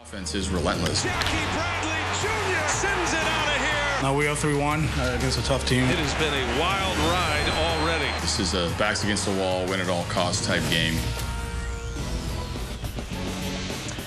Offense is relentless. Jackie Bradley Jr. sends it out of here. Now we are 3-1 against a tough team. It has been a wild ride already. This is a backs against the wall, win at all costs type game.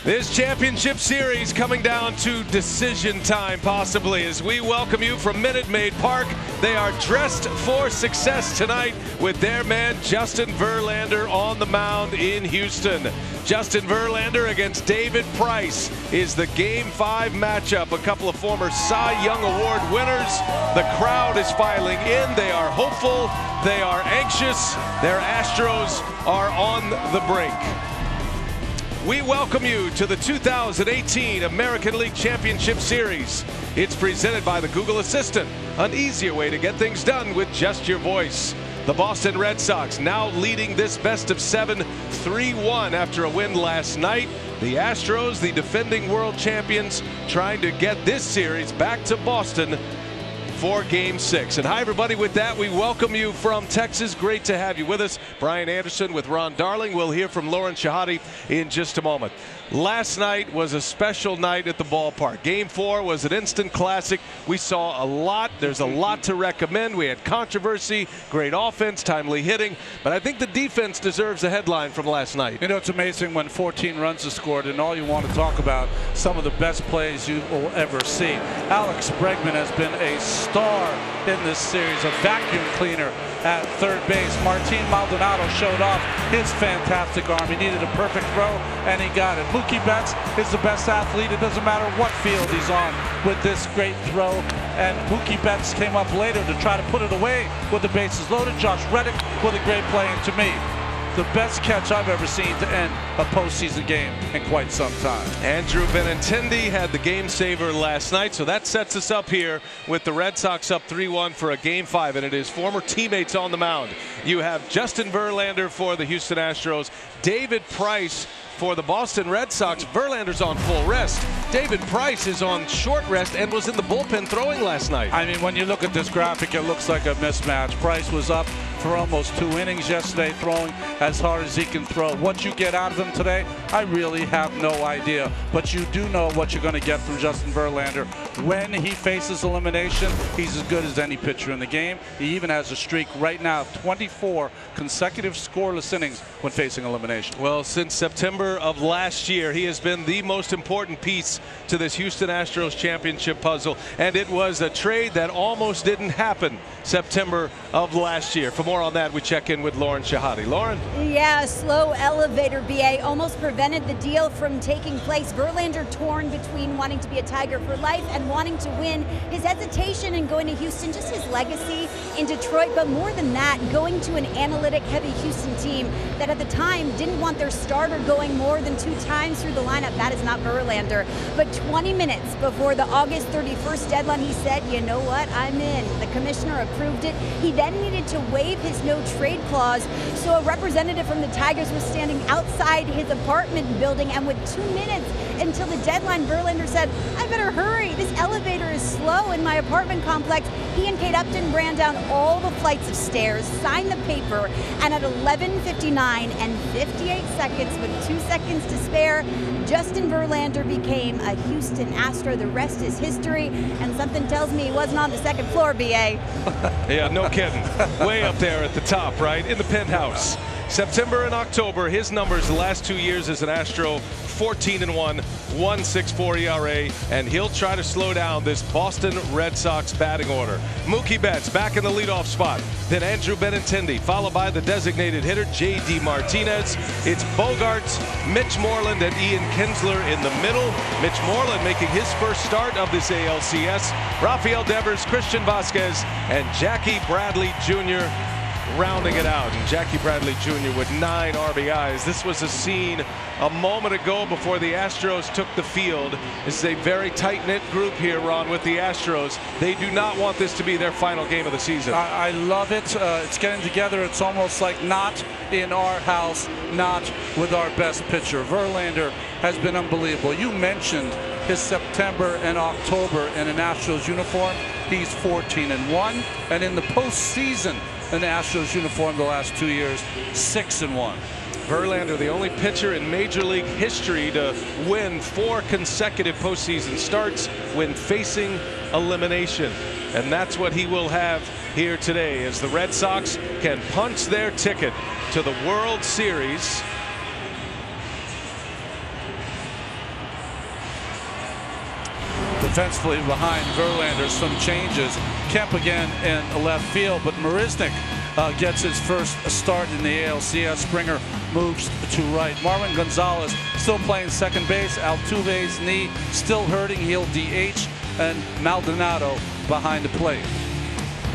This championship series coming down to decision time, possibly, as we welcome you from Minute Maid Park. They are dressed for success tonight with their man Justin Verlander on the mound in Houston. Justin Verlander against David Price is the Game 5 matchup. A couple of former Cy Young Award winners. The crowd is filing in. They are hopeful. They are anxious. Their Astros are on the brink. We welcome you to the 2018 American League Championship Series. It's presented by the Google Assistant, an easier way to get things done with just your voice. The Boston Red Sox now leading this best of 7 3-1 after a win last night. The Astros, the defending world champions, trying to get this series back to Boston for Game 6. And hi, everybody. With that, we welcome you from Texas. Great to have you with us. Brian Anderson with Ron Darling. We'll hear from Lauren Shahadi in just a moment. Last night was a special night at the ballpark. Game 4 was an instant classic. We saw a lot. There's a lot to recommend. We had controversy, great offense, timely hitting. But I think the defense deserves a headline from last night. You know, it's amazing when 14 runs are scored and all you want to talk about some of the best plays you will ever see. Alex Bregman has been a star in this series, a vacuum cleaner at third base. Martin Maldonado showed off his fantastic arm. He needed a perfect throw, and he got it. Mookie Betts is the best athlete. It doesn't matter what field he's on with this great throw. And Mookie Betts came up later to try to put it away with the bases loaded. Josh Reddick with a great play, and to me, the best catch I've ever seen to end a postseason game in quite some time. Andrew Benintendi had the game saver last night, so that sets us up here with the Red Sox up 3-1 for a Game 5, and it is former teammates on the mound. You have Justin Verlander for the Houston Astros, David Price for the Boston Red Sox. Verlander's on full rest. David Price is on short rest and was in the bullpen throwing last night. I mean, when you look at this graphic, it looks like a mismatch. Price was up for almost 2 innings yesterday, throwing as hard as he can throw. What you get out of him today, I really have no idea. But you do know what you're going to get from Justin Verlander. When he faces elimination, he's as good as any pitcher in the game. He even has a streak right now of 24 consecutive scoreless innings when facing elimination. Well, since September of last year, he has been the most important piece to this Houston Astros championship puzzle, and it was a trade that almost didn't happen September of last year. For more on that, we check in with Lauren Shahadi. Lauren? Yeah, slow elevator, BA, almost prevented the deal from taking place. Verlander torn between wanting to be a Tiger for life and wanting to win. His hesitation in going to Houston, just his legacy in Detroit, but more than that, going to an analytic-heavy Houston team that at the time didn't want their starter going more than 2 times through the lineup. That is not Verlander. But 20 minutes before the August 31st deadline, he said, you know what, I'm in. The commissioner approved it. He then needed to waive his no-trade clause, so a representative from the Tigers was standing outside his apartment building, and with 2 minutes until the deadline, Verlander said, I better hurry. This elevator is slow in my apartment complex. He and Kate Upton ran down all the flights of stairs, signed the paper, and at 11:59 and 58 seconds, with 2 seconds to spare, Justin Verlander became a Houston Astro. The rest is history, and something tells me he wasn't on the second floor, BA. Yeah, no kidding. Way up there at the top, right? In the penthouse. September and October, his numbers the last 2 years as an Astro, 14-1, 1.64 ERA, and he'll try to slow down this Boston Red Sox batting order. Mookie Betts back in the leadoff spot, then Andrew Benintendi, followed by the designated hitter J.D. Martinez. It's Bogarts, Mitch Moreland, and Ian Kinsler in the middle. Mitch Moreland making his first start of this ALCS. Rafael Devers, Christian Vasquez, and Jackie Bradley Jr. rounding it out. And Jackie Bradley Jr. with 9 RBIs. This was a scene a moment ago before the Astros took the field. This is a very tight-knit group here, Ron, with the Astros. They do not want this to be their final game of the season. I love it. It's getting together. It's almost like not in our house, not with our best pitcher. Verlander has been unbelievable. You mentioned his September and October in an Astros uniform. He's 14-1, and in the postseason, an Astros uniform the last 2 years, 6-1. Verlander, the only pitcher in Major League history to win 4 consecutive postseason starts when facing elimination. And that's what he will have here today as the Red Sox can punch their ticket to the World Series. Defensively behind Verlander, some changes. Kemp again in left field, but Mariznick gets his first start in the ALCS. Springer moves to right. Marwin Gonzalez still playing second base. Altuve's knee still hurting. He'll DH. And Maldonado behind the plate.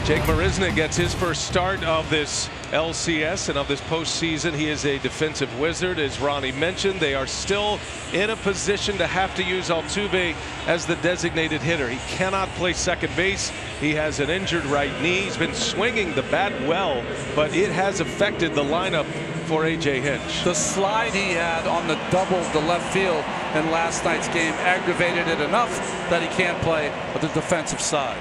Jake Mariznick gets his first start of this LCS and of this postseason. He is a defensive wizard, as Ronnie mentioned. They are still in a position to have to use Altuve as the designated hitter. He cannot play second base. He has an injured right knee. He's been swinging the bat well, but it has affected the lineup for A.J. Hinch. The slide he had on the double to left field in last night's game aggravated it enough that he can't play at the defensive side.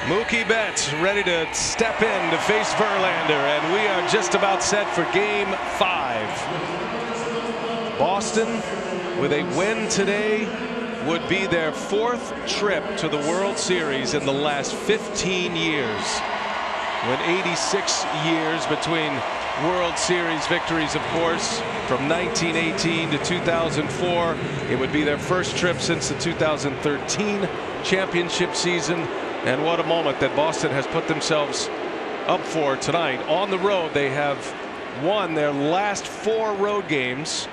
Mookie Betts ready to step in to face Verlander, and we are just about set for Game 5. Boston, with a win today, would be their 4th trip to the World Series in the last 15 years. When 86 years between World Series victories, of course, from 1918 to 2004. It would be their first trip since the 2013 championship season. And what a moment that Boston has put themselves up for tonight. On the road, they have won their last 4 road games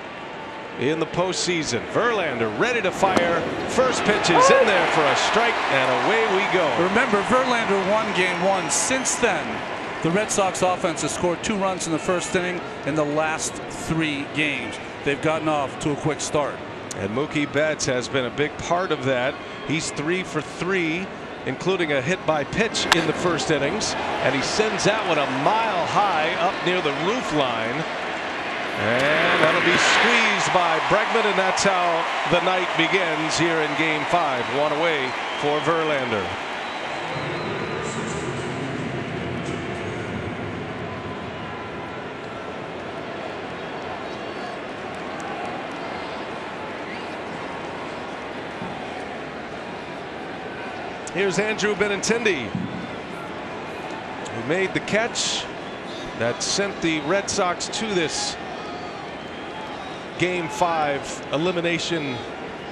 in the postseason. Verlander ready to fire. First pitch is in there for a strike, and away we go. Remember, Verlander won Game 1. Since then, the Red Sox offense has scored 2 runs in the first inning in the last 3 games. They've gotten off to a quick start. And Mookie Betts has been a big part of that. He's 3 for 3, including a hit by pitch in the first innings, and he sends that one a mile high up near the roof line, and that'll be squeezed by Bregman, and that's how the night begins here in Game 5. 1 away for Verlander. Here's Andrew Benintendi, who made the catch that sent the Red Sox to this Game 5 elimination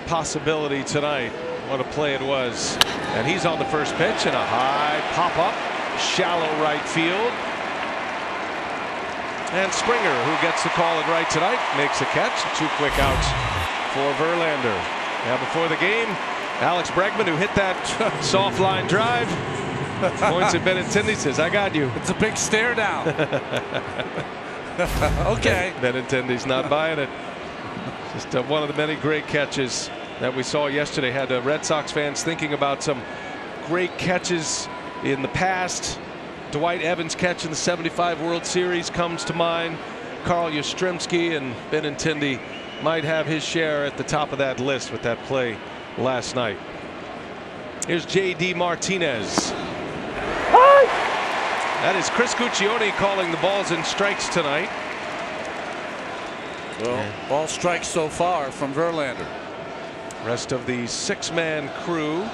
possibility tonight. What a play it was. And he's on the first pitch, and a high pop-up, shallow right field. And Springer, who gets the call at right tonight, makes a catch. 2 quick outs for Verlander. Now before the game, Alex Bregman, who hit that soft line drive, points at Benintendi, says, "I got you." It's a big stare down. Okay. Benintendi's not buying it. Just one of the many great catches that we saw yesterday. Had Red Sox fans thinking about some great catches in the past. Dwight Evans' catch in the '75 World Series comes to mind. Carl Yastrzemski, and Benintendi might have his share at the top of that list with that play last night. Here's J.D. Martinez. That is Chris Guccione calling the balls and strikes tonight. Well, all strikes so far from Verlander. Rest of the 6-man crew.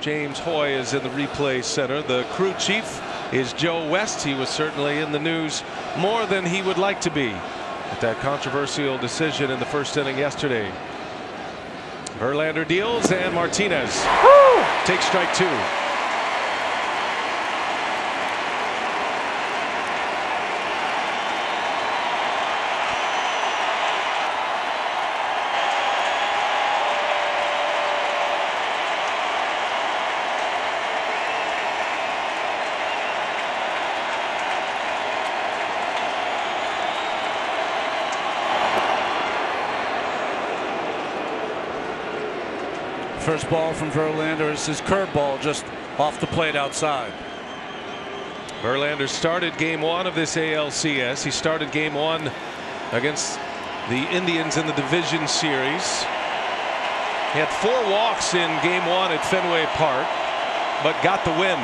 James Hoy is in the replay center. The crew chief is Joe West. He was certainly in the news more than he would like to be with that controversial decision in the first inning yesterday. Verlander deals, and Martinez takes strike 2. First ball from Verlander is his curveball, just off the plate outside. Verlander started Game 1 of this ALCS. He started Game 1 against the Indians in the division series. He had 4 walks in Game 1 at Fenway Park, but got the win.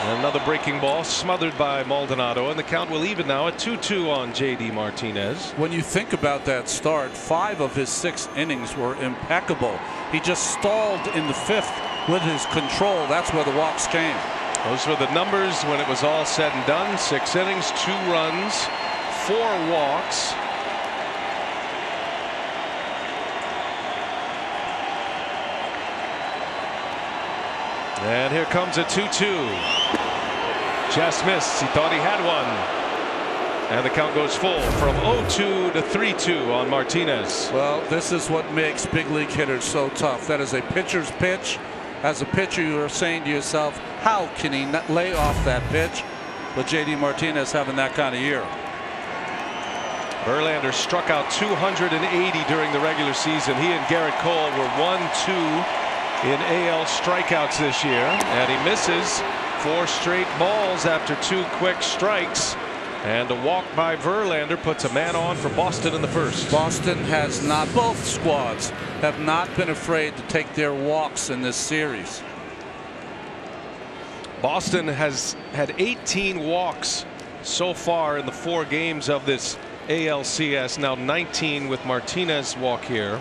Another breaking ball smothered by Maldonado, and the count will even now at 2-2 on J.D. Martinez. When you think about that start, 5 of his 6 innings were impeccable. He just stalled in the 5th with his control. That's where the walks came. Those were the numbers when it was all said and done. 6 innings, 2 runs, 4 walks. And here comes a 2-2. Just missed. He thought he had one. And the count goes full from 0-2 to 3-2 on Martinez. Well, this is what makes big league hitters so tough. That is a pitcher's pitch. As a pitcher, you are saying to yourself, how can he not lay off that pitch? But J.D. Martinez having that kind of year. Verlander struck out 280 during the regular season. He and Garrett Cole were 1-2 in AL strikeouts this year, and he misses 4 straight balls after 2 quick strikes. And a walk by Verlander puts a man on for Boston in the 1st. Boston has not, both squads have not been afraid to take their walks in this series. Boston has had 18 walks so far in the 4 games of this ALCS, now 19 with Martinez walk here.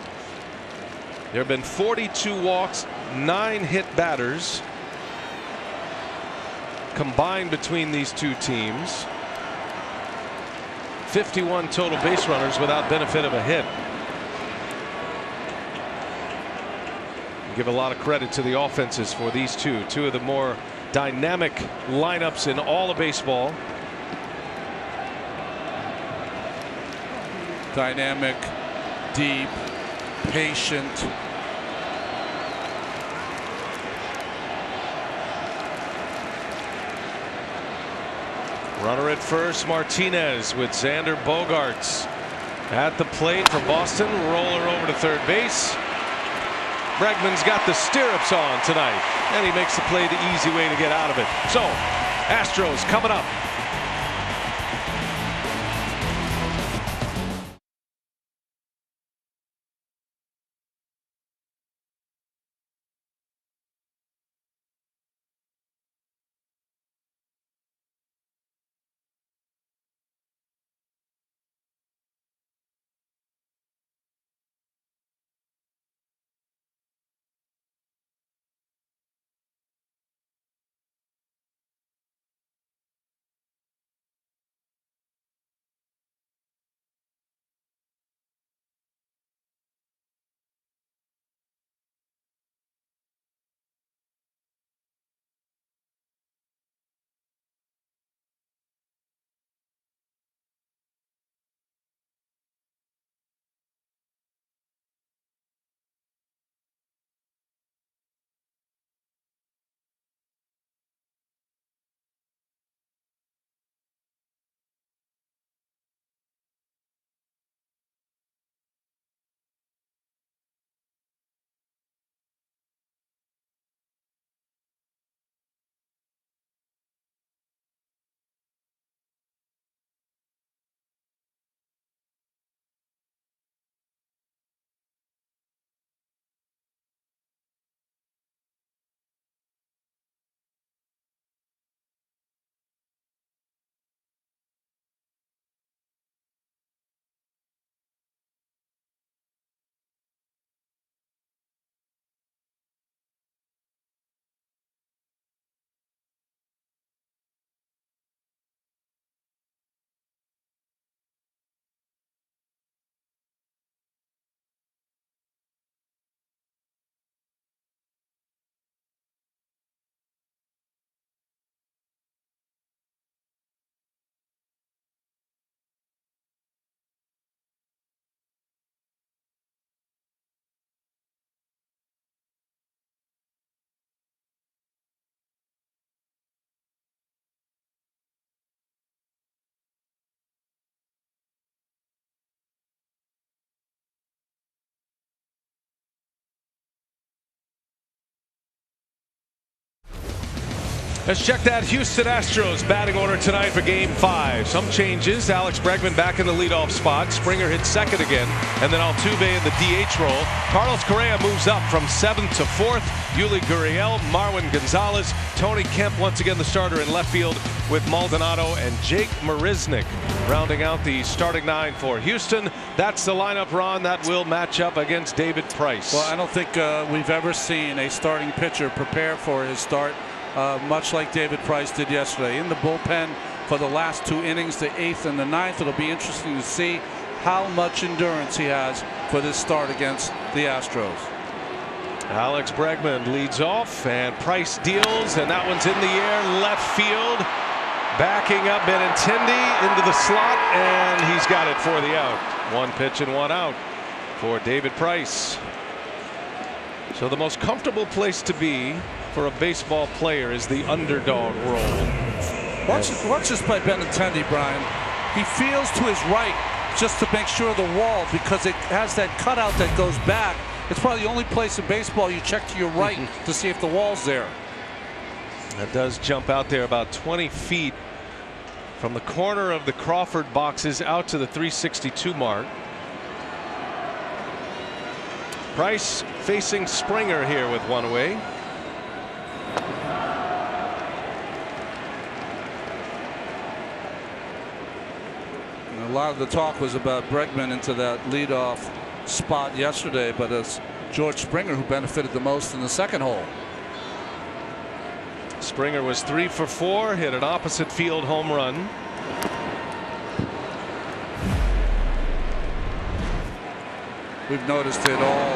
There have been 42 walks, 9 hit batters combined between these 2 teams. 51 total base runners without benefit of a hit. Give a lot of credit to the offenses for these two of the more dynamic lineups in all of baseball. Dynamic, deep, patient. Runner at first, Martinez with Xander Bogaerts at the plate for Boston. Roller over to third base. Bregman's got the stirrups on tonight, and he makes the play the easy way to get out of it. So, Astros coming up. Let's check that Houston Astros batting order tonight for Game 5. Some changes. Alex Bregman back in the leadoff spot. Springer hits second again. And then Altuve in the DH role. Carlos Correa moves up from 7th to 4th. Yuli Gurriel, Marwin Gonzalez, Tony Kemp once again the starter in left field with Maldonado and Jake Mariznick rounding out the starting 9 for Houston. That's the lineup, Ron, that will match up against David Price. Well, I don't think we've ever seen a starting pitcher prepare for his start much like David Price did yesterday. In the bullpen for the last 2 innings, the 8th and the 9th. It'll be interesting to see how much endurance he has for this start against the Astros. Alex Bregman leads off, and Price deals, and that one's in the air, left field. Backing up Benintendi into the slot, and he's got it for the out. 1 pitch and 1 out for David Price. So the most comfortable place to be for a baseball player is the underdog role. Watch this by Benintendi, Brian. He feels to his right just to make sure of the wall, because it has that cutout that goes back. It's probably the only place in baseball you check to your right to see if the wall's there. That does jump out there about 20 feet from the corner of the Crawford boxes out to the 362 mark. Price facing Springer here with 1 away. And a lot of the talk was about Bregman into that leadoff spot yesterday, but it's George Springer who benefited the most in the second hole. Springer was 3 for 4, hit an opposite field home run. We've noticed it all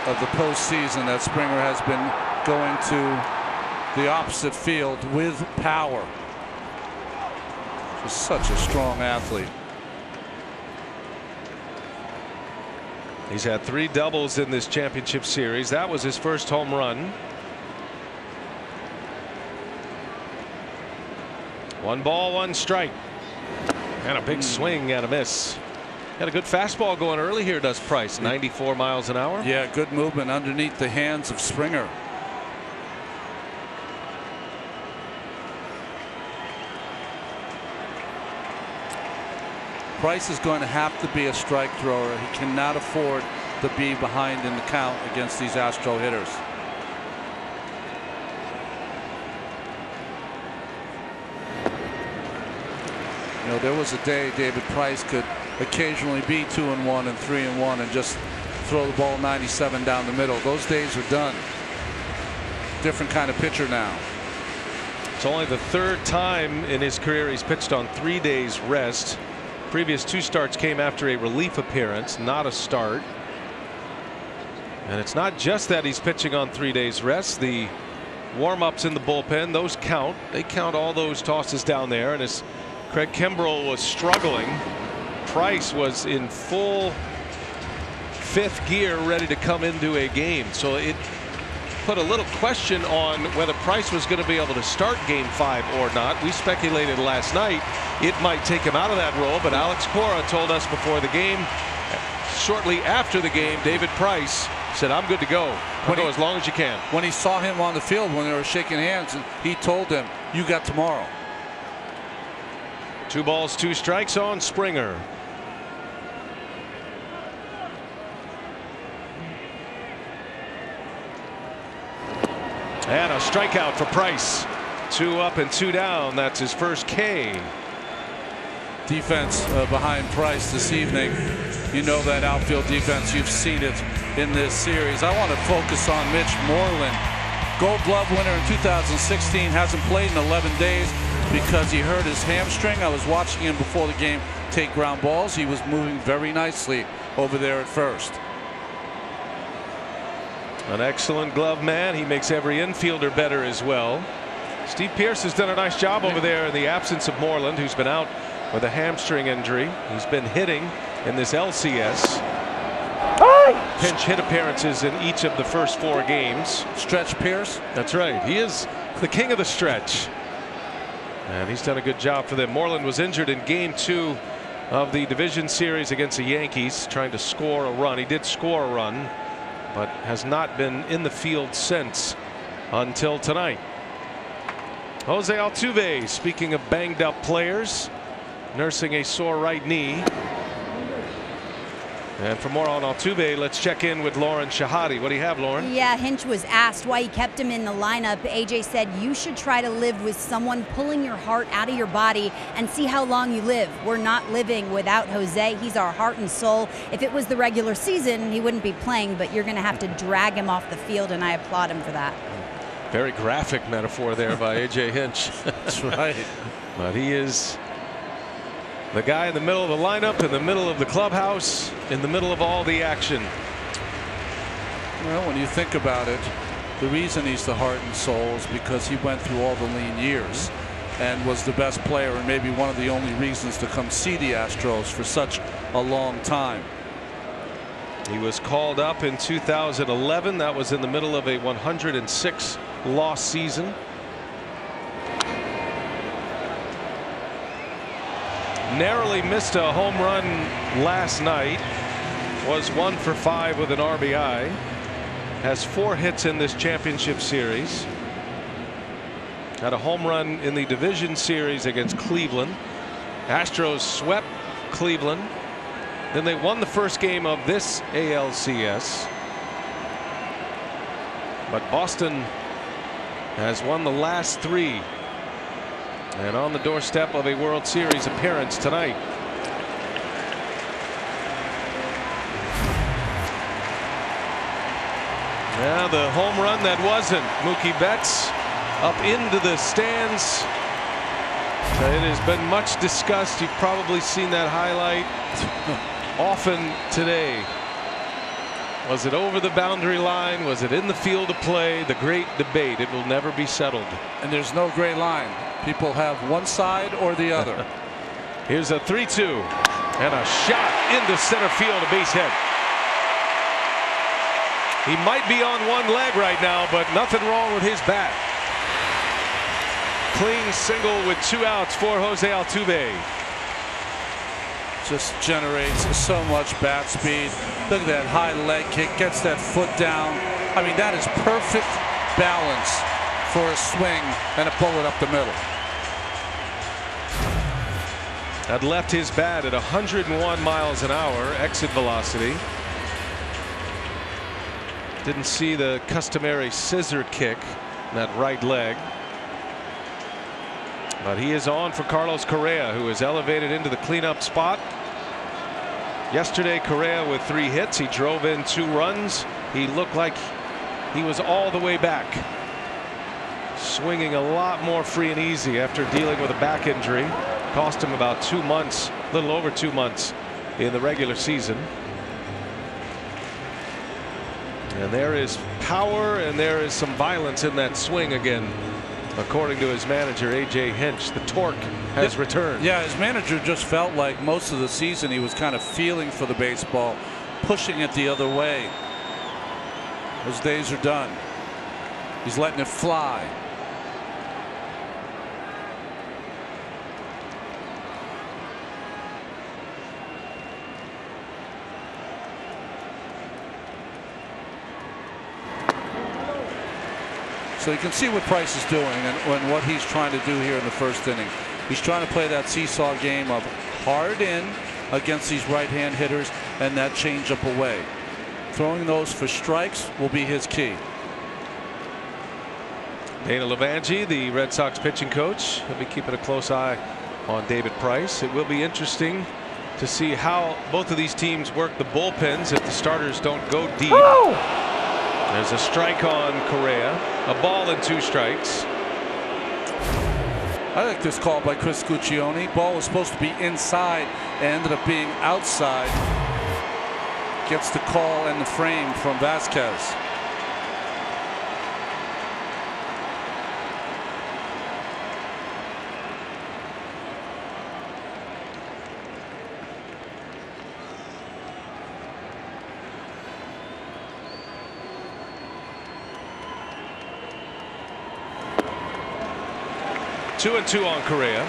of the postseason that Springer has been going to the opposite field with power. He's such a strong athlete. He's had 3 doubles in this championship series. That was his first home run. 1 ball, 1 strike. And a big swing and a miss. Got a good fastball going early here, does Price. 94 miles an hour. Yeah, good movement underneath the hands of Springer. Price is going to have to be a strike thrower. He cannot afford to be behind in the count against these Astro hitters. You know, there was a day David Price could occasionally be 2-1 and 3-1 and just throw the ball 97 down the middle. Those days are done. Different kind of pitcher now. It's only the 3rd time in his career he's pitched on 3 days rest. Previous 2 starts came after a relief appearance, not a start. And it's not just that he's pitching on 3 days rest. The warm-ups in the bullpen, those count. They count all those tosses down there. And as Craig Kimbrell was struggling, Price was in full 5th gear, ready to come into a game. So it put a little question on whether Price was going to be able to start Game 5 or not. We speculated last night it might take him out of that role, but Alex Cora told us before the game, shortly after the game, David Price said, "I'm good to go. I'll go as long as you can." When he saw him on the field when they were shaking hands, he told him, "You got tomorrow." 2 balls, 2 strikes on Springer. And a strikeout for Price. 2 up and 2 down. That's his first K. Defense behind Price this evening. You know that outfield defense. You've seen it in this series. I want to focus on Mitch Moreland. Gold Glove winner in 2016. Hasn't played in 11 days because he hurt his hamstring. I was watching him before the game take ground balls. He was moving very nicely over there at first. An excellent glove man. He makes every infielder better as well. Steve Pearce has done a nice job over there in the absence of Moreland, who's been out with a hamstring injury. He's been hitting in this LCS. Pinch hit appearances in each of the first 4 games. Stretch Pearce. That's right. He is the king of the stretch. And he's done a good job for them. Moreland was injured in Game 2 of the division series against the Yankees, trying to score a run. He did score a run, but has not been in the field since until tonight. Jose Altuve, speaking of banged up players, nursing a sore right knee. And for more on Altuve, let's check in with Lauren Shahadi. What do you have, Lauren? Yeah, Hinch was asked why he kept him in the lineup. AJ said, you should try to live with someone pulling your heart out of your body and see how long you live. We're not living without Jose. He's our heart and soul. If it was the regular season, he wouldn't be playing, but you're going to have to drag him off the field, and I applaud him for that. Very graphic metaphor there by AJ Hinch. That's right. But he is the guy in the middle of the lineup, in the middle of the clubhouse, in the middle of all the action. Well, when you think about it, the reason he's the heart and soul is because he went through all the lean years and was the best player, and maybe one of the only reasons to come see the Astros for such a long time. He was called up in 2011. That was in the middle of a 106 loss season. Narrowly missed a home run last night. Was 1 for 5 with an RBI. Has 4 hits in this championship series. Had a home run in the division series against Cleveland. Astros swept Cleveland. Then they won the first game of this ALCS. But Boston has won the last 3. And on the doorstep of a World Series appearance tonight. Now the home run that wasn't. Mookie Betts up into the stands. It has been much discussed. You've probably seen that highlight often today. Was it over the boundary line? Was it in the field of play? The great debate. It will never be settled. And there's no gray line. People have one side or the other. Here's a 3-2 and a shot into center field, a base hit. He might be on one leg right now, but nothing wrong with his bat. Clean single with 2 outs for Jose Altuve. Just generates so much bat speed. Look at that high leg kick, gets that foot down. I mean, that is perfect balance for a swing and a bullet up the middle. That left his bat at 101 miles an hour exit velocity. Didn't see the customary scissor kick in that right leg. But he is on for Carlos Correa, who is elevated into the cleanup spot. Yesterday, Correa with 3 hits. He drove in 2 runs. He looked like he was all the way back. Swinging a lot more free and easy after dealing with a back injury. Cost him about 2 months, a little over 2 months in the regular season. And there is power and there is some violence in that swing again. According to his manager, AJ Hinch, the torque has returned. Yeah, his manager just felt like most of the season he was kind of feeling for the baseball, pushing it the other way. Those days are done. He's letting it fly. So you can see what Price is doing and what he's trying to do here in the first inning. He's trying to play that seesaw game of hard in against these right-hand hitters and that changeup away. Throwing those for strikes will be his key. Dana Levangie, the Red Sox pitching coach, will be keeping a close eye on David Price. It will be interesting to see how both of these teams work the bullpens if the starters don't go deep. Oh! There's a strike on Correa, a ball and 2 strikes. I like this call by Chris Guccione. Ball was supposed to be inside and ended up being outside. Gets the call and the frame from Vasquez. Two and 2 on Correa.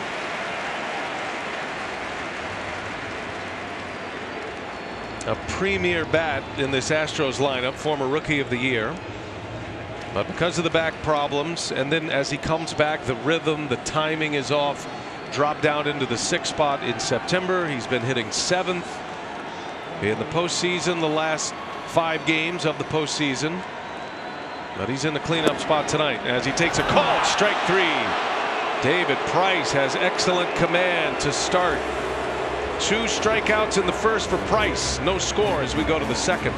A premier bat in this Astros lineup, former Rookie of the Year. But because of the back problems, and then as he comes back, the rhythm, the timing is off. Dropped down into the 6th spot in September. He's been hitting 7th in the postseason, the last 5 games of the postseason. But he's in the cleanup spot tonight as he takes a call. Strike 3. David Price has excellent command to start. 2 strikeouts in the first for Price. No score as we go to the 2nd.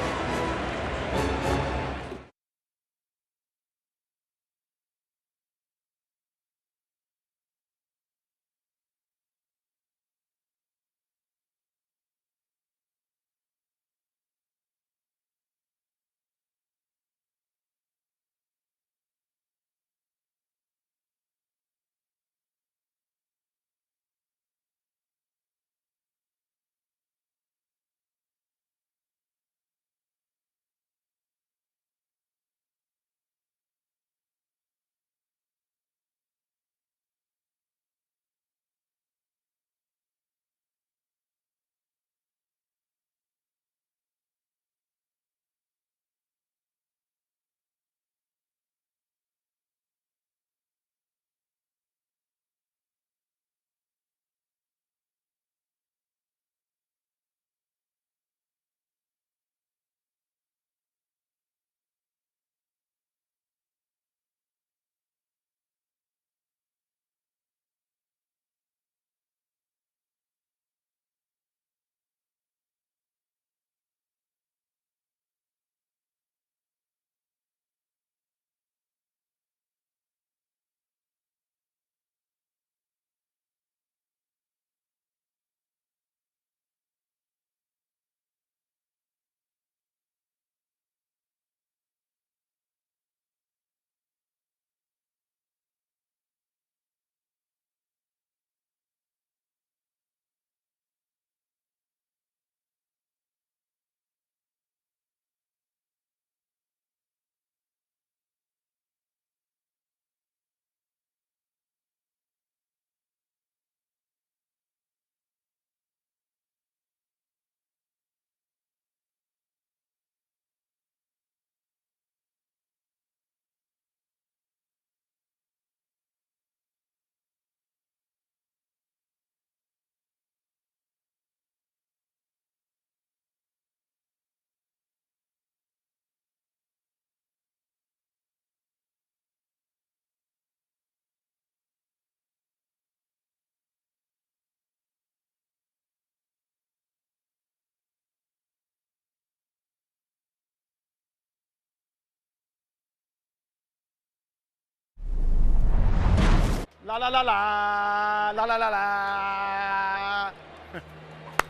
La la la la la la la la.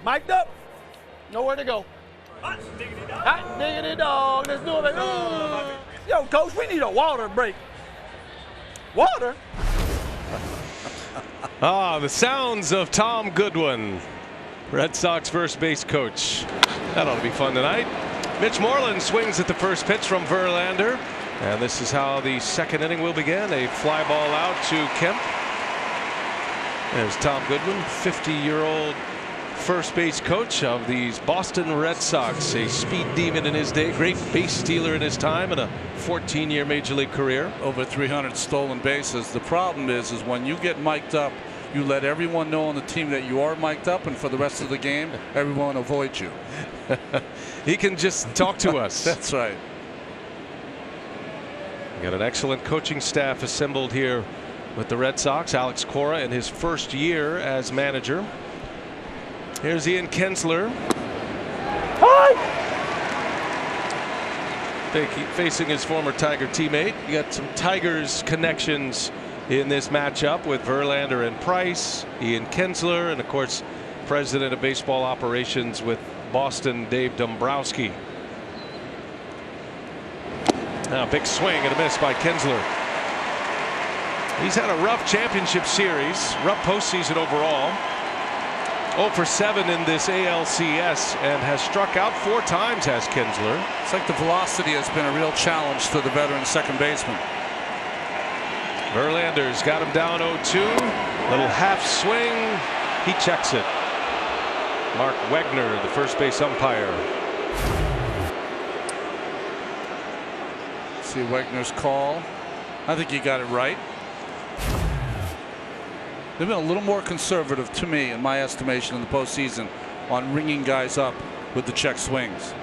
Mic'd up. Nowhere to go. Hot diggity dog. Let's do it. Yo, coach, we need a water break. Water? The sounds of Tom Goodwin, Red Sox first base coach. That ought to be fun tonight. Mitch Moreland swings at the first pitch from Verlander. And this is how the 2nd inning will begin. A fly ball out to Kemp. There's Tom Goodwin, 50-year-old first base coach of these Boston Red Sox. A speed demon in his day, great base stealer in his time, and a 14-year major league career. Over 300 stolen bases. The problem is when you get mic'd up, you let everyone know on the team that you are mic'd up, and for the rest of the game, everyone avoids you. He can just talk to us. That's right. Got an excellent coaching staff assembled here with the Red Sox. Alex Cora in his first year as manager. Here's Ian Kinsler. Facing his former Tiger teammate. You got some Tigers connections in this matchup with Verlander and Price, Ian Kinsler, and of course president of baseball operations with Boston, Dave Dombrowski. Now big swing and a miss by Kinsler. He's had a rough championship series, rough postseason overall. 0 for 7 in this ALCS and has struck out 4 times, has Kinsler. It's like the velocity has been a real challenge for the veteran second baseman. Verlander's got him down 0-2. Little half swing. He checks it. Mark Wegner, the first base umpire. See Wegner's call. I think he got it right. They've been a little more conservative, to me, in my estimation, in the postseason on ringing guys up with the check swings.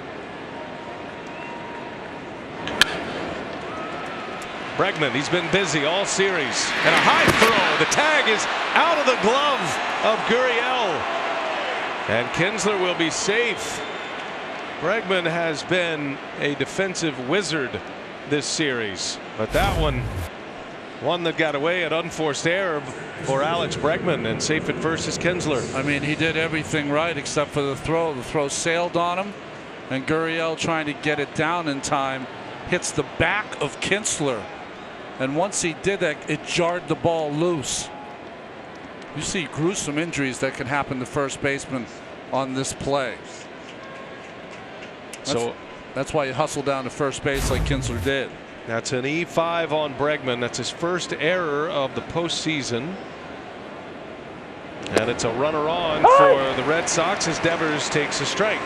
Bregman, he's been busy all series. And a high throw. The tag is out of the glove of Gurriel. And Kinsler will be safe. Bregman has been a defensive wizard this series. But that one that got away, an unforced error for Alex Bregman, and safe at first is Kinsler. I mean, he did everything right except for the throw. The throw sailed on him. And Gurriel, trying to get it down in time, hits the back of Kinsler. And once he did that, it jarred the ball loose. You see gruesome injuries that can happen to first baseman on this play. That's why you hustle down to first base like Kinsler did. That's an E5 on Bregman. That's his first error of the postseason. And it's a runner on for the Red Sox as Devers takes a strike.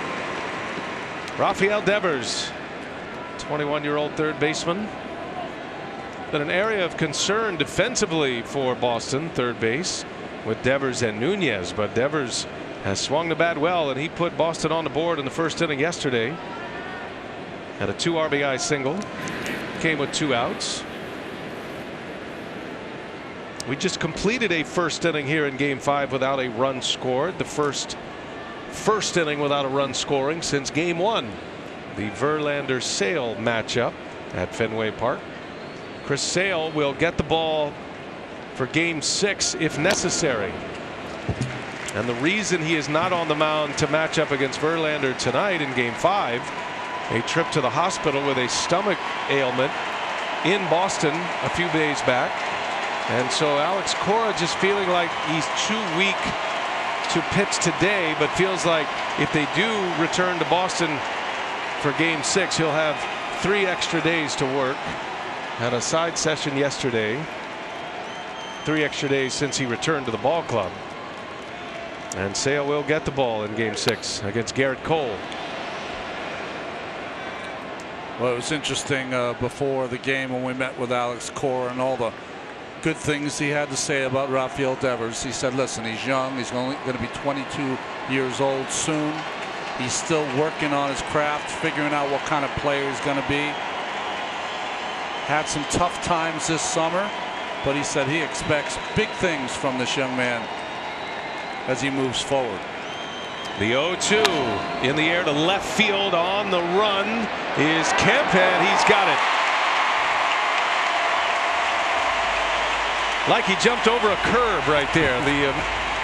Rafael Devers, 21-year-old third baseman. Been an area of concern defensively for Boston, third base, with Devers and Nunez, but Devers has swung the bat well, and he put Boston on the board in the first inning yesterday. Had a 2 RBI single, came with 2 outs. We just completed a first inning here in Game 5 without a run scored. The first inning without a run scoring since Game 1. The Verlander-Sale matchup at Fenway Park. Chris Sale will get the ball for Game 6 if necessary. And the reason he is not on the mound to match up against Verlander tonight in Game 5, a trip to the hospital with a stomach ailment in Boston a few days back. And so Alex Cora just feeling like he's too weak to pitch today, but feels like if they do return to Boston for Game 6, he'll have 3 extra days to work. Had a side session yesterday. 3 extra days since he returned to the ball club. And Sale will get the ball in Game 6 against Garrett Cole. Well, it was interesting before the game when we met with Alex Cora and all the good things he had to say about Rafael Devers. He said, listen, he's young. He's only going to be 22 years old soon. He's still working on his craft, figuring out what kind of player he's going to be. Had some tough times this summer, but he said he expects big things from this young man as he moves forward. The 0-2 in the air to left field on the run is Kemp, and he's got it. Like he jumped over a curb right there.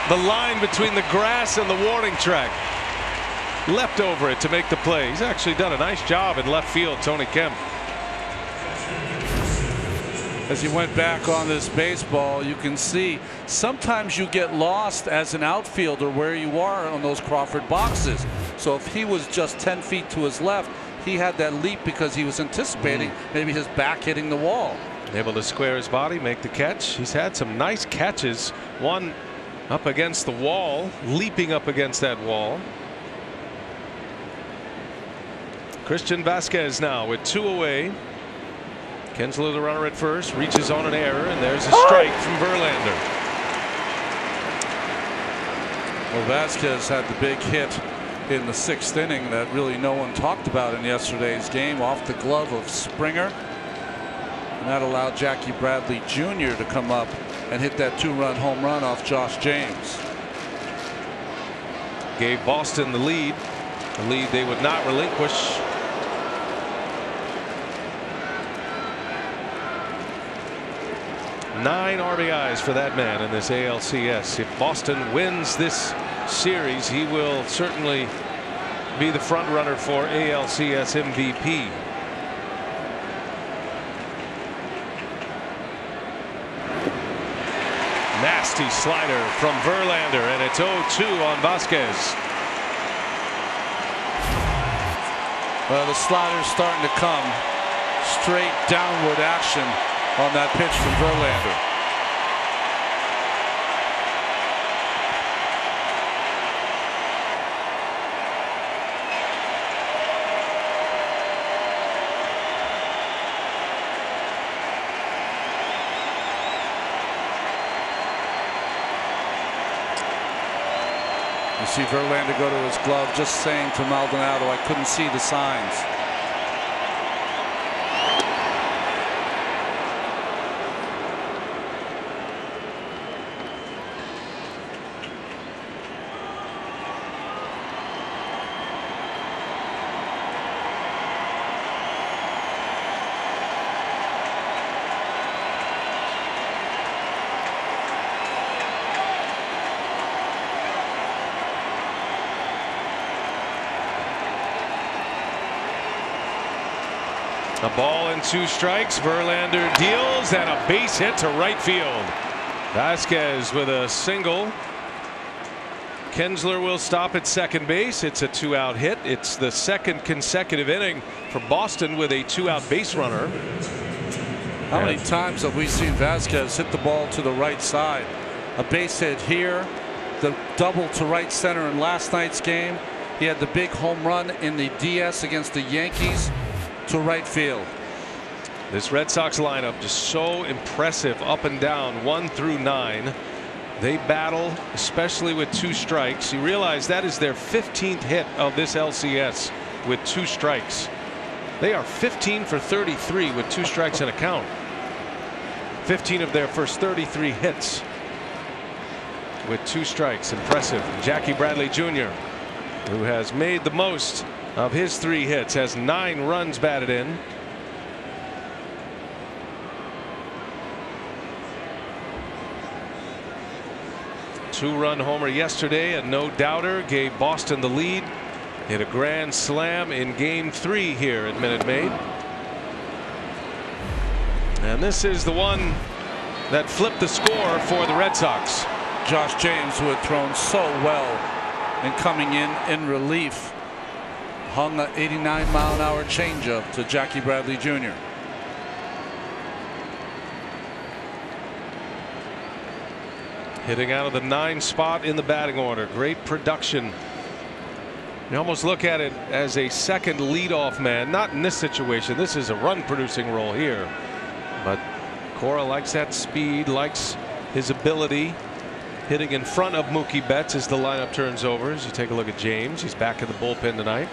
The line between the grass and the warning track. Leapt over it to make the play. He's actually done a nice job in left field, Tony Kemp. As he went back on this baseball, you can see sometimes you get lost as an outfielder where you are on those Crawford boxes. So if he was just 10 feet to his left, he had that leap because he was anticipating maybe his back hitting the wall. Able to square his body, make the catch. He's had some nice catches. One up against the wall, leaping up against that wall. Christian Vasquez now with 2 away. Kinsler the runner at first, reaches on an error, and there's a strike from Verlander. Well, Vasquez had the big hit in the 6th inning that really no one talked about in yesterday's game, off the glove of Springer. And that allowed Jackie Bradley Jr. to come up and hit that 2-run home run off Josh James. Gave Boston the lead they would not relinquish. Nine RBIs for that man in this ALCS. If Boston wins this series, he will certainly be the front runner for ALCS MVP. Nasty slider from Verlander, and it's 0-2 on Vasquez. Well, the slider's starting to come. Straight downward action on that pitch from Verlander. You see Verlander go to his glove, just saying to Maldonado, I couldn't see the signs. A ball and 2 strikes. Verlander deals and a base hit to right field. Vasquez with a single. Kinsler will stop at second base. It's a 2-out hit. It's the second consecutive inning for Boston with a 2-out base runner. How many times have we seen Vasquez hit the ball to the right side? A base hit here, the double to right center in last night's game. He had the big home run in the DS against the Yankees to right field. This Red Sox lineup just so impressive up and down 1 through 9. They battle, especially with 2 strikes. You realize that is their 15th hit of this LCS with 2 strikes. They are 15 for 33 with 2 strikes and a count. 15 of their first 33 hits with 2 strikes. Impressive. Jackie Bradley Jr., who has made the most of his 3 hits, has 9 runs batted in. Two-run homer yesterday, and no doubter gave Boston the lead. Hit a grand slam in game 3 here at Minute Maid. And this is the one that flipped the score for the Red Sox. Josh James, who had thrown so well and coming in relief, hung an 89-mile-an-hour changeup to Jackie Bradley Jr. Hitting out of the 9 spot in the batting order. Great production. You almost look at it as a second leadoff man. Not in this situation. This is a run producing role here. But Correa likes that speed, likes his ability. Hitting in front of Mookie Betts as the lineup turns over. As you take a look at James, he's back in the bullpen tonight.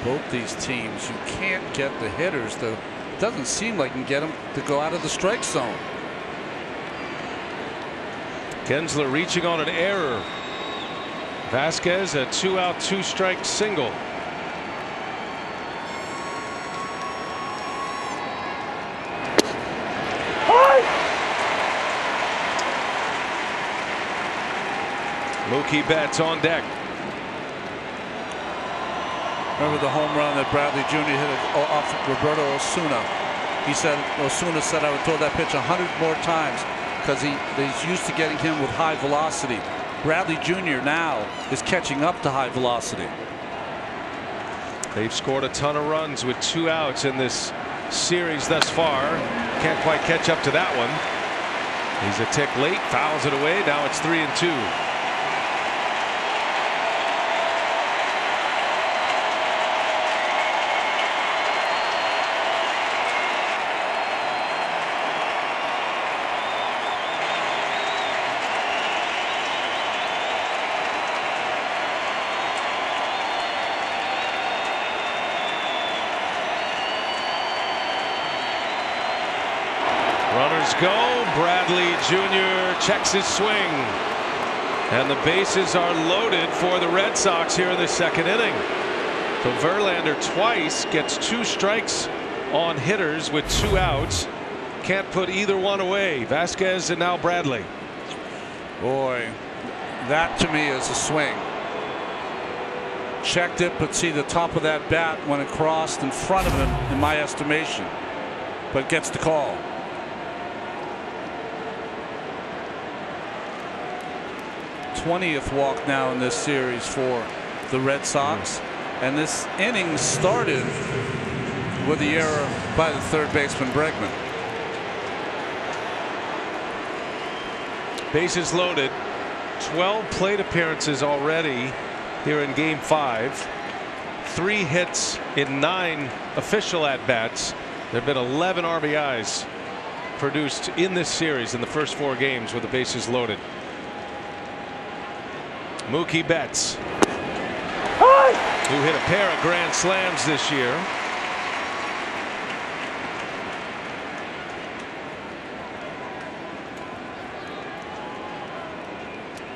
Both these teams, you can't get the hitters to, it doesn't seem like you can get them to go out of the strike zone. Kinsler reaching on an error. Vasquez a 2-out 2-strike single. Mookie Betts on deck. Remember the home run that Bradley Jr. hit off Roberto Osuna? He said, Osuna said, I would throw that pitch 100 more times because he's used to getting him with high velocity. Bradley Jr. now is catching up to high velocity. They've scored a ton of runs with 2 outs in this series thus far. Can't quite catch up to that one. He's a tick late, fouls it away. Now it's 3-2. Runners go. Bradley Jr. checks his swing. And the bases are loaded for the Red Sox here in the second inning. So Verlander twice gets 2 strikes on hitters with 2 outs. Can't put either one away. Vasquez and now Bradley. Boy, that to me is a swing. Checked it, but see the top of that bat when it crossed in front of him, in my estimation. But gets the call. th walk now in this series for the Red Sox, and this inning started with the error by the third baseman Bregman. Bases loaded. 12 plate appearances already here in game 5. 3 hits in 9 official at bats. There have been 11 RBIs produced in this series in the first 4 games with the bases loaded. Mookie Betts, who hit a pair of grand slams this year.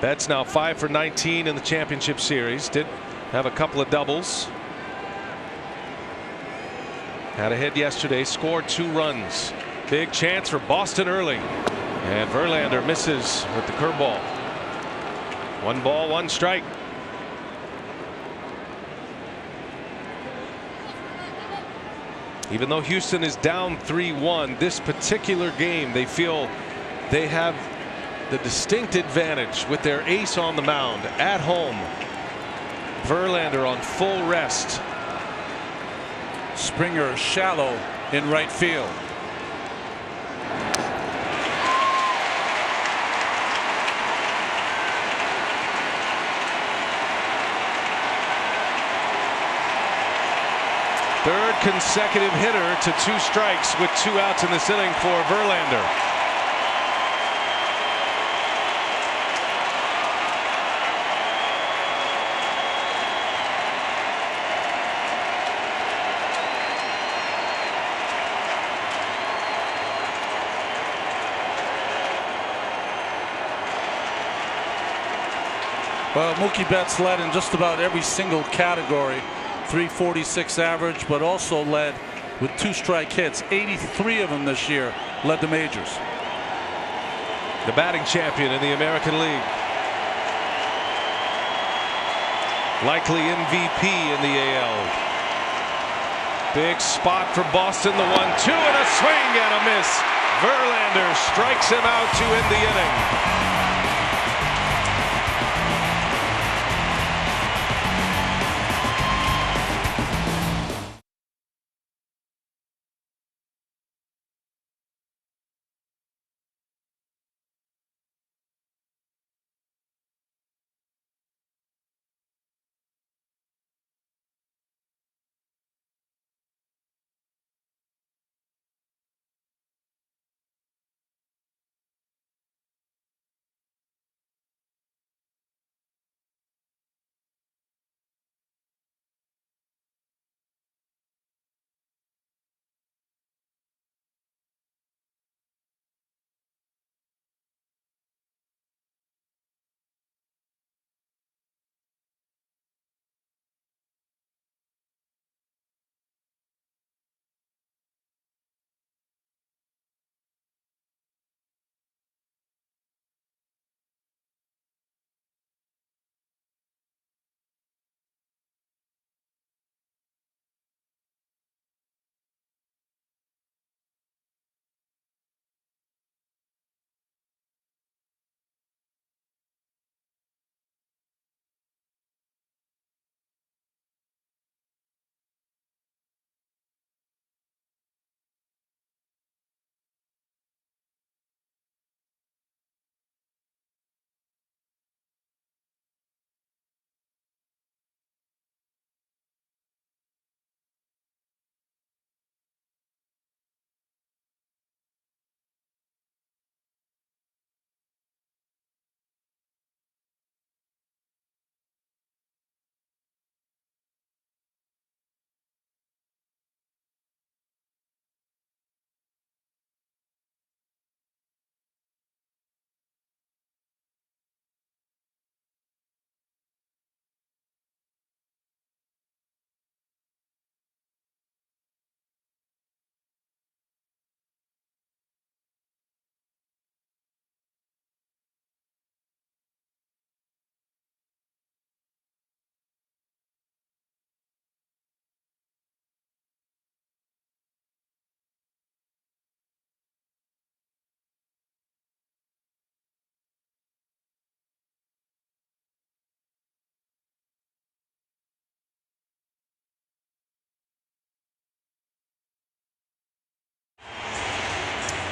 Betts now 5 for 19 in the championship series. Did have a couple of doubles. Had a hit yesterday, scored 2 runs. Big chance for Boston early. And Verlander misses with the curveball. 1 ball, 1 strike. Even though Houston is down 3-1, this particular game, they feel they have the distinct advantage with their ace on the mound at home. Verlander on full rest. Springer shallow in right field. Third consecutive hitter to 2 strikes with 2 outs in this inning for Verlander. Well, Mookie Betts led in just about every single category. 346 average, but also led with 2 strike hits. 83 of them this year led the majors. The batting champion in the American League. Likely MVP in the AL. Big spot for Boston. The 1-2 and a swing and a miss. Verlander strikes him out to end the inning.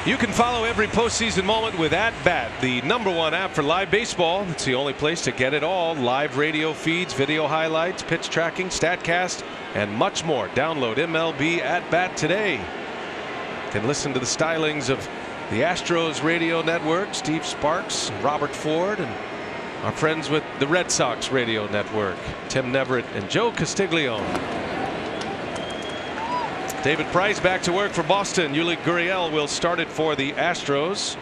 You can follow every postseason moment with At Bat, the #1 app for live baseball. It's the only place to get it all. Live radio feeds, video highlights, pitch tracking, StatCast, and much more. Download MLB At Bat today. You can listen to the stylings of the Astros radio network, Steve Sparks, Robert Ford, and our friends with the Red Sox radio network, Tim Neverett and Joe Castiglione. David Price back to work for Boston. Yuli Gurriel will start it for the Astros.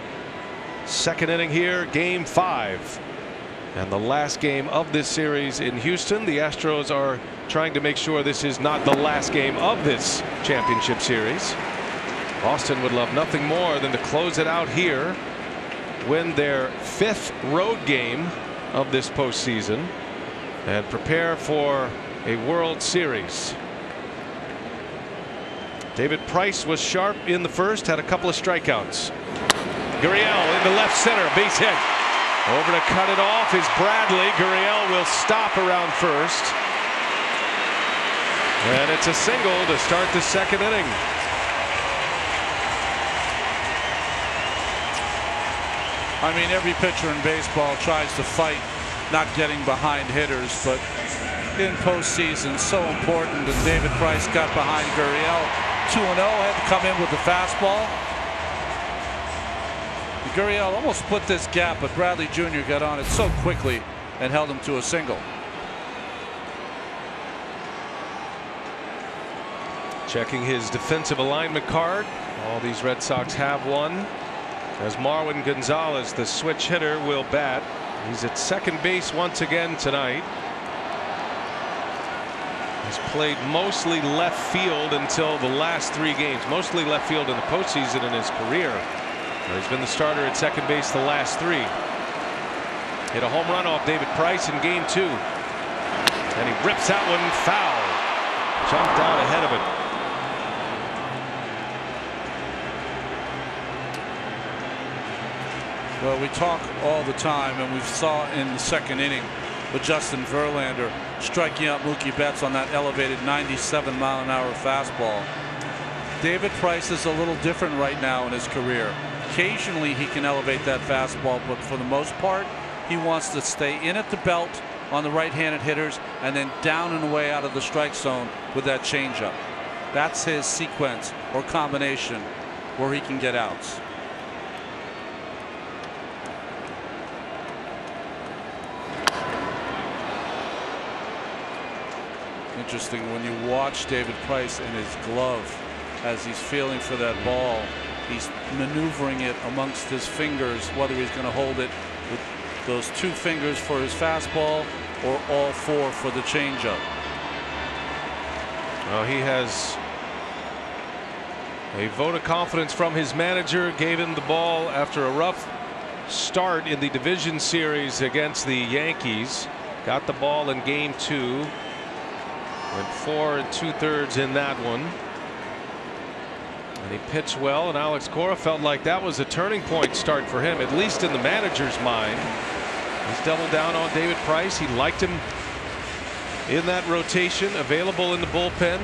Second inning here, game 5. And the last game of this series in Houston. The Astros are trying to make sure this is not the last game of this championship series. Boston would love nothing more than to close it out here, win their 5th road game of this postseason, and prepare for a World Series. David Price was sharp in the first, had a couple of strikeouts. Gurriel into left center, base hit. Over to cut it off is Bradley. Gurriel will stop around first. And it's a single to start the second inning. I mean, every pitcher in baseball tries to fight not getting behind hitters, but in postseason, so important. And David Price got behind Gurriel. 2-0, had to come in with the fastball. Gurriel almost split this gap, but Bradley Jr. got on it so quickly and held him to a single. Checking his defensive alignment card. All these Red Sox have one. As Marwin Gonzalez, the switch hitter, will bat. He's at second base once again tonight. He's played mostly left field until the last 3 games. Mostly left field in the postseason in his career. He's been the starter at second base the last 3. Hit a home run off David Price in game 2. And he rips that one foul. Jumped out ahead of it. Well, we talk all the time, and we saw in the second inning with Justin Verlander striking out Mookie Betts on that elevated 97-mile-an-hour fastball. David Price is a little different right now in his career. Occasionally he can elevate that fastball, but for the most part he wants to stay in at the belt on the right-handed hitters and then down and away out of the strike zone with that changeup. That's his sequence or combination where he can get outs. Interesting when you watch David Price in his glove as he's feeling for that ball. He's maneuvering it amongst his fingers, whether he's going to hold it with those 2 fingers for his fastball or all 4 for the changeup. Well, he has a vote of confidence from his manager. Gave him the ball after a rough start in the division series against the Yankees. Got the ball in game 2. Went 4 2/3 in that one. And he pitched well, and Alex Cora felt like that was a turning point start for him, at least in the manager's mind. He's doubled down on David Price. He liked him in that rotation, available in the bullpen.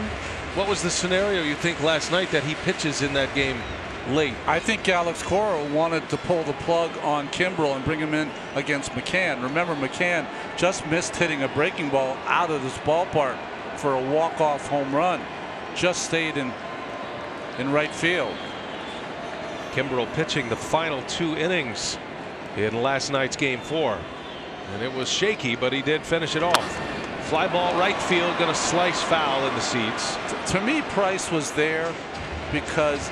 What was the scenario you think last night that he pitches in that game late? I think Alex Cora wanted to pull the plug on Kimbrel and bring him in against McCann. Remember, McCann just missed hitting a breaking ball out of this ballpark for a walk-off home run. Just stayed in right field. Kimbrel pitching the final 2 innings in last night's game 4, and it was shaky, but he did finish it off. Fly ball right field, going to slice foul in the seats. To me, Price was there because,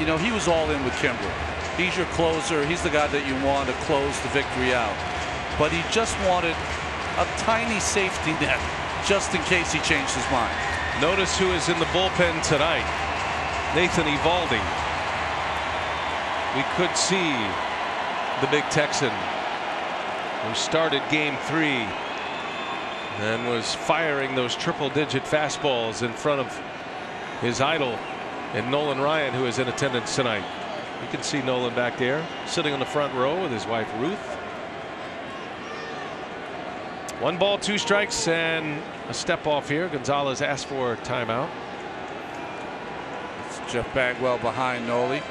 you know, he was all in with Kimbrel. He's your closer. He's the guy that you want to close the victory out. But he just wanted a tiny safety net just in case he changed his mind. Notice who is in the bullpen tonight. Nathan Eovaldi. We could see the big Texan who started game 3 and was firing those triple-digit fastballs in front of his idol and Nolan Ryan, who is in attendance tonight. You can see Nolan back there sitting on the front row with his wife Ruth. 1 ball, 2 strikes, and a step off here. Gonzalez asked for a timeout. It's Jeff Bagwell behind Noli.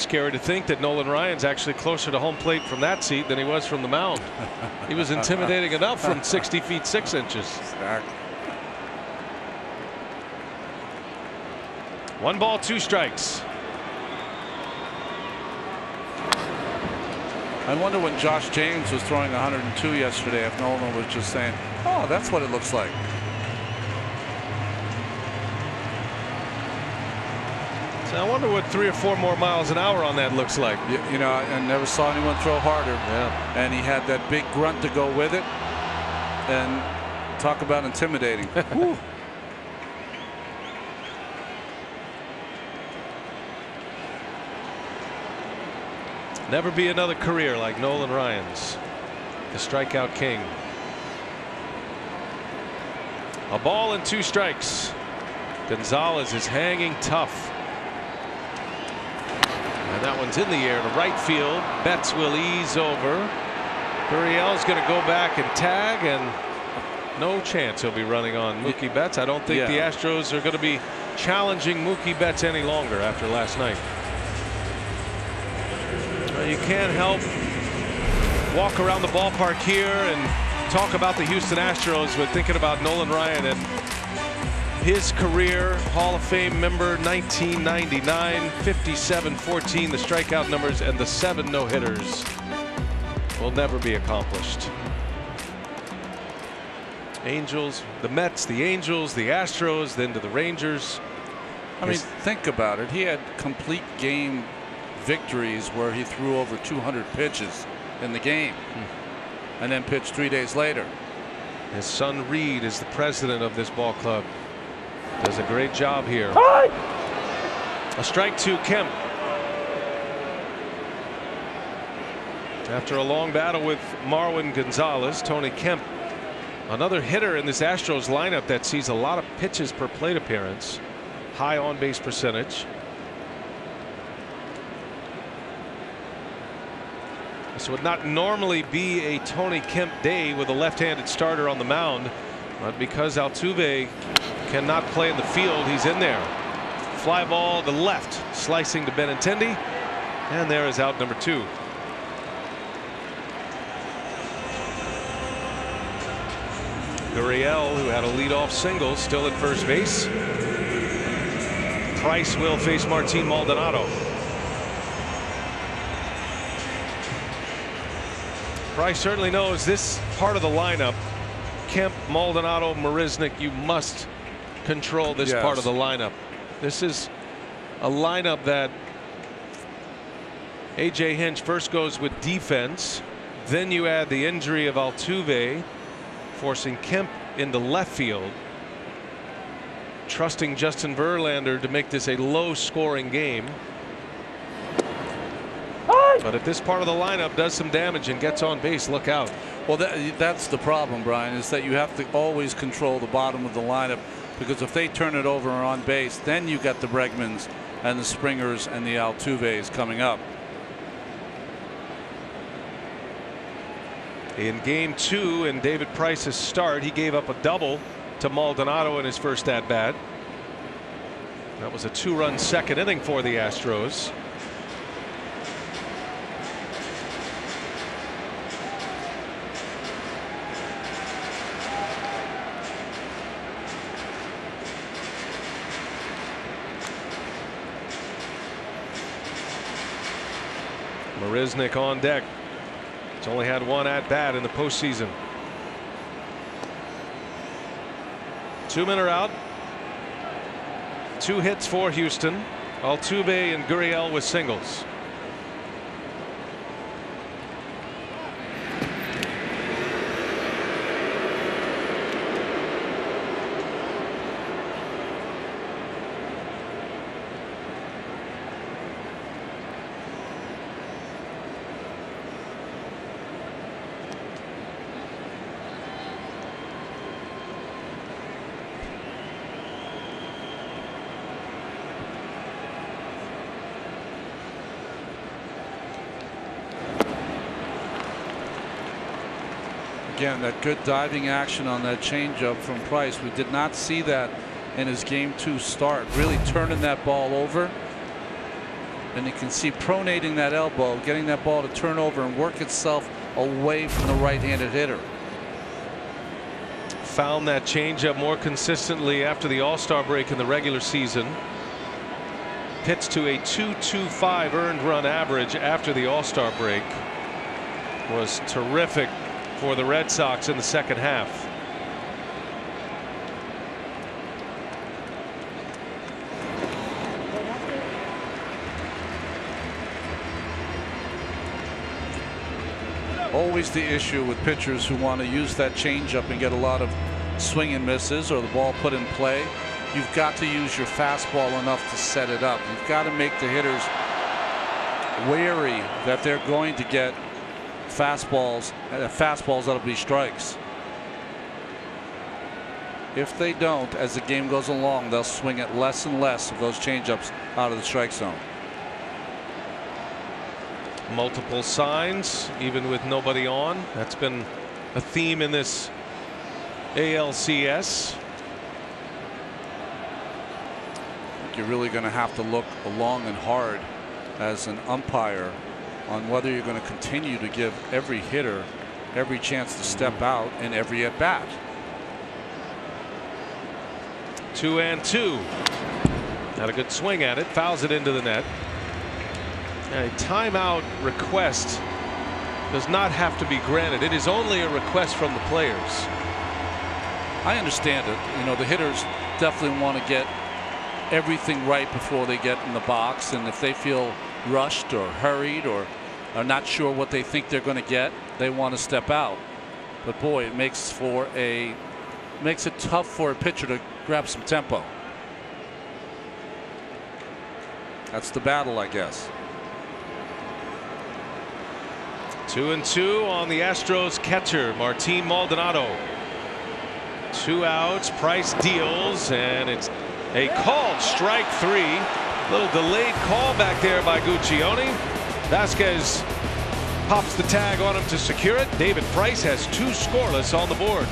scary to think that Nolan Ryan's actually closer to home plate from that seat than he was from the mound. He was intimidating enough from 60 feet 6 inches. Exactly. 1 ball, 2 strikes. I wonder when Josh James was throwing 102 yesterday if Nolan was just saying, oh, that's what it looks like. So I wonder what 3 or 4 more miles an hour on that looks like. You know, I never saw anyone throw harder. Yeah. And he had that big grunt to go with it. And talk about intimidating. Never be another career like Nolan Ryan's, the strikeout king. A ball and 2 strikes. Gonzalez is hanging tough. And that one's in the air to right field. Betts will ease over. Gurriel's going to go back and tag, and no chance he'll be running on Mookie Betts. I don't think the Astros are going to be challenging Mookie Betts any longer after last night. You can't help walk around the ballpark here and talk about the Houston Astros with thinking about Nolan Ryan and his career. Hall of Fame member, 1999, 57-14, the strikeout numbers, and the 7 no-hitters will never be accomplished. Angels, the Mets, the Angels, the Astros, then to the Rangers. I mean, think about it. He had complete game victories where he threw over 200 pitches in the game and then pitched 3 days later. His son Reed is the president of this ball club. Does a great job here. A strike to Kemp. After a long battle with Marwin Gonzalez, Tony Kemp, another hitter in this Astros lineup that sees a lot of pitches per plate appearance, high on base percentage. This would not normally be a Tony Kemp day with a left-handed starter on the mound, but because Altuve cannot play in the field, he's in there. Fly ball to left, slicing to Benintendi, and there is out number 2. Gurriel, who had a leadoff single, still at first base. Price will face Martin Maldonado. Price certainly knows this part of the lineup. Kemp, Maldonado, Mariznick, you must control this part of the lineup. This is a lineup that A.J. Hinch first goes with defense. Then you add the injury of Altuve, forcing Kemp into left field, trusting Justin Verlander to make this a low-scoring game. But if this part of the lineup does some damage and gets on base, look out. Well, that's the problem, Brian, is that you have to always control the bottom of the lineup, because if they turn it over on base, then you got the Bregmans and the Springers and the Altuves coming up. In game 2 in David Price's start, he gave up a double to Maldonado in his first at bat. That was a 2-run second inning for the Astros. Mariznick on deck. He's only had 1 at bat in the postseason. 2 men are out. 2 hits for Houston. Altuve and Gurriel with singles. Again, that good diving action on that changeup from Price. We did not see that in his game 2 start. Really turning that ball over. And you can see pronating that elbow, getting that ball to turn over and work itself away from the right-handed hitter. Found that changeup more consistently after the All-Star break in the regular season. Pitched to a 2.25 earned run average after the All-Star break. Was terrific for the Red Sox in the second half. Always the issue with pitchers who want to use that changeup and get a lot of swing and misses or the ball put in play. You've got to use your fastball enough to set it up. You've got to make the hitters wary that they're going to get fastballs that'll be strikes. If they don't, as the game goes along, they'll swing at less and less of those changeups out of the strike zone. Multiple signs, even with nobody on. That's been a theme in this ALCS. You're really going to have to look long and hard as an umpire on whether you're going to continue to give every hitter every chance to step out in every at bat. 2-2. Had a good swing at it, fouls it into the net. A timeout request does not have to be granted. It is only a request from the players. I understand it. You know, the hitters definitely want to get everything right before they get in the box, and if they feel rushed or hurried or are not sure what they think they're going to get, they want to step out. But boy, it makes it tough for a pitcher to grab some tempo. That's the battle, I guess. 2-2 on the Astros catcher Martin Maldonado. 2 outs. Price deals, and it's a called strike 3. Little delayed call back there by Guccione. Vasquez pops the tag on him to secure it. David Price has 2 scoreless on the board.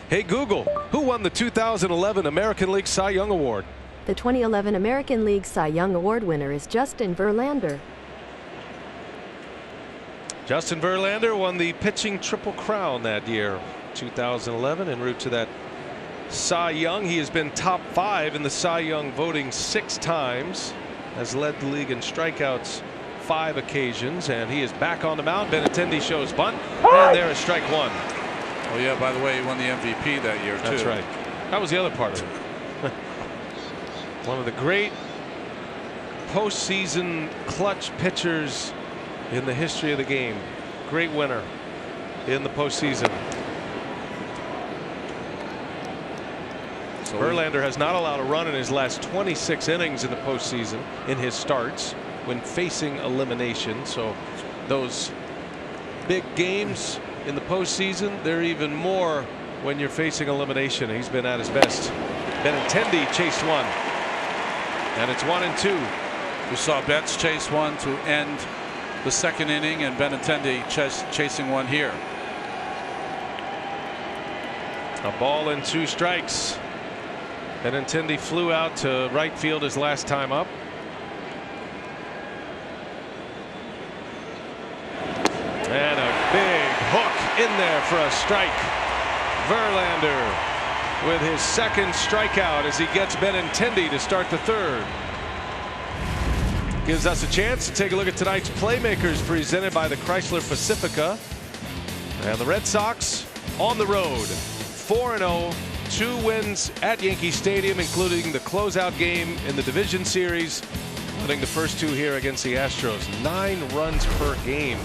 Hey Google, who won the 2011 American League Cy Young Award? The 2011 American League Cy Young Award winner is Justin Verlander. Justin Verlander won the pitching Triple Crown that year, 2011, en route to that Cy Young. He has been top 5 in the Cy Young voting 6 times, has led the league in strikeouts 5 occasions, and he is back on the mound. Benintendi shows bunt, and there is strike 1. Oh yeah, by the way, he won the MVP that year too. That's right. That was the other part of it. One of the great postseason clutch pitchers in the history of the game. Great winner in the postseason. So Verlander has not allowed a run in his last 26 innings in the postseason in his starts when facing elimination. So those big games in the postseason, they're even more when you're facing elimination. He's been at his best. Benintendi chased one, and it's 1-2. We saw Betts chase one to end the second inning, and Benintendi chasing one here. A ball and 2 strikes. Benintendi flew out to right field his last time up. And a big hook in there for a strike. Verlander with his second strikeout as he gets Benintendi to start the 3rd. Gives us a chance to take a look at tonight's playmakers presented by the Chrysler Pacifica. And the Red Sox on the road, 4-0, 2 wins at Yankee Stadium, including the closeout game in the division series, winning the first 2 here against the Astros. 9 runs per game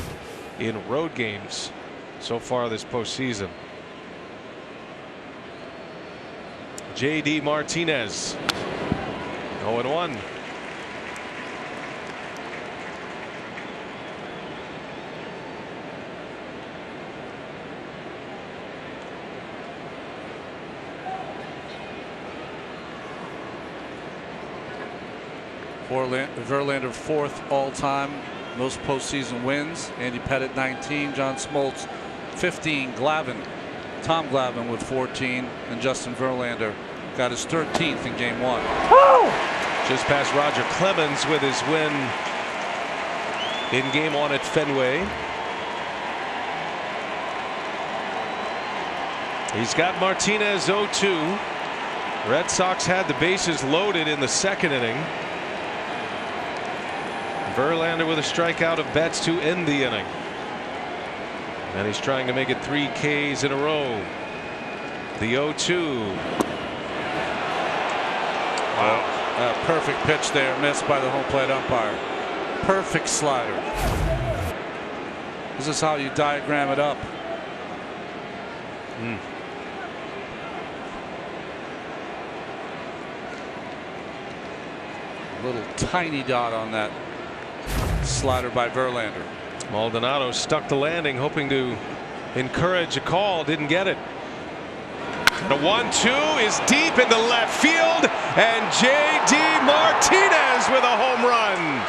in road games so far this postseason. J.D. Martinez, 0-1. Verlander 4th all-time most postseason wins. Andy Pettitte 19, John Smoltz 15, Tom Glavine with 14, and Justin Verlander got his 13th in Game 1. Just past Roger Clemens with his win in Game 1 at Fenway. He's got Martinez 0-2. Red Sox had the bases loaded in the second inning. Verlander with a strikeout of Betts to end the inning. And he's trying to make it 3 Ks in a row. The 0-2. Wow. A perfect pitch there, missed by the home plate umpire. Perfect slider. This is how you diagram it up. A little tiny dot on that slider by Verlander. Maldonado stuck the landing, hoping to encourage a call. Didn't get it. The 1-2 is deep into left field, and J.D. Martinez with a home run.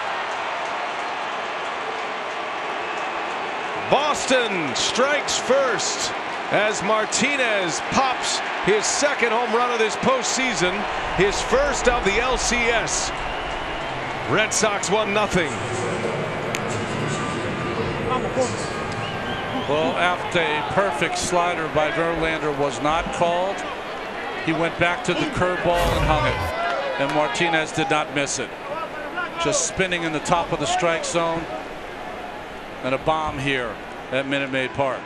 Boston strikes first as Martinez pops his second home run of this postseason, his first of the LCS. Red Sox 1-0. Well, after a perfect slider by Verlander was not called, he went back to the curveball and hung it, and Martinez did not miss it. Just spinning in the top of the strike zone, and a bomb here at Minute Maid Park.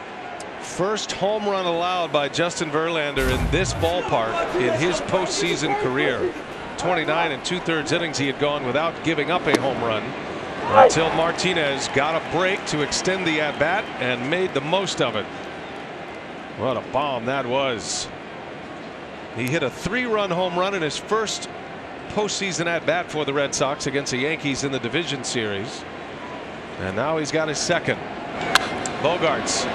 First home run allowed by Justin Verlander in this ballpark in his postseason career. 29 2/3 innings he had gone without giving up a home run until Martinez got a break to extend the at-bat and made the most of it. What a bomb that was. He hit a 3-run home run in his first postseason at-bat for the Red Sox against the Yankees in the division series, and now he's got his second. Bogarts,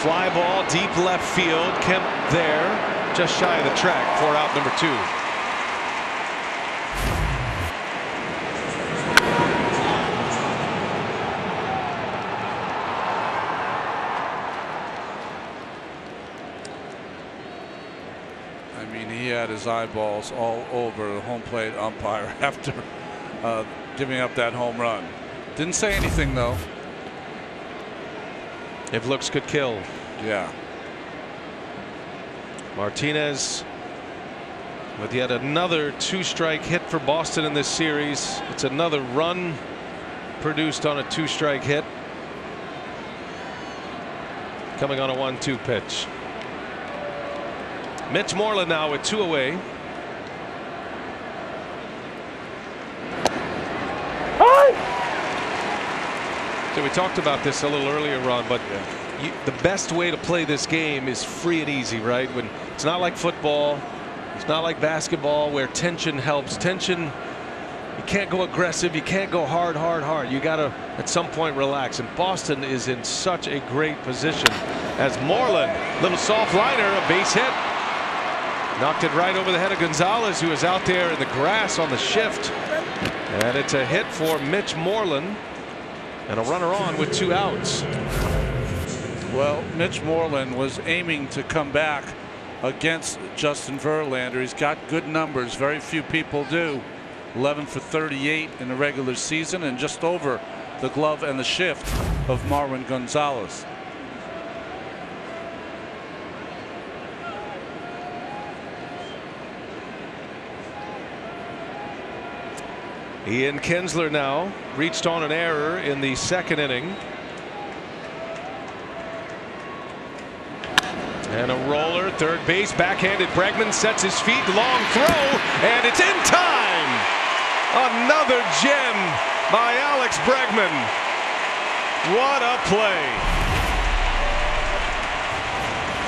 fly ball deep left field. Kemp there, just shy of the track for out number 2. I mean, he had his eyeballs all over the home plate umpire after giving up that home run. Didn't say anything though. If looks could kill. Yeah. Martinez with yet another 2-strike hit for Boston in this series. It's another run produced on a 2-strike hit. Coming on a 1-2 pitch. Mitch Moreland now with 2 away. So we talked about this a little earlier, Ron, but the best way to play this game is free and easy, right? When it's not like football, it's not like basketball where tension helps. Tension, you can't go aggressive, you can't go hard. You got to at some point relax. And Boston is in such a great position as Moreland, little soft liner, a base hit. Knocked it right over the head of Gonzalez, who was out there in the grass on the shift. And it's a hit for Mitch Moreland. And a runner on with 2 outs. Well, Mitch Moreland was aiming to come back against Justin Verlander. He's got good numbers. Very few people do. 11 for 38 in the regular season and just over the glove and the shift of Marwin Gonzalez. Ian Kinsler now reached on an error in the 2nd inning. And a roller, third base, backhanded. Bregman sets his feet, long throw, and it's in time. Another gem by Alex Bregman. What a play.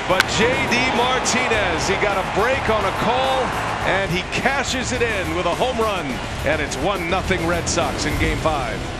But J.D. Martinez, he got a break on a call, and he cashes it in with a home run, and it's 1-0 Red Sox in Game 5.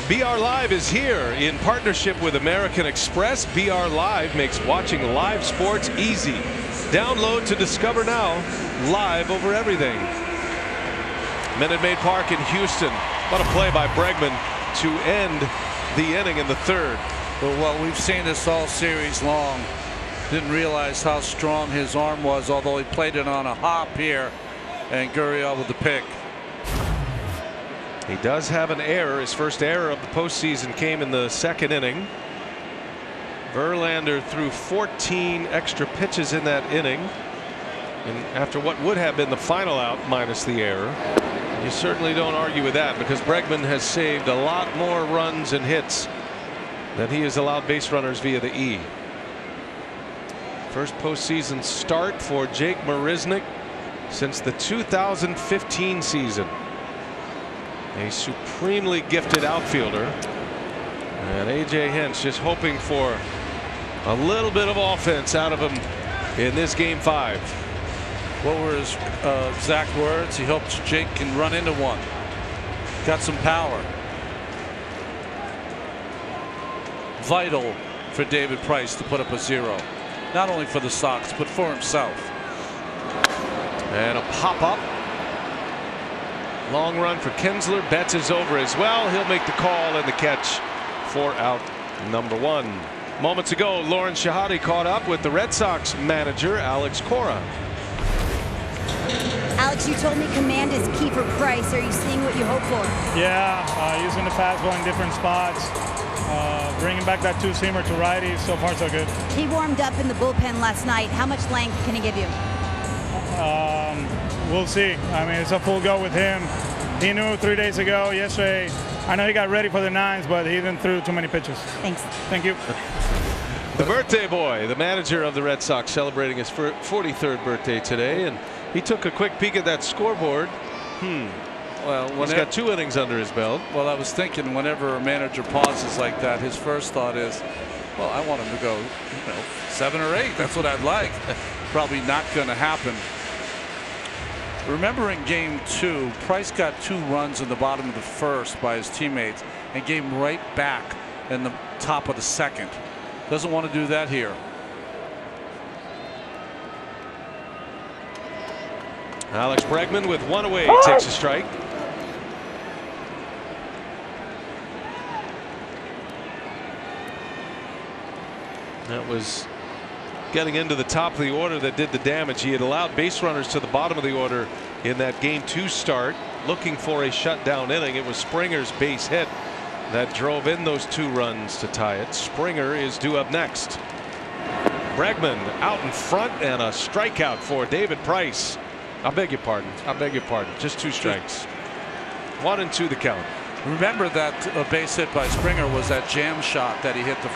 BR Live is here in partnership with American Express. BR Live makes watching live sports easy. Download to discover now, live over everything. Minute Maid Park in Houston. What a play by Bregman to end the inning in the 3rd. Well, we've seen this all series long. Didn't realize how strong his arm was, although he played it on a hop here. And Correa with the pick. He does have an error. His first error of the postseason came in the second inning. Verlander threw 14 extra pitches in that inning. And after what would have been the final out minus the error, you certainly don't argue with that, because Bregman has saved a lot more runs and hits than he has allowed base runners via the E. First postseason start for Jake Mariznick since the 2015 season. A supremely gifted outfielder. And A.J. just hoping for a little bit of offense out of him in this game 5. What were his exact words? He hopes Jake can run into one. Got some power. Vital for David Price to put up a 0. Not only for the Sox, but for himself. And a pop up. Long run for Kinsler. Betts is over as well. He'll make the call and the catch for out number 1. Moments ago, Lauren Shahadi caught up with the Red Sox manager, Alex Cora. Alex, you told me command is key for Price. Are you seeing what you hope for? Yeah, using the fastball in different spots, bringing back that two-seamer to righties. So far, so good. He warmed up in the bullpen last night. How much length can he give you? We'll see. I mean, it's a full go with him. He knew 3 days ago. Yesterday, I know he got ready for the 9s, but he didn't throw too many pitches. Thanks. Thank you. The birthday boy, the manager of the Red Sox, celebrating his 43rd birthday today, and he took a quick peek at that scoreboard. Well, he's got 2 innings under his belt. Well, I was thinking, whenever a manager pauses like that, his first thought is, well, I want him to go, 7 or 8. That's what I'd like. Probably not going to happen. Remember in game 2, Price got 2 runs in the bottom of the first by his teammates and gave him right back in the top of the second. Doesn't want to do that here. Alex Bregman with 1 away takes a strike. That was getting into the top of the order that did the damage. He had allowed base runners to the bottom of the order in that game 2 start, looking for a shutdown inning. It was Springer's base hit that drove in those 2 runs to tie it. Springer is due up next. Bregman out in front, and a strikeout for David Price. I beg your pardon. Just 2 strikes. 1 and 2 the count. Remember that base hit by Springer was that jam shot that he hit the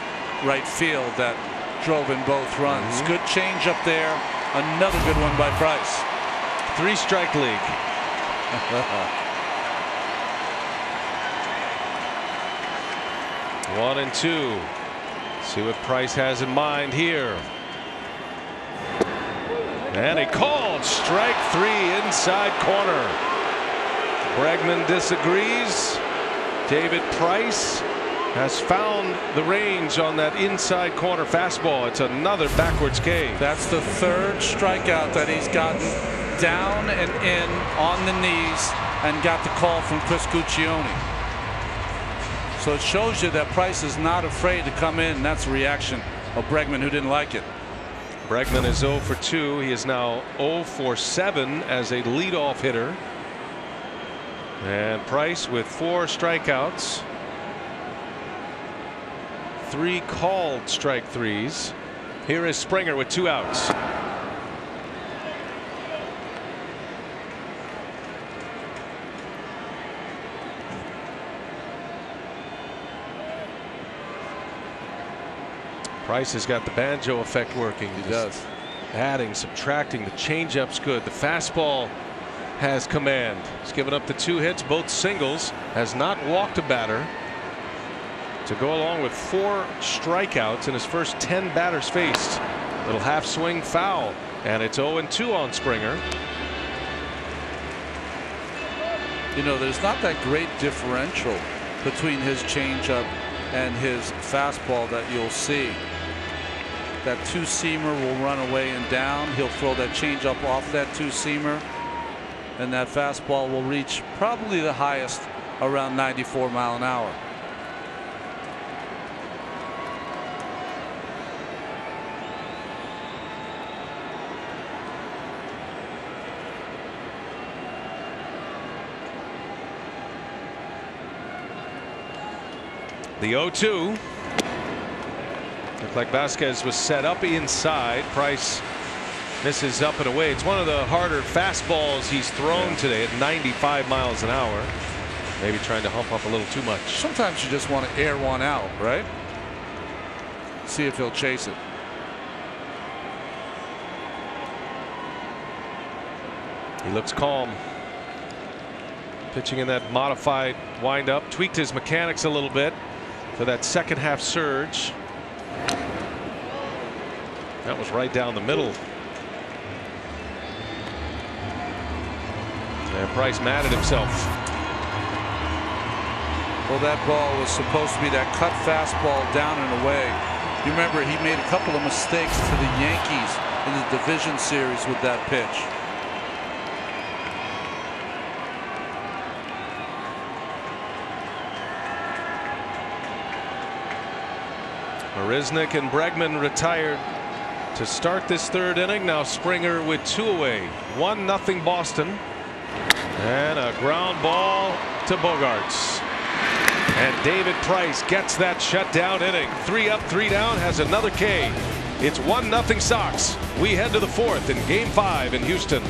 right field that drove in both runs. Good change up there. Another good one by Price. 3-strike league. 1 and 2. See what Price has in mind here. And a called strike 3 inside corner. Bregman disagrees. David Price has found the range on that inside corner fastball. It's another backwards K. That's the 3rd strikeout that he's gotten down and in on the knees, and got the call from Chris Guccione. So it shows you that Price is not afraid to come in. That's the reaction of Bregman, who didn't like it. Bregman is 0 for 2. He is now 0 for 7 as a leadoff hitter. And Price with 4 strikeouts. 3 called strike 3s. Here is Springer with 2 outs. Price has got the banjo effect working. He does. Adding, subtracting. The changeup's good. The fastball has command. He's given up the 2 hits, both singles. Has not walked a batter. To go along with 4 strikeouts in his first 10 batters faced. Little half swing foul, and it's 0-2 on Springer. You know, there's not that great differential between his changeup and his fastball that you'll see. That 2-seamer will run away and down. He'll throw that changeup off that 2-seamer, and that fastball will reach probably the highest around 94 mile an hour. The 0-2. Looked like Vasquez was set up inside. Price misses up and away. It's one of the harder fastballs he's thrown today at 95 miles an hour. Maybe trying to hump up a little too much. Sometimes you just want to air one out, right? See if he'll chase it. He looks calm. Pitching in that modified windup. Tweaked his mechanics a little bit for that second half surge. That was right down the middle. And Price mad at himself. Well, that ball was supposed to be that cut fastball down and away. You remember he made a couple of mistakes to the Yankees in the division series with that pitch. Mariznick and Bregman retired to start this third inning. Now Springer with 2 away. 1-0 Boston. And a ground ball to Bogarts. And David Price gets that shutdown inning. 3 up, 3 down, has another K. It's 1-0 Sox. We head to the 4th in Game 5 in Houston.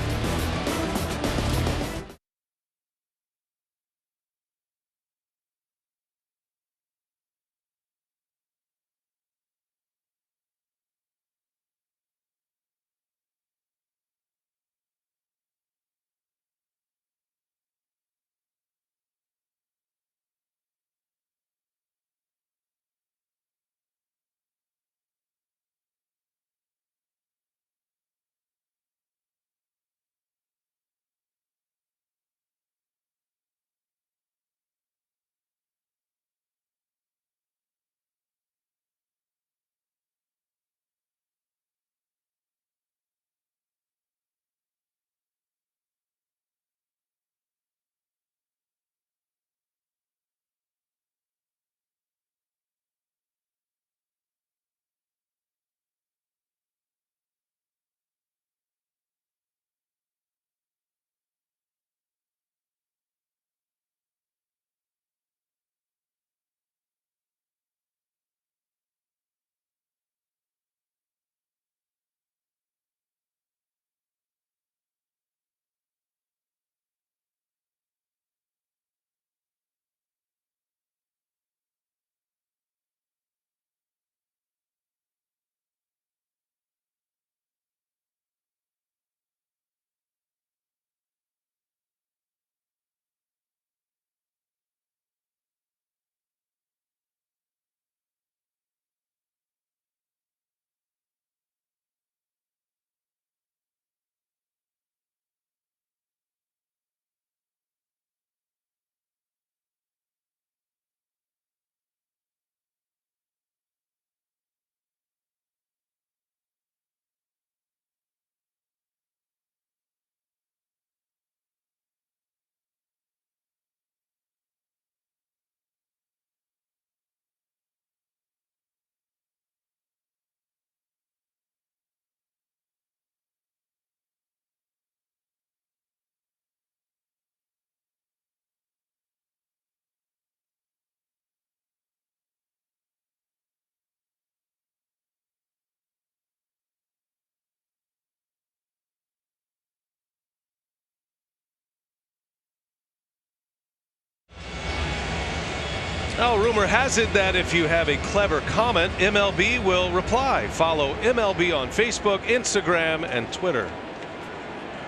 Now, rumor has it that if you have a clever comment, MLB will reply. Follow MLB on Facebook, Instagram, and Twitter.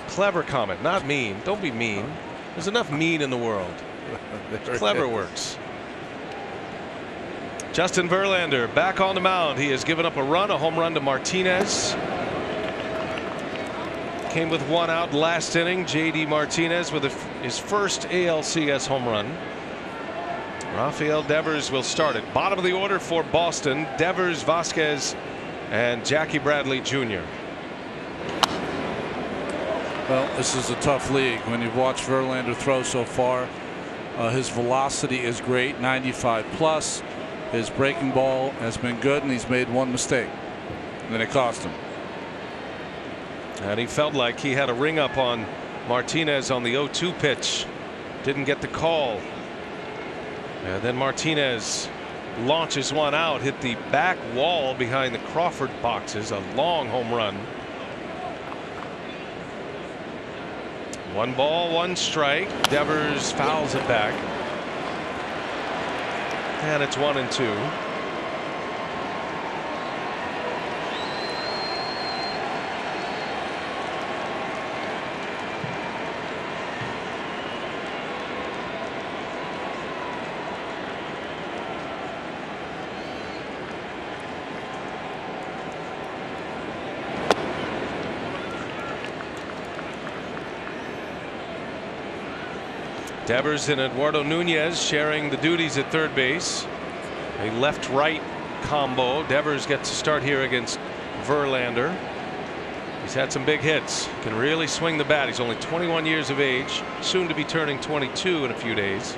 Clever comment, not mean. Don't be mean. There's enough mean in the world. Clever works. Justin Verlander back on the mound. He has given up a run, a home run to Martinez. Came with 1 out last inning. JD Martinez with his first ALCS home run. Rafael Devers will start it. Bottom of the order for Boston. Devers, Vasquez, and Jackie Bradley Jr. Well, this is a tough league. When you've watched Verlander throw so far, his velocity is great, 95 plus. His breaking ball has been good, and he's made 1 mistake, and then it cost him. And he felt like he had a ring up on Martinez on the 0-2 pitch. Didn't get the call. And then Martinez launches one out, hit the back wall behind the Crawford boxes. A long home run. 1 ball, 1 strike. Devers fouls it back. And it's 1-2. Devers and Eduardo Nunez sharing the duties at third base. A left-right combo. Devers gets to start here against Verlander. He's had some big hits. Can really swing the bat. He's only 21 years of age. Soon to be turning 22 in a few days.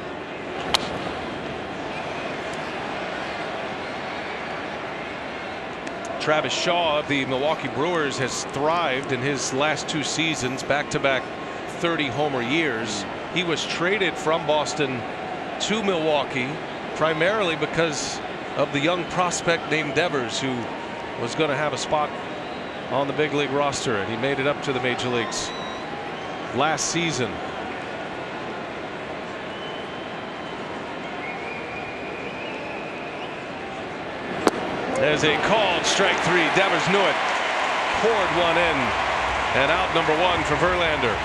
Travis Shaw of the Milwaukee Brewers has thrived in his last 2 seasons. Back-to-back 30-homer years. He was traded from Boston to Milwaukee primarily because of the young prospect named Devers, who was going to have a spot on the big league roster, and he made it up to the major leagues last season. There's a called strike 3. Devers knew it. Poured one in, and out number 1 for Verlander.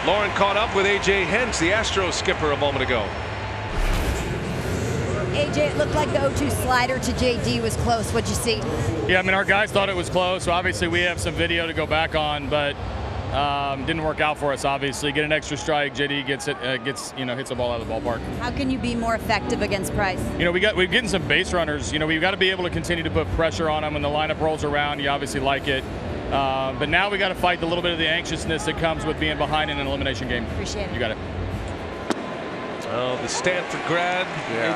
Lauren caught up with A.J. Hinch, the Astros skipper, a moment ago. AJ, it looked like the 0-2 slider to JD was close. What'd you see? Yeah, I mean, our guys thought it was close. So obviously, we have some video to go back on, but didn't work out for us. Obviously, get an extra strike. JD hits the ball out of the ballpark. How can you be more effective against Price? We're getting some base runners. We've got to be able to continue to put pressure on them when the lineup rolls around. You obviously like it. But now we got to fight the little bit of the anxiousness that comes with being behind in an elimination game. Appreciate it. You got it. Oh, the Stanford grad,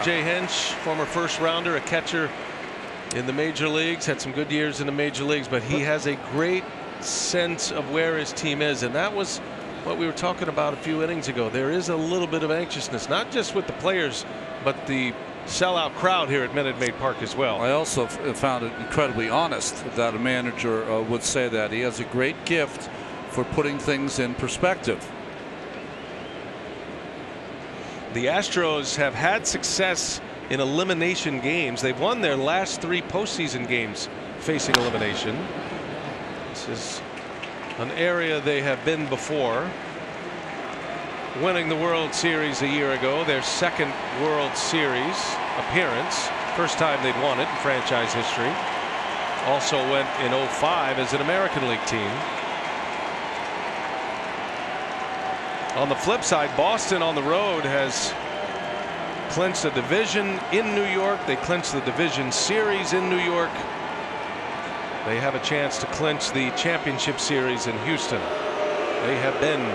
A.J. Hinch, former first rounder, a catcher in the major leagues, had some good years in the major leagues, but he has a great sense of where his team is, and that was what we were talking about a few innings ago. There is a little bit of anxiousness, not just with the players, but the sellout crowd here at Minute Maid Park as well. I also found it incredibly honest that a manager would say that. He has a great gift for putting things in perspective. The Astros have had success in elimination games. They've won their last 3 postseason games facing elimination. This is an area they have been before. Winning the World Series a year ago, their 2nd World Series appearance. First time they'd won it in franchise history. Also went in 05 as an American League team. On the flip side, Boston on the road has clinched the division in New York. They clinched the division series in New York. They have a chance to clinch the championship series in Houston. They have been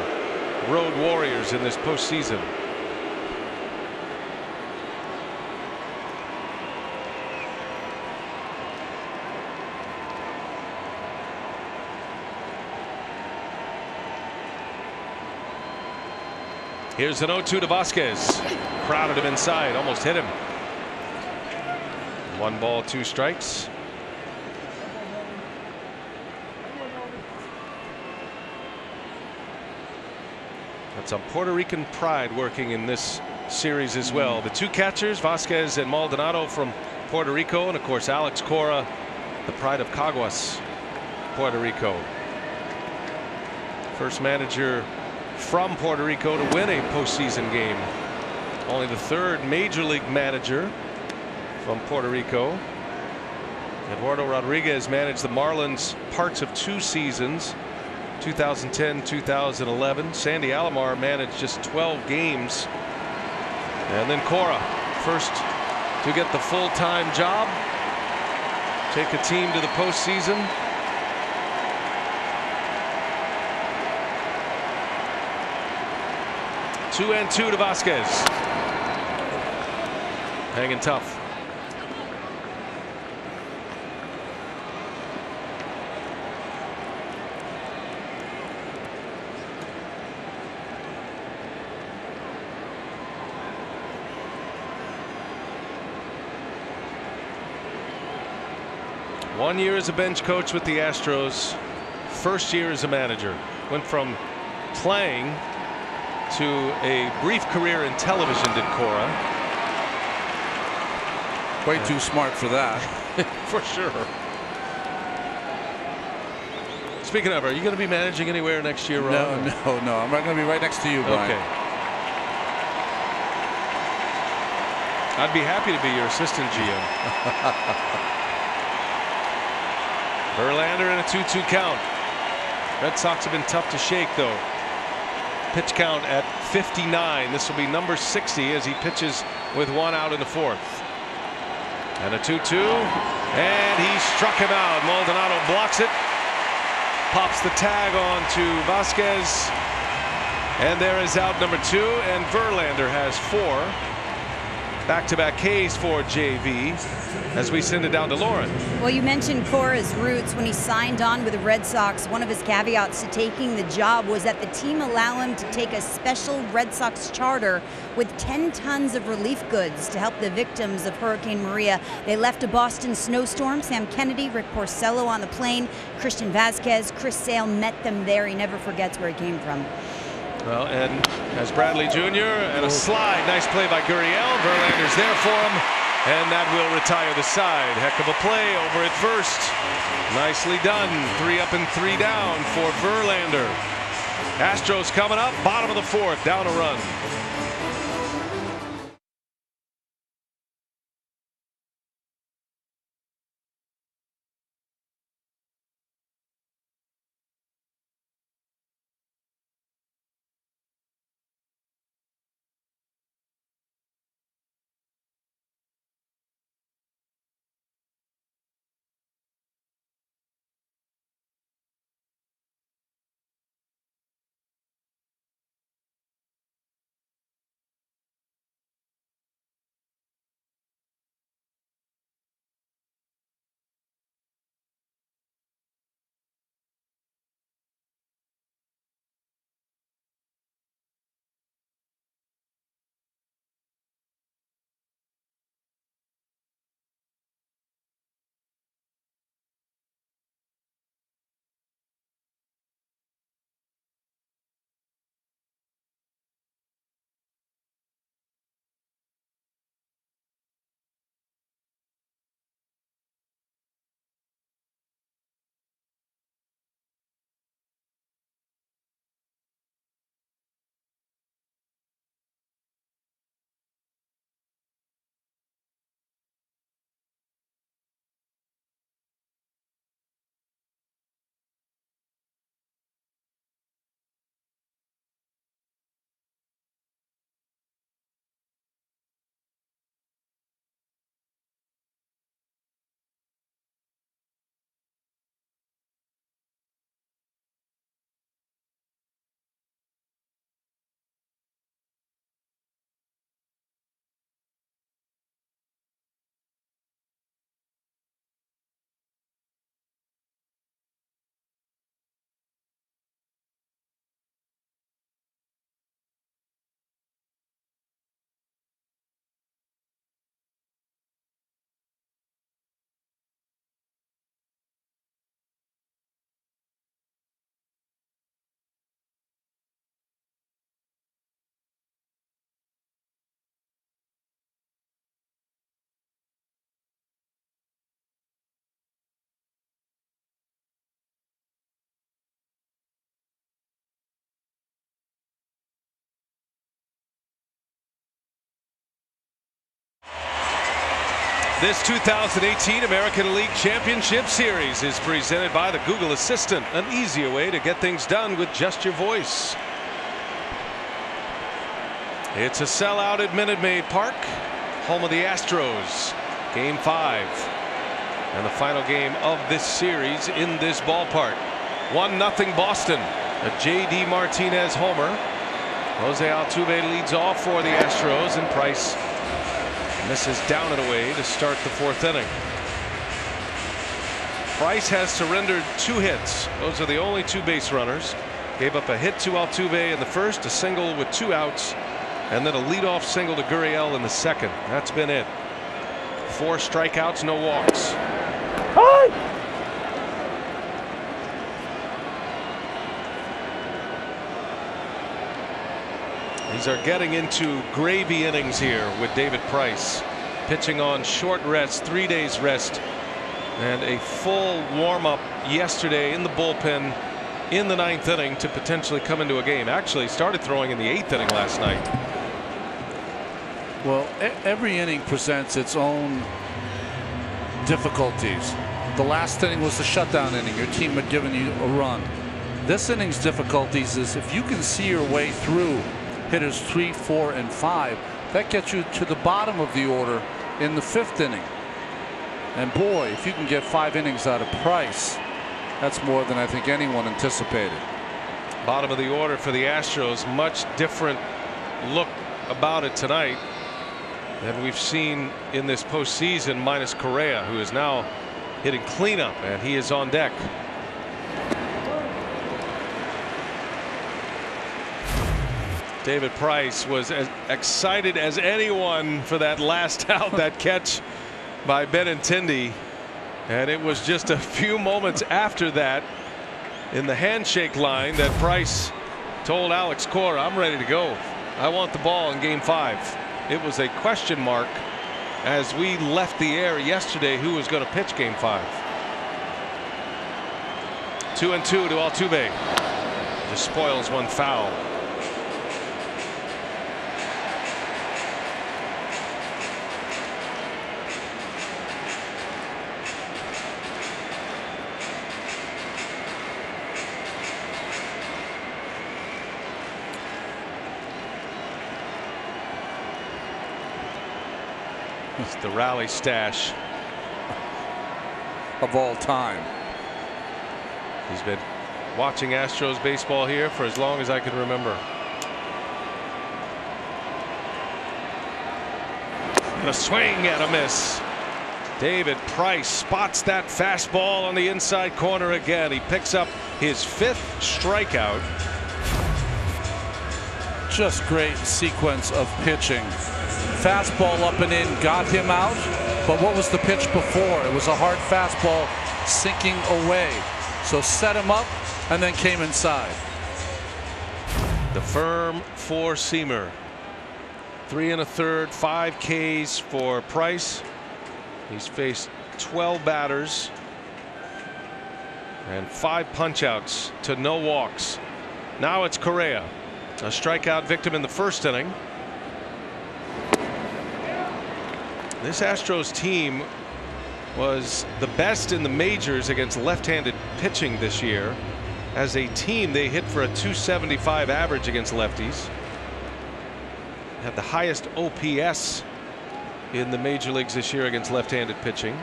road warriors in this postseason. Here's an 0-2 to Vasquez. Crowded him inside, almost hit him. 1 ball, 2 strikes. That's some Puerto Rican pride working in this series as well. The 2 catchers, Vasquez and Maldonado from Puerto Rico, and of course Alex Cora, the pride of Caguas, Puerto Rico. First manager from Puerto Rico to win a postseason game. Only the 3rd major league manager from Puerto Rico. Eduardo Rodriguez managed the Marlins parts of 2 seasons, 2010-2011. Sandy Alomar managed just 12 games. And then Cora, first to get the full-time job, take a team to the postseason. Two and 2 to Vasquez. Hanging tough. 1 year as a bench coach with the Astros. First year as a manager. Went from playing to a brief career in television, did Correa. Way too smart for that. For sure. Speaking of, are you going to be managing anywhere next year, Ron? No. I'm going to be right next to you, Brian. Okay. I'd be happy to be your assistant GM. Verlander in a 2-2 count. Red Sox have been tough to shake, though. Pitch count at 59. This will be number 60 as he pitches with 1 out in the 4th. And a 2-2. And he struck him out. Maldonado blocks it. Pops the tag on to Vasquez. And there is out number 2. And Verlander has 4. Back-to-back Ks for JV as we send it down to Lauren. Well, you mentioned Correa's roots. When he signed on with the Red Sox, one of his caveats to taking the job was that the team allow him to take a special Red Sox charter with 10 tons of relief goods to help the victims of Hurricane Maria. They left a Boston snowstorm. Sam Kennedy, Rick Porcello on the plane, Christian Vasquez, Chris Sale met them there. He never forgets where he came from. Well, and as Bradley Jr. and a slide. Nice play by Gurriel. Verlander's there for him. And that will retire the side. Heck of a play over at first. Nicely done. 3 up and 3 down for Verlander. Astros coming up. Bottom of the 4th. Down a run. This 2018 American League Championship Series is presented by the Google Assistant, an easier way to get things done with just your voice. It's a sellout at Minute Maid Park, home of the Astros. Game 5 and the final game of this series in this ballpark. 1-0 Boston. A J.D. Martinez homer. Jose Altuve leads off for the Astros, and Price misses down and away to start the 4th inning. Price has surrendered 2 hits. Those are the only 2 base runners. Gave up a hit to Altuve in the first, a single with 2 outs, and then a leadoff single to Gurriel in the second. That's been it. 4 strikeouts, no walks. Hey! These are getting into gravy innings here with David Price pitching on short rest, 3 days rest, and a full warm-up yesterday in the bullpen in the 9th inning to potentially come into a game. Actually started throwing in the 8th inning last night. Well, every inning presents its own difficulties. The last inning was the shutdown inning. Your team had given you a run. This inning's difficulties is if you can see your way through hitters 3, 4, and 5, that gets you to the bottom of the order in the 5th inning. And boy, if you can get 5 innings out of Price, that's more than I think anyone anticipated. Bottom of the order for the Astros. Much different look about it tonight than we've seen in this postseason, minus Correa, who is now hitting cleanup, and he is on deck. David Price was as excited as anyone for that last out, that catch by Benintendi. And it was just a few moments after that in the handshake line that Price told Alex Cora, I'm ready to go. I want the ball in game 5. It was a question mark as we left the air yesterday who was going to pitch game 5. 2-2 to Altuve. Just spoils one foul. It's the rally stash of all time. He's been watching Astros baseball here for as long as I can remember. And a swing and a miss. David Price spots that fastball on the inside corner again. He picks up his 5th strikeout. Just great sequence of pitching. Fastball up and in got him out, but what was the pitch before? It was a hard fastball sinking away. So set him up and then came inside. The firm 4-seamer. 3 1/3, 5 Ks for Price. He's faced 12 batters and 5 punchouts to no walks. Now it's Correa, a strikeout victim in the 1st inning. This Astros team was the best in the majors against left-handed pitching this year. As a team, they hit for a .275 average against lefties. Had the highest OPS in the major leagues this year against left-handed pitching.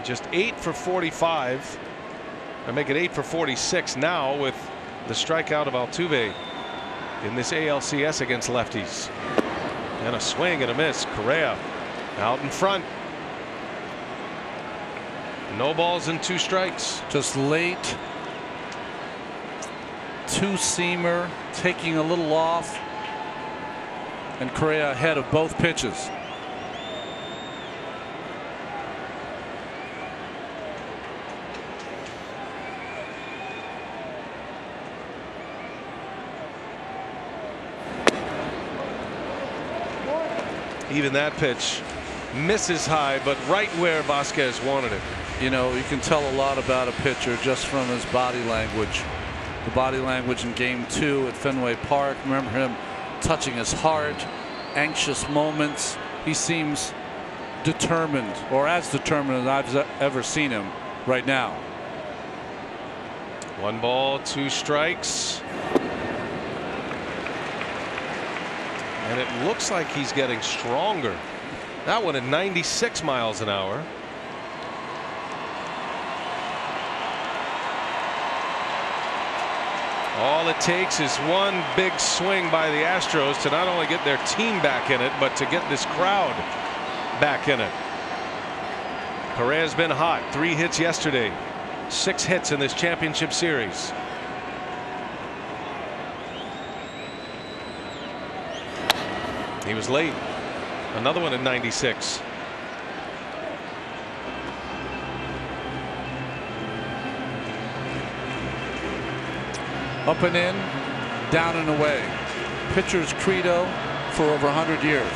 Just 8 for 45. I make it 8 for 46 now with the strikeout of Altuve in this ALCS against lefties. And a swing and a miss. Correa out in front. No balls and 2 strikes. Just late 2-seamer taking a little off, and Correa ahead of both pitches. Even that pitch misses high, but right where Vasquez wanted it. You know, you can tell a lot about a pitcher just from his body language. The body language in game 2 at Fenway Park. Remember him touching his heart, anxious moments. He seems determined, or as determined as I've ever seen him right now. 1 ball, 2 strikes. And it looks like he's getting stronger. That one at 96 miles an hour. All it takes is one big swing by the Astros to not only get their team back in it, but to get this crowd back in it. Correa's been hot. 3 hits yesterday. 6 hits in this championship series. He was late. Another one at 96. Up and in, down and away. pitcher's credo for over 100 years.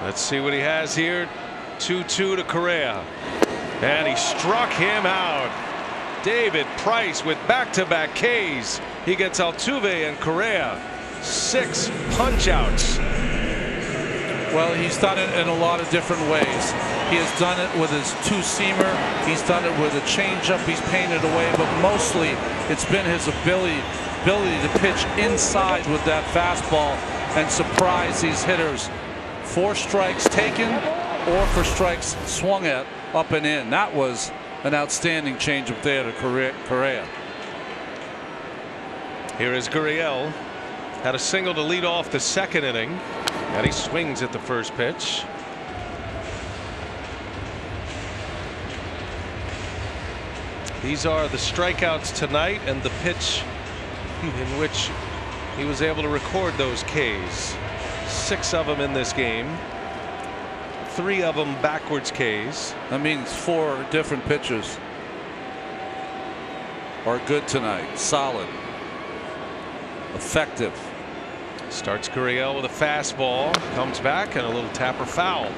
Let's see what he has here. 2-2 to Correa. And he struck him out. David Price with back-to-back Ks. He gets Altuve and Correa. 6 punch-outs. Well, he's done it in a lot of different ways. He has done it with his two-seamer. He's done it with a changeup. He's painted away, but mostly it's been his ability to pitch inside with that fastball and surprise these hitters. 4 strikes taken or for strikes swung at up and in. That was an outstanding changeup there to Correa. Here is Gurriel. Had a single to lead off the second inning. And he swings at the first pitch. These are the strikeouts tonight and the pitch in which he was able to record those Ks. 6 of them in this game. 3 of them backwards Ks. That means 4 different pitchers are good tonight. Solid. Effective. Starts Gurriel with a fastball. Comes back and a little tapper foul.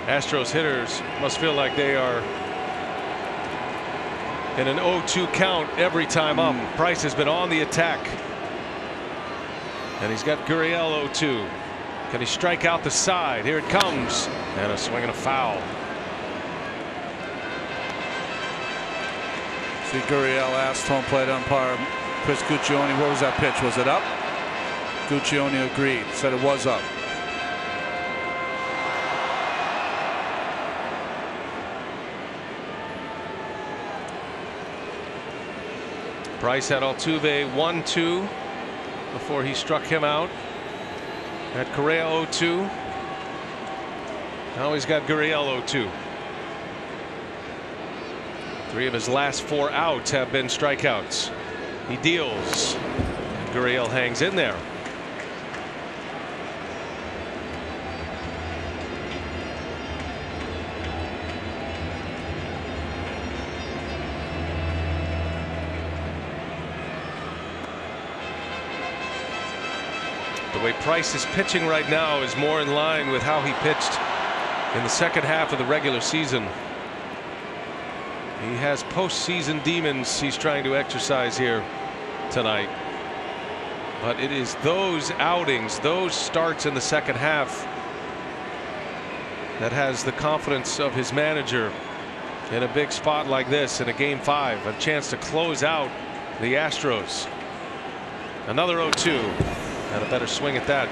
Astros hitters must feel like they are in an 0-2 count every time up. Price has been on the attack. And he's got Gurriel 0-2. Can he strike out the side? Here it comes. And a swing and a foul. See, Gurriel asked home plate umpire Chris Guccione, what was that pitch? Was it up? Guccione agreed, said it was up. Price had Altuve 1-2 before he struck him out. Had Correa 0-2. Now he's got Gurriel 0-2. 3 of his last 4 outs have been strikeouts. He deals. Gurriel hangs in there. The way Price is pitching right now is more in line with how he pitched in the second half of the regular season. He has postseason demons he's trying to exercise here tonight. But it is those outings, those starts in the second half, that has the confidence of his manager in a big spot like this in a Game 5. A chance to close out the Astros. Another 0-2. And a better swing at that.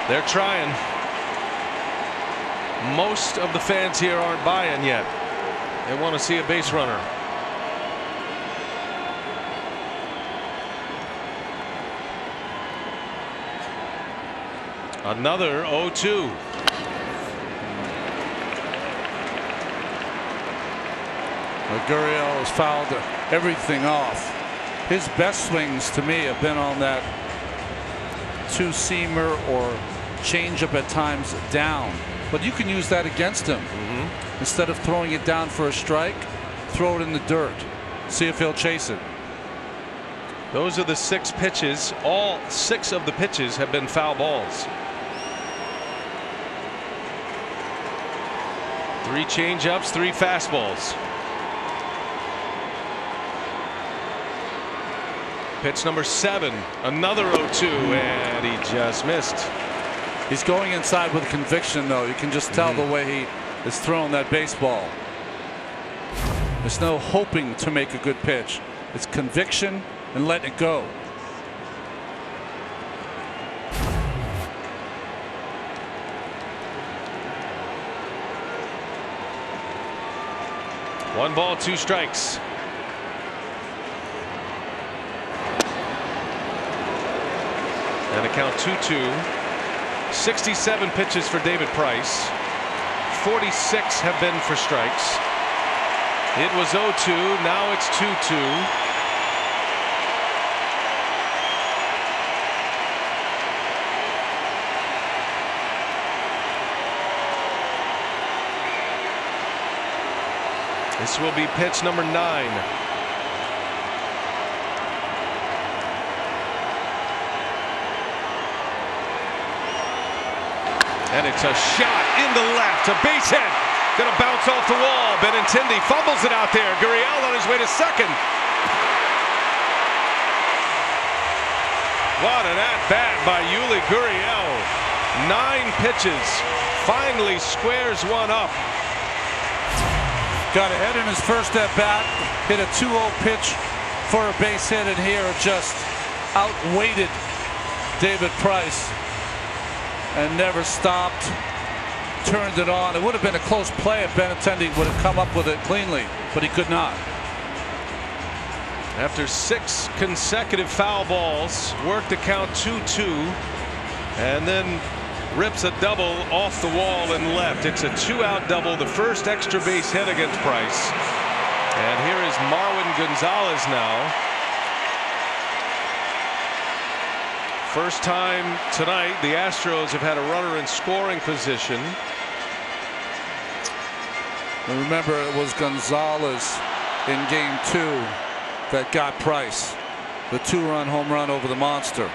They're trying. Most of the fans here aren't buying yet. They want to see a base runner. Another 0-2. Gurriel has fouled everything off. His best swings to me have been on that two-seamer or changeup at times down. But you can use that against him. Instead of throwing it down for a strike, throw it in the dirt. See if he'll chase it. Those are the 6 pitches. All 6 of the pitches have been foul balls. 3 changeups, 3 fastballs. Pitch number 7, another 0-2, and he just missed. He's going inside with conviction, though. You can just tell the way he is throwing that baseball. There's no hoping to make a good pitch. It's conviction and letting it go. One ball, 2 strikes. And a count 2-2. 67 pitches for David Price. 46 have been for strikes. It was 0-2. Now it's 2-2. This will be pitch number 9. And it's a shot in the left, a base hit. Gonna bounce off the wall. Benintendi fumbles it out there. Gurriel on his way to second. What an at-bat by Yuli Gurriel. 9 pitches. Finally squares one up. Got ahead in his first at bat, hit a 2-0 pitch for a base hit, and here just outweighted David Price and never stopped. Turned it on. It would have been a close play if Benintendi would have come up with it cleanly, but he could not. After 6 consecutive foul balls, worked the count 2-2, and then rips a double off the wall and left. It's a 2-out double, the first extra base hit against Price. And here is Marwin Gonzalez now. First time tonight the Astros have had a runner in scoring position. And remember, it was Gonzalez in game 2 that got Price. The 2-run home run over the monster.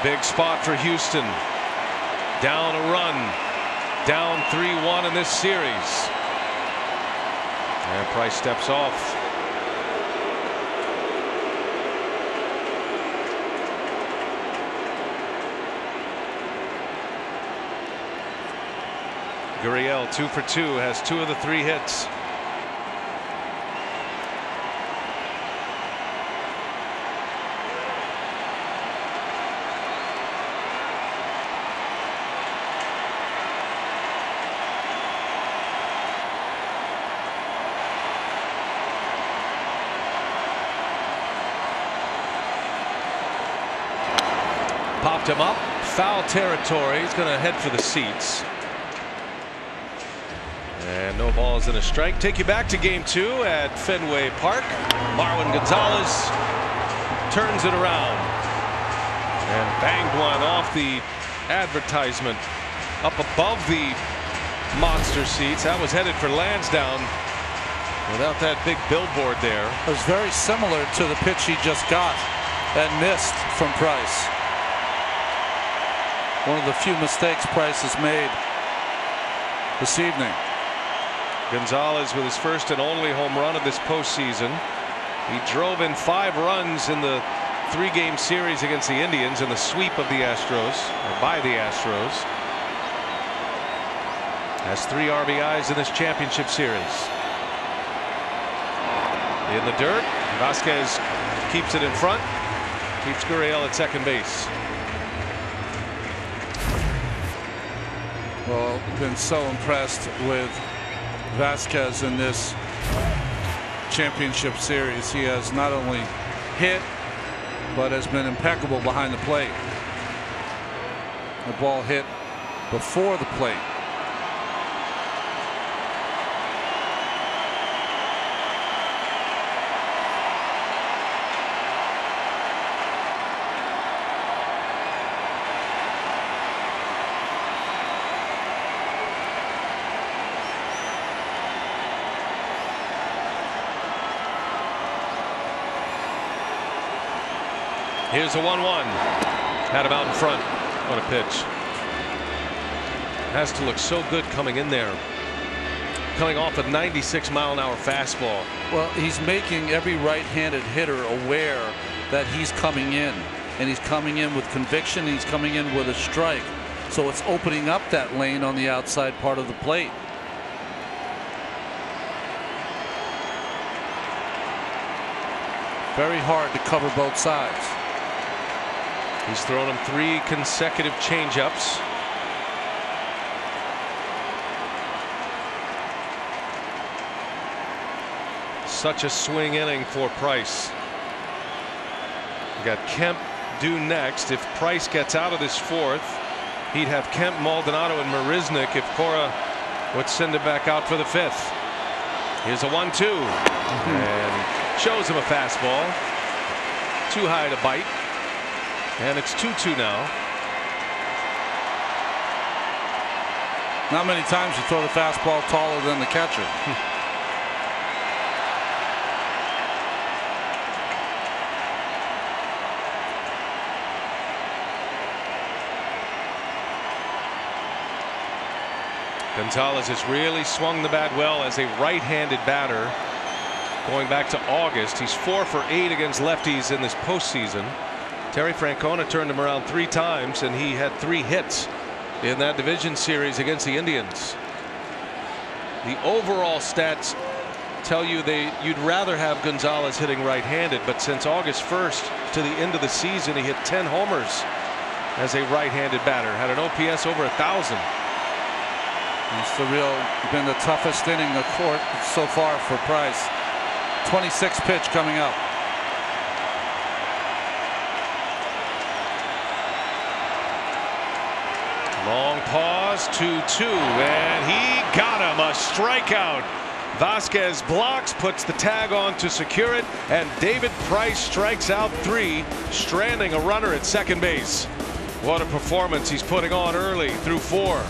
Big spot for Houston. Down a run. Down 3-1 in this series. And Price steps off. Gurriel 2 for 2, has 2 of the 3 hits. Popped him up, foul territory. He's going to head for the seats. And no balls and a strike. Take you back to game 2 at Fenway Park. Marwin Gonzalez turns it around and banged one off the advertisement up above the monster seats. That was headed for Lansdowne without that big billboard there. It was very similar to the pitch he just got and missed from Price. One of the few mistakes Price has made this evening. Gonzalez with his first and only home run of this postseason. He drove in 5 runs in the 3-game series against the Indians in the sweep of the Astros, or by the Astros. Has 3 RBIs in this championship series. In the dirt, Vasquez keeps it in front, keeps Gurriel at second base. Well, been so impressed with Vasquez in this championship series. He has not only hit, but has been impeccable behind the plate. The ball hit before the plate. Here's a 1-1. Had him out in front. What a pitch. Has to look so good coming in there. Coming off a 96-mile-an-hour fastball. Well, he's making every right-handed hitter aware that he's coming in. And he's coming in with conviction. He's coming in with a strike. So it's opening up that lane on the outside part of the plate. Very hard to cover both sides. He's thrown him 3 consecutive changeups. Such a swing inning for Price. We got Kemp due next. If Price gets out of this 4th, he'd have Kemp, Maldonado, and Mariznick if Correa would send it back out for the 5th. Here's a 1-2. And shows him a fastball. Too high to bite. And it's 2-2 now. Not many times you throw the fastball taller than the catcher. Gonzalez has really swung the bat well as a right-handed batter. Going back to August, he's 4 for 8 against lefties in this postseason. Terry Francona turned him around 3 times, and he had 3 hits in that division series against the Indians. The overall stats tell you you'd rather have Gonzalez hitting right-handed, but since August 1st to the end of the season, he hit 10 homers as a right-handed batter. Had an OPS over 1,000. It's been the toughest inning in the court so far for Price. 26th pitch coming up. Long pause, 2-2, and he got him a strikeout. Vasquez blocks, puts the tag on to secure it, and David Price strikes out 3, stranding a runner at second base. What a performance he's putting on early through 4.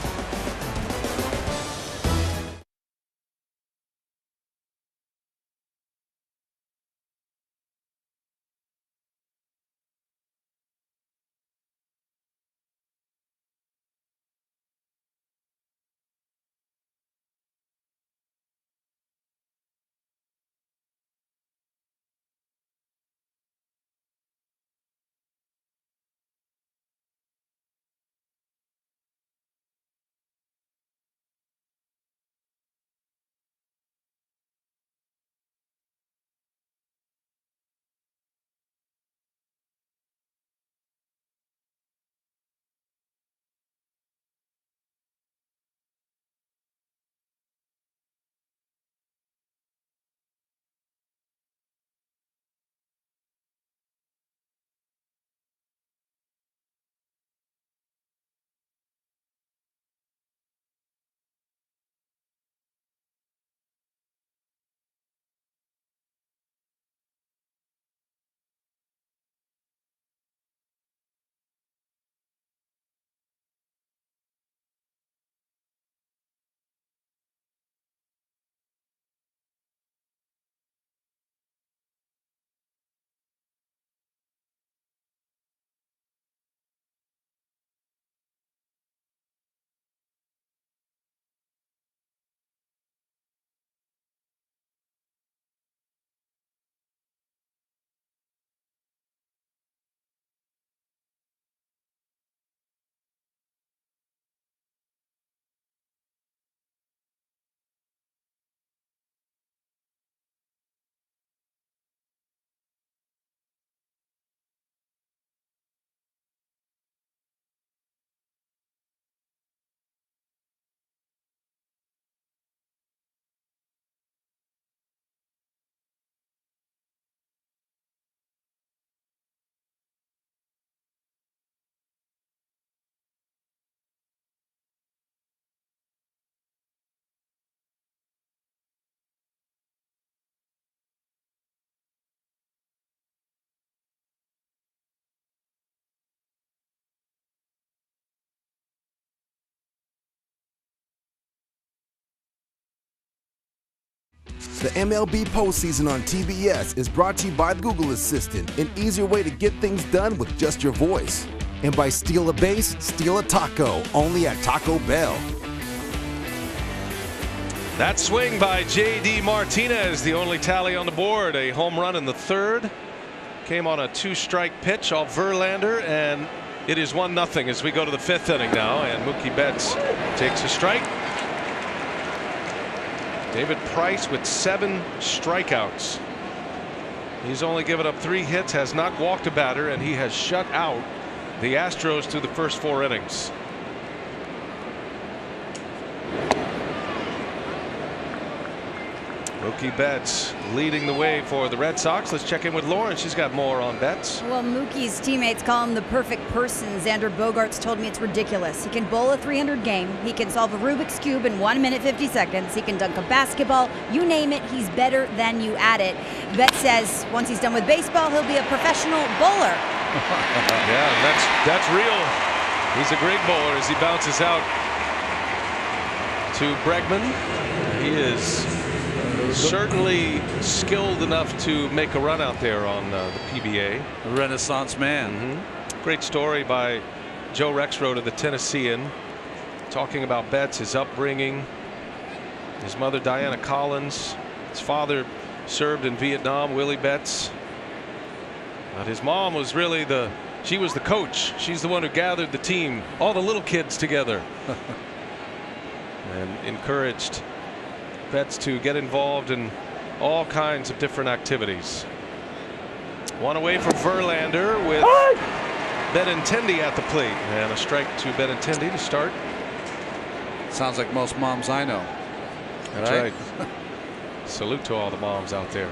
The MLB postseason on TBS is brought to you by Google Assistant, an easier way to get things done with just your voice. And by steal a base, steal a taco, only at Taco Bell. That swing by J.D. Martinez, the only tally on the board. A home run in the third. Came on a 2-strike pitch off Verlander, and it is 1-0 as we go to the 5th inning now, and Mookie Betts takes a strike. David Price with 7 strikeouts. He's only given up 3 hits, has not walked a batter, and he has shut out the Astros through the first 4 innings. Mookie Betts leading the way for the Red Sox. Let's check in with Lauren. She's got more on Betts. Well, Mookie's teammates call him the perfect person. Xander Bogaerts told me it's ridiculous. He can bowl a 300 game. He can solve a Rubik's Cube in 1 minute 50 seconds. He can dunk a basketball. You name it, he's better than you at it. Betts says once he's done with baseball, he'll be a professional bowler. Yeah, that's real. He's a great bowler as he bounces out to Bregman. He is certainly skilled enough to make a run out there on the PBA. A Renaissance man. Great story by Joe Rexroad of the Tennessean, talking about Betts, his upbringing, his mother Diana Collins, his father served in Vietnam, Willie Betts, but his mom was really she was the coach. She's the one who gathered the team, all the little kids together, and encouraged Betts to get involved in all kinds of different activities. One away from Verlander with Benintendi at the plate, and a strike to Benintendi to start. Sounds like most moms I know. That's right. Salute to all the moms out there.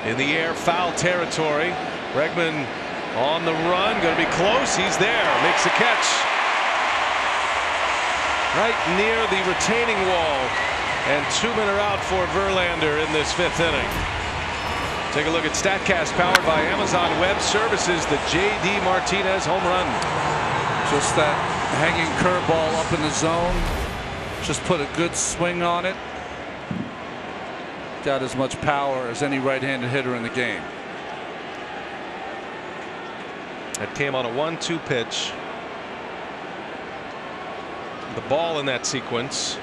In the air, foul territory. Bregman on the run, going to be close. He's there, makes a catch right near the retaining wall, and 2 men are out for Verlander in this 5th inning. Take a look at StatCast, powered by Amazon Web Services. The J.D. Martinez home run. Just that hanging curveball up in the zone. Just put a good swing on it. Got as much power as any right-handed hitter in the game. That came on a 1-2 pitch. The ball in that sequence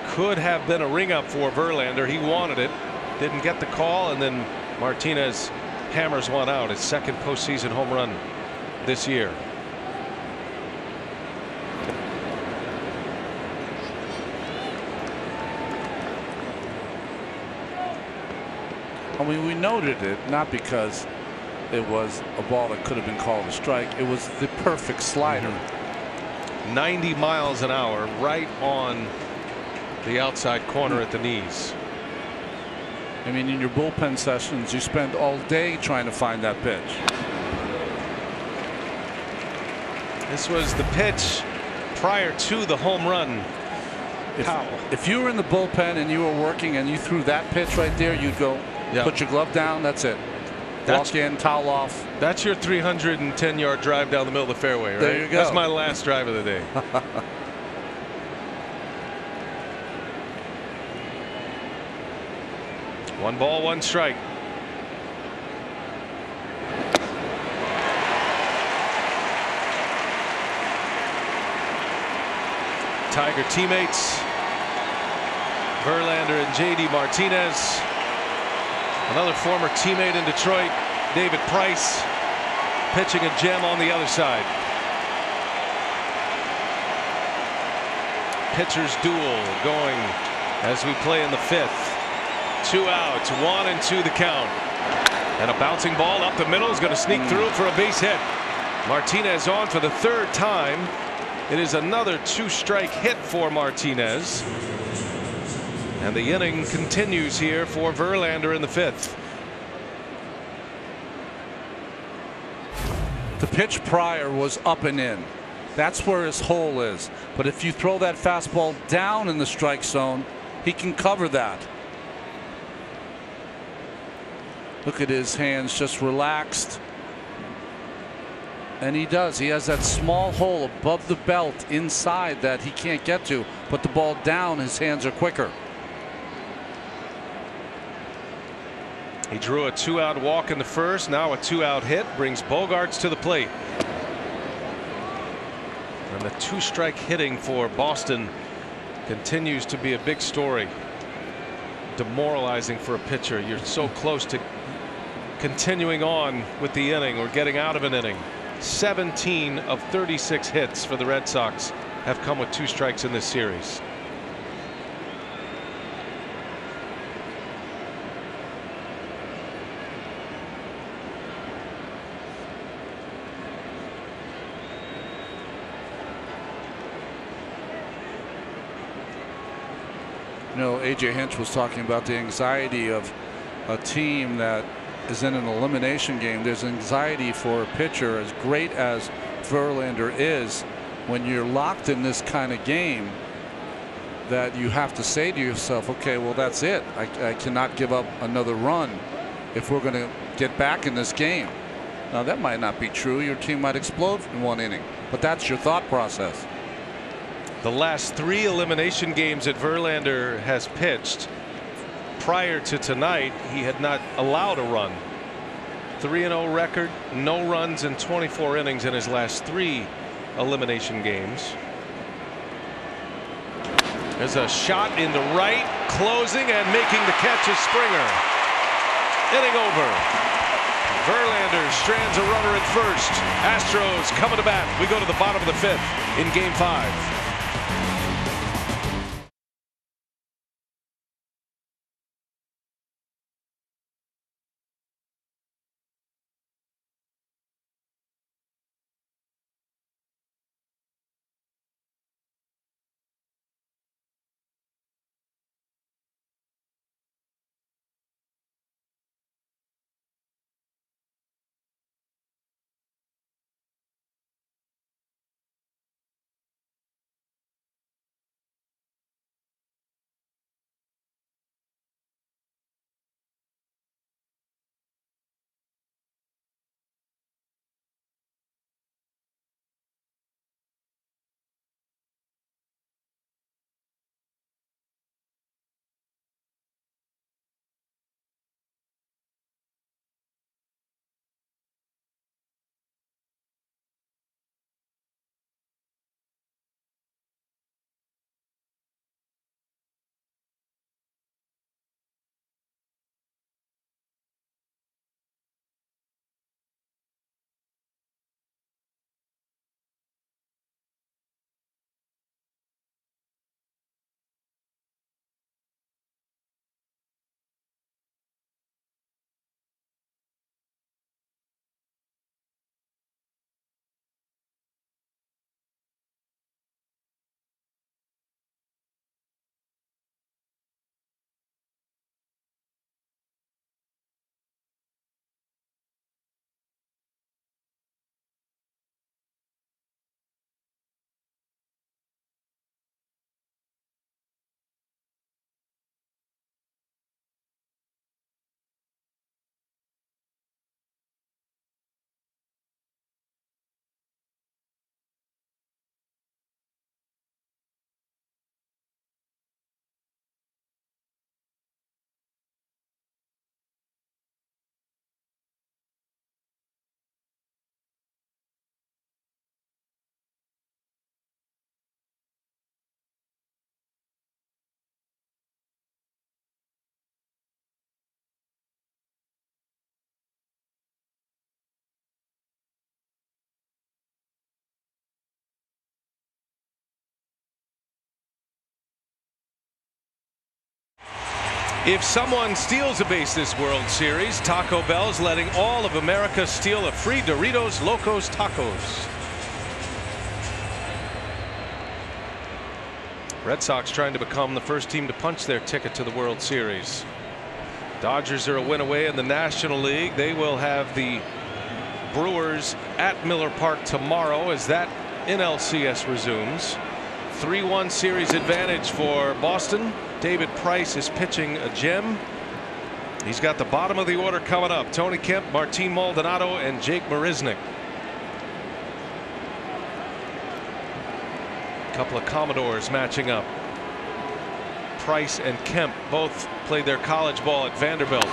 could have been a ring up for Verlander. He wanted it, didn't get the call, and then Martinez hammers one out. His 2nd postseason home run this year. I mean, we noted it not because it was a ball that could have been called a strike. It was the perfect slider. 90 miles an hour right on the outside corner at the knees. I mean, in your bullpen sessions, you spend all day trying to find that pitch. This was the pitch prior to the home run. If you were in the bullpen and you were working and you threw that pitch right there, you'd go, put your glove down, that's it. Walk in, towel off. That's your 310-yard drive down the middle of the fairway, right? There you go. That's my last drive of the day. One ball, one strike. Tiger teammates, Verlander and J.D. Martinez. Another former teammate in Detroit, David Price, pitching a gem on the other side. Pitchers duel going as we play in the 5th. 2 outs, 1-2 the count. And a bouncing ball up the middle is going to sneak through for a base hit. Martinez on for the 3rd time. It is another 2-strike hit for Martinez. And the inning continues here for Verlander in the 5th. The pitch prior was up and in. That's where his hole is. But if you throw that fastball down in the strike zone, he can cover that. Look at his hands just relaxed. And he does. He has that small hole above the belt inside that he can't get to. But the ball down, his hands are quicker. He drew a 2-out walk in the first. Now a 2-out hit brings Bogaerts to the plate. And the 2-strike hitting for Boston continues to be a big story. Demoralizing for a pitcher. You're so close to continuing on with the inning or getting out of an inning. 17 of 36 hits for the Red Sox have come with 2 strikes in this series. You know, AJ Hinch was talking about the anxiety of a team that is in an elimination game. There's anxiety for a pitcher as great as Verlander is. When you're locked in this kind of game, that you have to say to yourself, okay, well, that's it. I cannot give up another run if we're going to get back in this game. Now, that might not be true. Your team might explode in 1 inning, but that's your thought process. The last 3 elimination games that Verlander has pitched prior to tonight, he had not allowed a run. 3-0 record, no runs in 24 innings in his last 3 elimination games. There's a shot into right, closing and making the catch is Springer. Inning over. Verlander strands a runner at first. Astros coming to bat. We go to the bottom of the 5th in Game 5. If someone steals a base this World Series, Taco Bell's letting all of America steal a free Doritos Locos Tacos. Red Sox trying to become the first team to punch their ticket to the World Series. Dodgers are a win away in the National League. They will have the Brewers at Miller Park tomorrow as that NLCS resumes. 3-1 series advantage for Boston. David Price is pitching a gem. He's got the bottom of the order coming up. Tony Kemp, Martin Maldonado, and Jake Mariznick. A couple of Commodores matching up. Price and Kemp both played their college ball at Vanderbilt.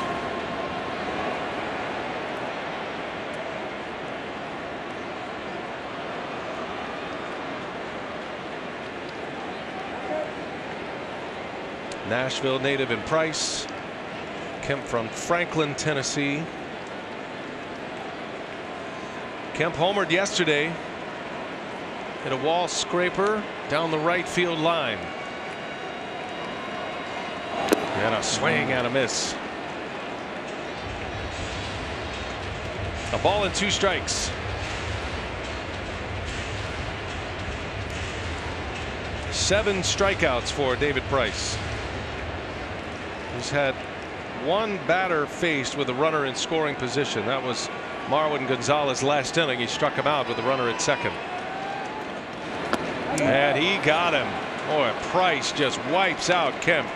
Nashville native in Price. Kemp from Franklin, Tennessee. Kemp homered yesterday. Hit a wall scraper down the right field line. And a swing and a miss. A ball and 2 strikes. Seven strikeouts for David Price. He's had one batter faced with a runner in scoring position. That was Marwin Gonzalez last inning. He struck him out with a runner at second. And he got him. Boy, Price just wipes out Kemp.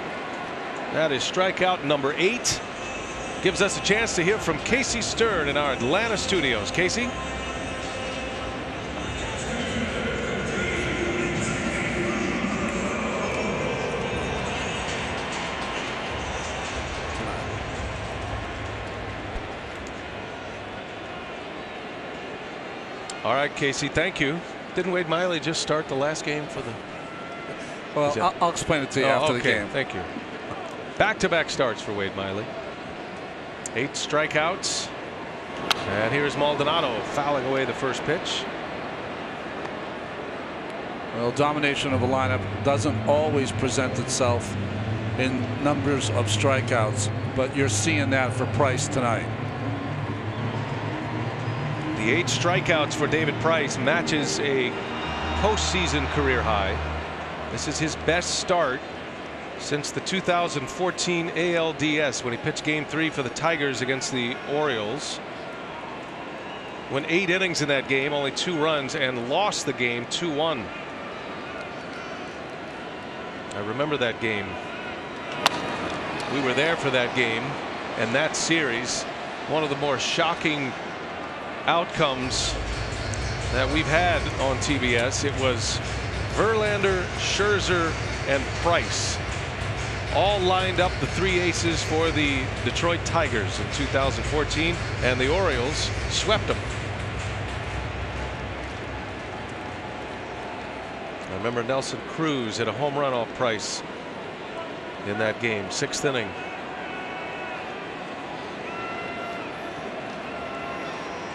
That is strikeout number 8. Gives us a chance to hear from Casey Stern in our Atlanta studios. Casey. All right, Casey, thank you. Didn't Wade Miley just start the last game for the... Well, I'll explain it to you after the game. Thank you. Back-to-back starts for Wade Miley. 8 strikeouts. And here's Maldonado fouling away the first pitch. Well, domination of a lineup doesn't always present itself in numbers of strikeouts, but you're seeing that for Price tonight. The 8 strikeouts for David Price matches a postseason career high. This is his best start since the 2014 ALDS when he pitched Game 3 for the Tigers against the Orioles. Went 8 innings in that game, only 2 runs, and lost the game 2-1. I remember that game. We were there for that game and that series. One of the more shocking outcomes that we've had on TBS. It was Verlander, Scherzer, and Price all lined up, the 3 aces for the Detroit Tigers in 2014, and the Orioles swept them. I remember Nelson Cruz hit a home run off Price in that game, 6th inning.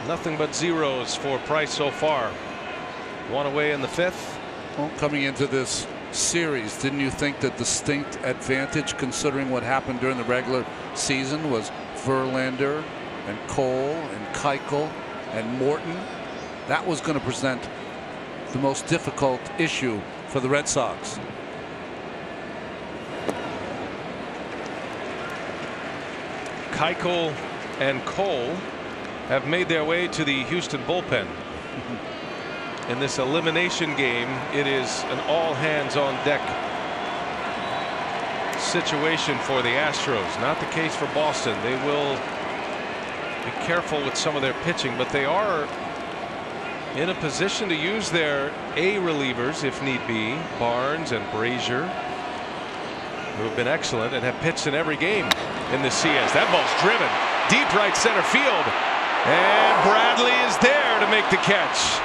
Nothing but zeros for Price so far. 1 away in the 5th. Well, coming into this series, didn't you think that distinct advantage, considering what happened during the regular season, was Verlander and Cole and Keuchel and Morton? That was going to present the most difficult issue for the Red Sox. Keuchel and Cole have made their way to the Houston bullpen. In this elimination game, it is an all hands on deck situation for the Astros. Not the case for Boston. They will be careful with some of their pitching, but they are in a position to use their A relievers if need be. Barnes and Brazier, who have been excellent and have pitched in every game in the CS. That ball's driven deep right center field, and Bradley is there to make the catch.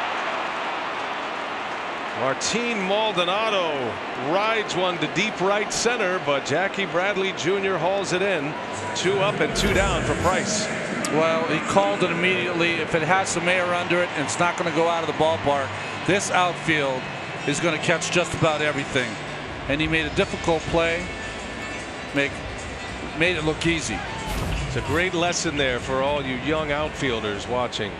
Martin Maldonado rides one to deep right center, but Jackie Bradley Jr. hauls it in. 2 up and 2 down for Price. Well, he called it immediately. If it has some air under it and it's not going to go out of the ballpark, this outfield is going to catch just about everything. And he made a difficult play, made it look easy. It's a great lesson there for all you young outfielders watching,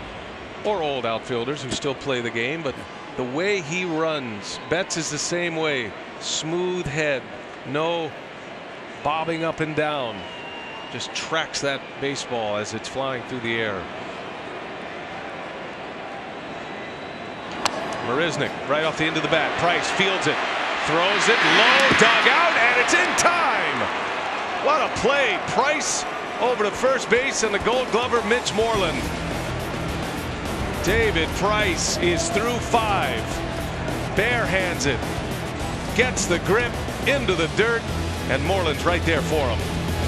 or old outfielders who still play the game. But the way he runs, Betts is the same way. Smooth head, no bobbing up and down. Just tracks that baseball as it's flying through the air. Mariznick right off the end of the bat. Price fields it, throws it low, dug out, and it's in time. What a play. Price over to first base, and the Gold Glover Mitch Moreland. David Price is through 5. Bare hands it, gets the grip into the dirt, and Moreland's right there for him.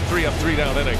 3 up, 3 down inning.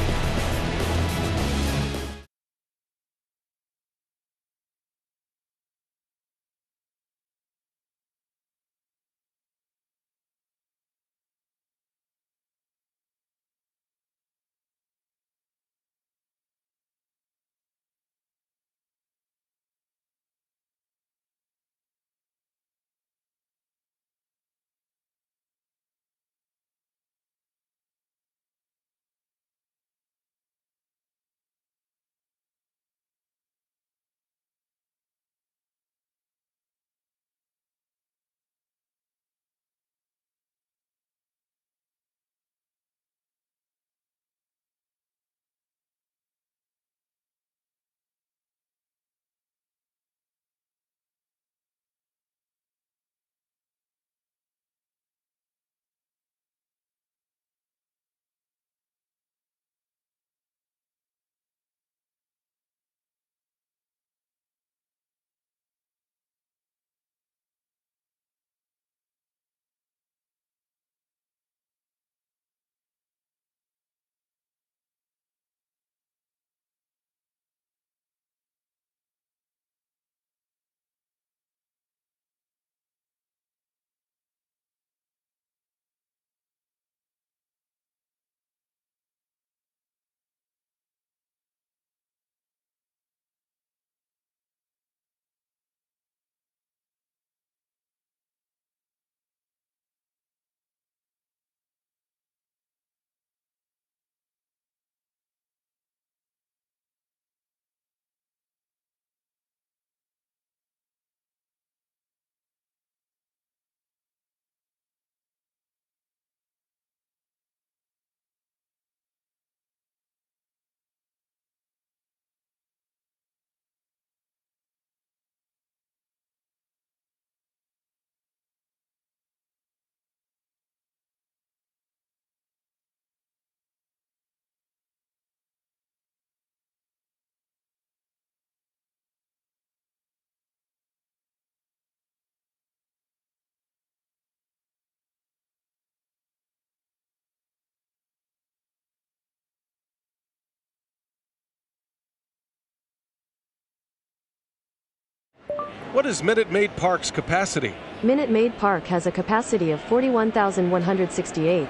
What is Minute Maid Park's capacity? Minute Maid Park has a capacity of 41,168.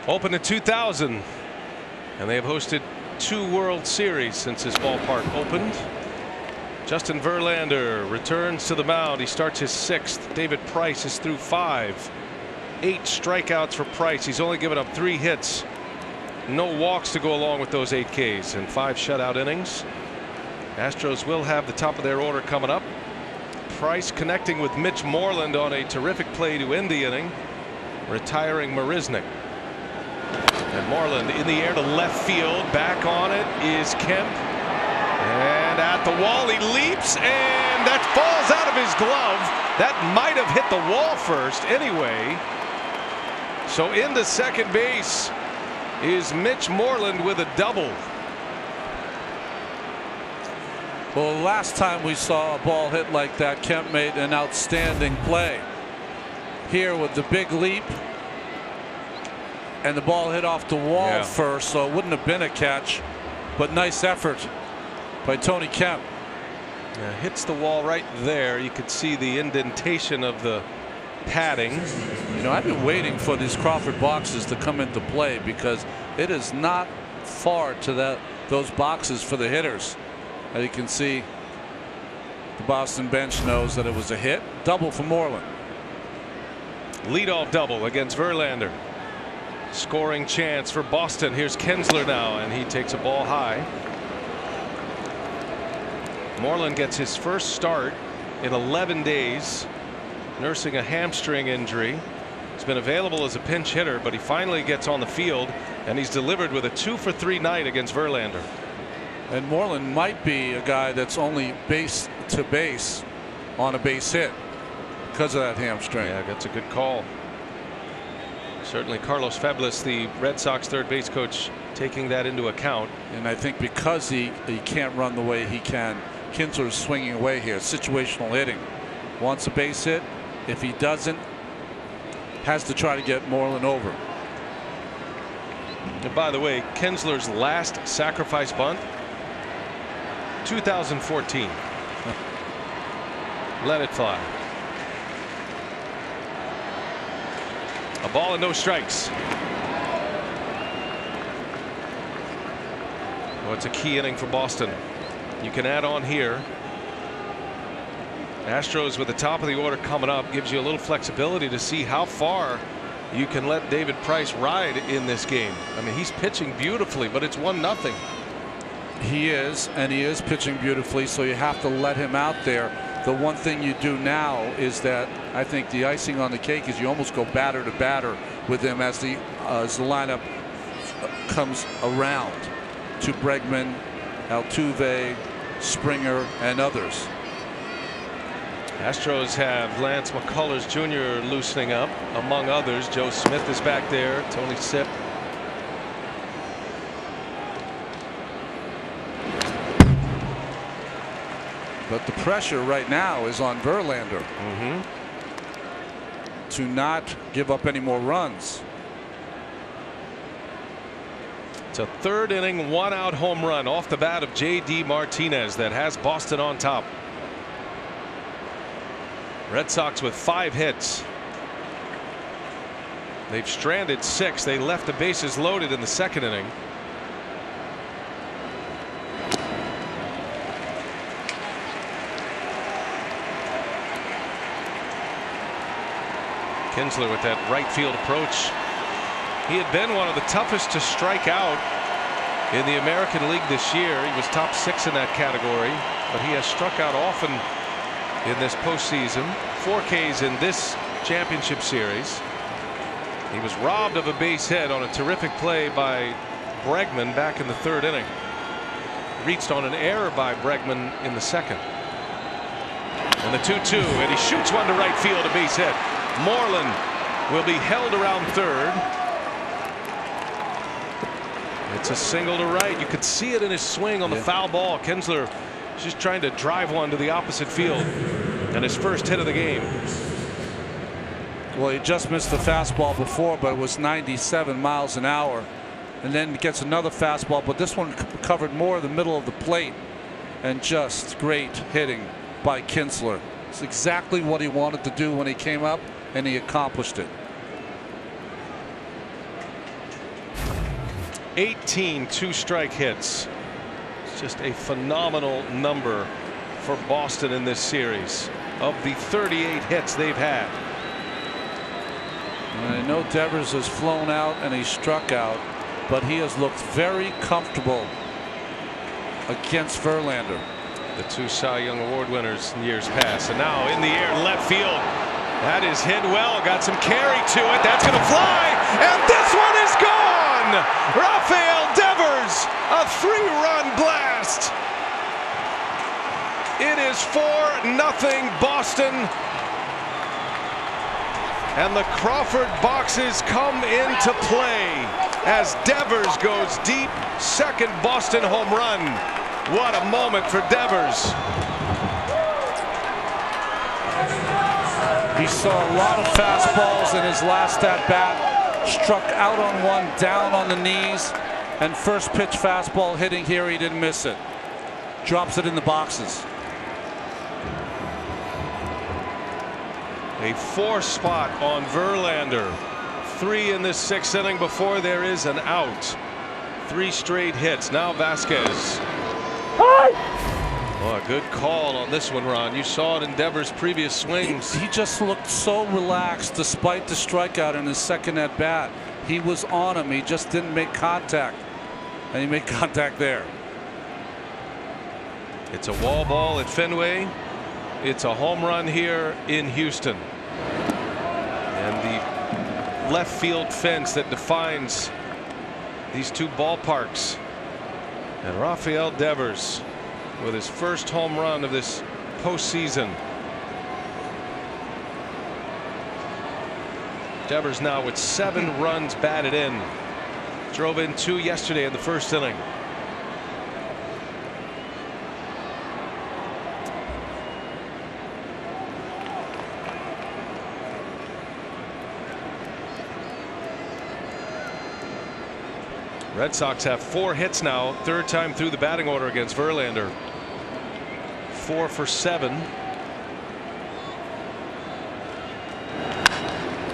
Opened in 2000, and they have hosted 2 World Series since this ballpark opened. Justin Verlander returns to the mound. He starts his 6th. David Price is through 5. 8 strikeouts for Price. He's only given up 3 hits. No walks to go along with those 8 Ks and 5 shutout innings. Astros will have the top of their order coming up. Price connecting with Mitch Moreland on a terrific play to end the inning, retiring Mariznick. And Moreland in the air to left field. Back on it is Kemp. And at the wall he leaps, and that falls out of his glove. That might have hit the wall first anyway. So into second base is Mitch Moreland with a double. Well, the last time we saw a ball hit like that, Kemp made an outstanding play. Here with the big leap, and the ball hit off the wall first, so it wouldn't have been a catch, but nice effort by Tony Kemp. Yeah, hits the wall right there. You could see the indentation of the padding. You know, I've been waiting for these Crawford boxes to come into play because it is not far to those boxes for the hitters. As you can see, the Boston bench knows that it was a hit. Double for Moreland. Leadoff double against Verlander. Scoring chance for Boston. Here's Kinsler now, and he takes a ball high. Moreland gets his first start in 11 days, nursing a hamstring injury. He's been available as a pinch hitter, but he finally gets on the field, and he's delivered with a 2-for-3 night against Verlander. And Moreland might be a guy that's only base to base on a base hit because of that hamstring. Yeah, that's a good call. Certainly Carlos Feblis, the Red Sox third base coach, taking that into account. And I think because he can't run the way he can, Kinsler is swinging away here. Situational hitting. Wants a base hit. If he doesn't, has to try to get Moreland over. And by the way, Kinsler's last sacrifice bunt, 2014. Let it fly. A ball and no strikes. Oh, it's a key inning for Boston. You can add on here. Astros with the top of the order coming up gives you a little flexibility to see how far you can let David Price ride in this game. I mean, he's pitching beautifully, but it's 1-0. He is, and he is pitching beautifully, so you have to let him out there. The one thing you do now is that I think the icing on the cake is you almost go batter to batter with him as the lineup comes around to Bregman, Altuve, Springer, and others. Astros have Lance McCullers Jr. loosening up, among others. Joe Smith is back there. Tony Sipp. But the pressure right now is on Verlander to not give up any more runs. It's a third inning, 1-out home run off the bat of J.D. Martinez that has Boston on top. Red Sox with 5 hits. They've stranded 6. They left the bases loaded in the second inning. Kinsler with that right field approach. He had been one of the toughest to strike out in the American League this year. He was top 6 in that category, but he has struck out often in this postseason. 4 Ks in this championship series. He was robbed of a base hit on a terrific play by Bregman back in the 3rd inning. Reached on an error by Bregman in the 2nd. And the 2-2, and he shoots one to right field, a base hit. Moreland will be held around 3rd. It's a single to right. You could see it in his swing on the foul ball. Kinsler just trying to drive one to the opposite field, and his first hit of the game. Well, he just missed the fastball before, but it was 97 miles an hour, and then gets another fastball, but this one covered more of the middle of the plate, and just great hitting by Kinsler. It's exactly what he wanted to do when he came up, and he accomplished it. 18 two-strike hits. It's just a phenomenal number for Boston in this series. Of the 38 hits they've had. And I know Devers has flown out and he struck out, but he has looked very comfortable against Verlander. The two Cy Young Award winners in years past. And now in the air, left field. That is hit well. Got some carry to it. That's going to fly. And this one is gone. Rafael Devers, a 3-run blast. It is 4-0 Boston. And the Crawford boxes come into play as Devers goes deep. Second Boston home run. What a moment for Devers. He saw a lot of fastballs in his last at bat. Struck out on one, down on the knees, and first pitch fastball hitting here, he didn't miss it. Drops it in the boxes. A 4 spot on Verlander. 3 in this 6th inning before there is an out. 3 straight hits. Now Vasquez. Oh, a good call on this one, Ron. You saw it in Devers' previous swings. He just looked so relaxed despite the strikeout in his second at bat. He was on him. He just didn't make contact. And he made contact there. It's a wall ball at Fenway. It's a home run here in Houston. And the left field fence that defines these two ballparks. And Rafael Devers with his first home run of this postseason. Devers now with 7 runs batted in. Drove in 2 yesterday in the first inning. Red Sox have 4 hits now, 3rd time through the batting order against Verlander. 4 for 7.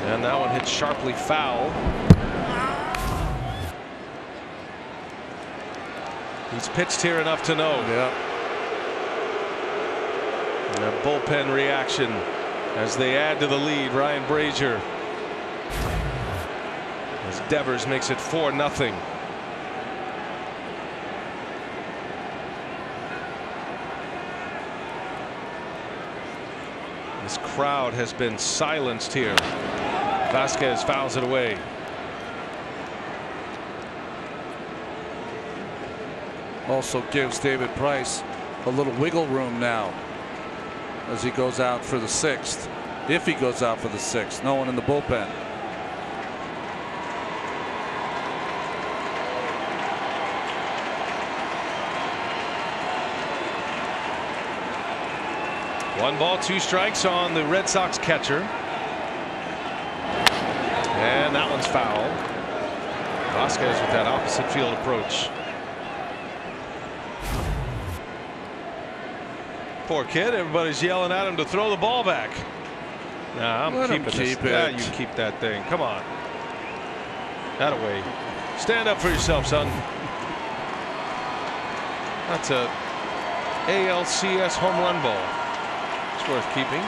And that one hit sharply foul. He's pitched here enough to know. Yeah. And a bullpen reaction as they add to the lead. Ryan Brazier. As Devers makes it 4-0. This crowd has been silenced here. Vasquez fouls it away. Also gives David Price a little wiggle room now as he goes out for the 6th. If he goes out for the 6th, no one in the bullpen. One ball, 2 strikes on the Red Sox catcher. And that one's foul. Vasquez with that opposite field approach. Poor kid. Everybody's yelling at him to throw the ball back. Nah, I'm Let him keeping this. keep it. Yeah, you keep that thing. Come on. That away. Stand up for yourself, son. That's a ALCS home run ball. It's worth keeping.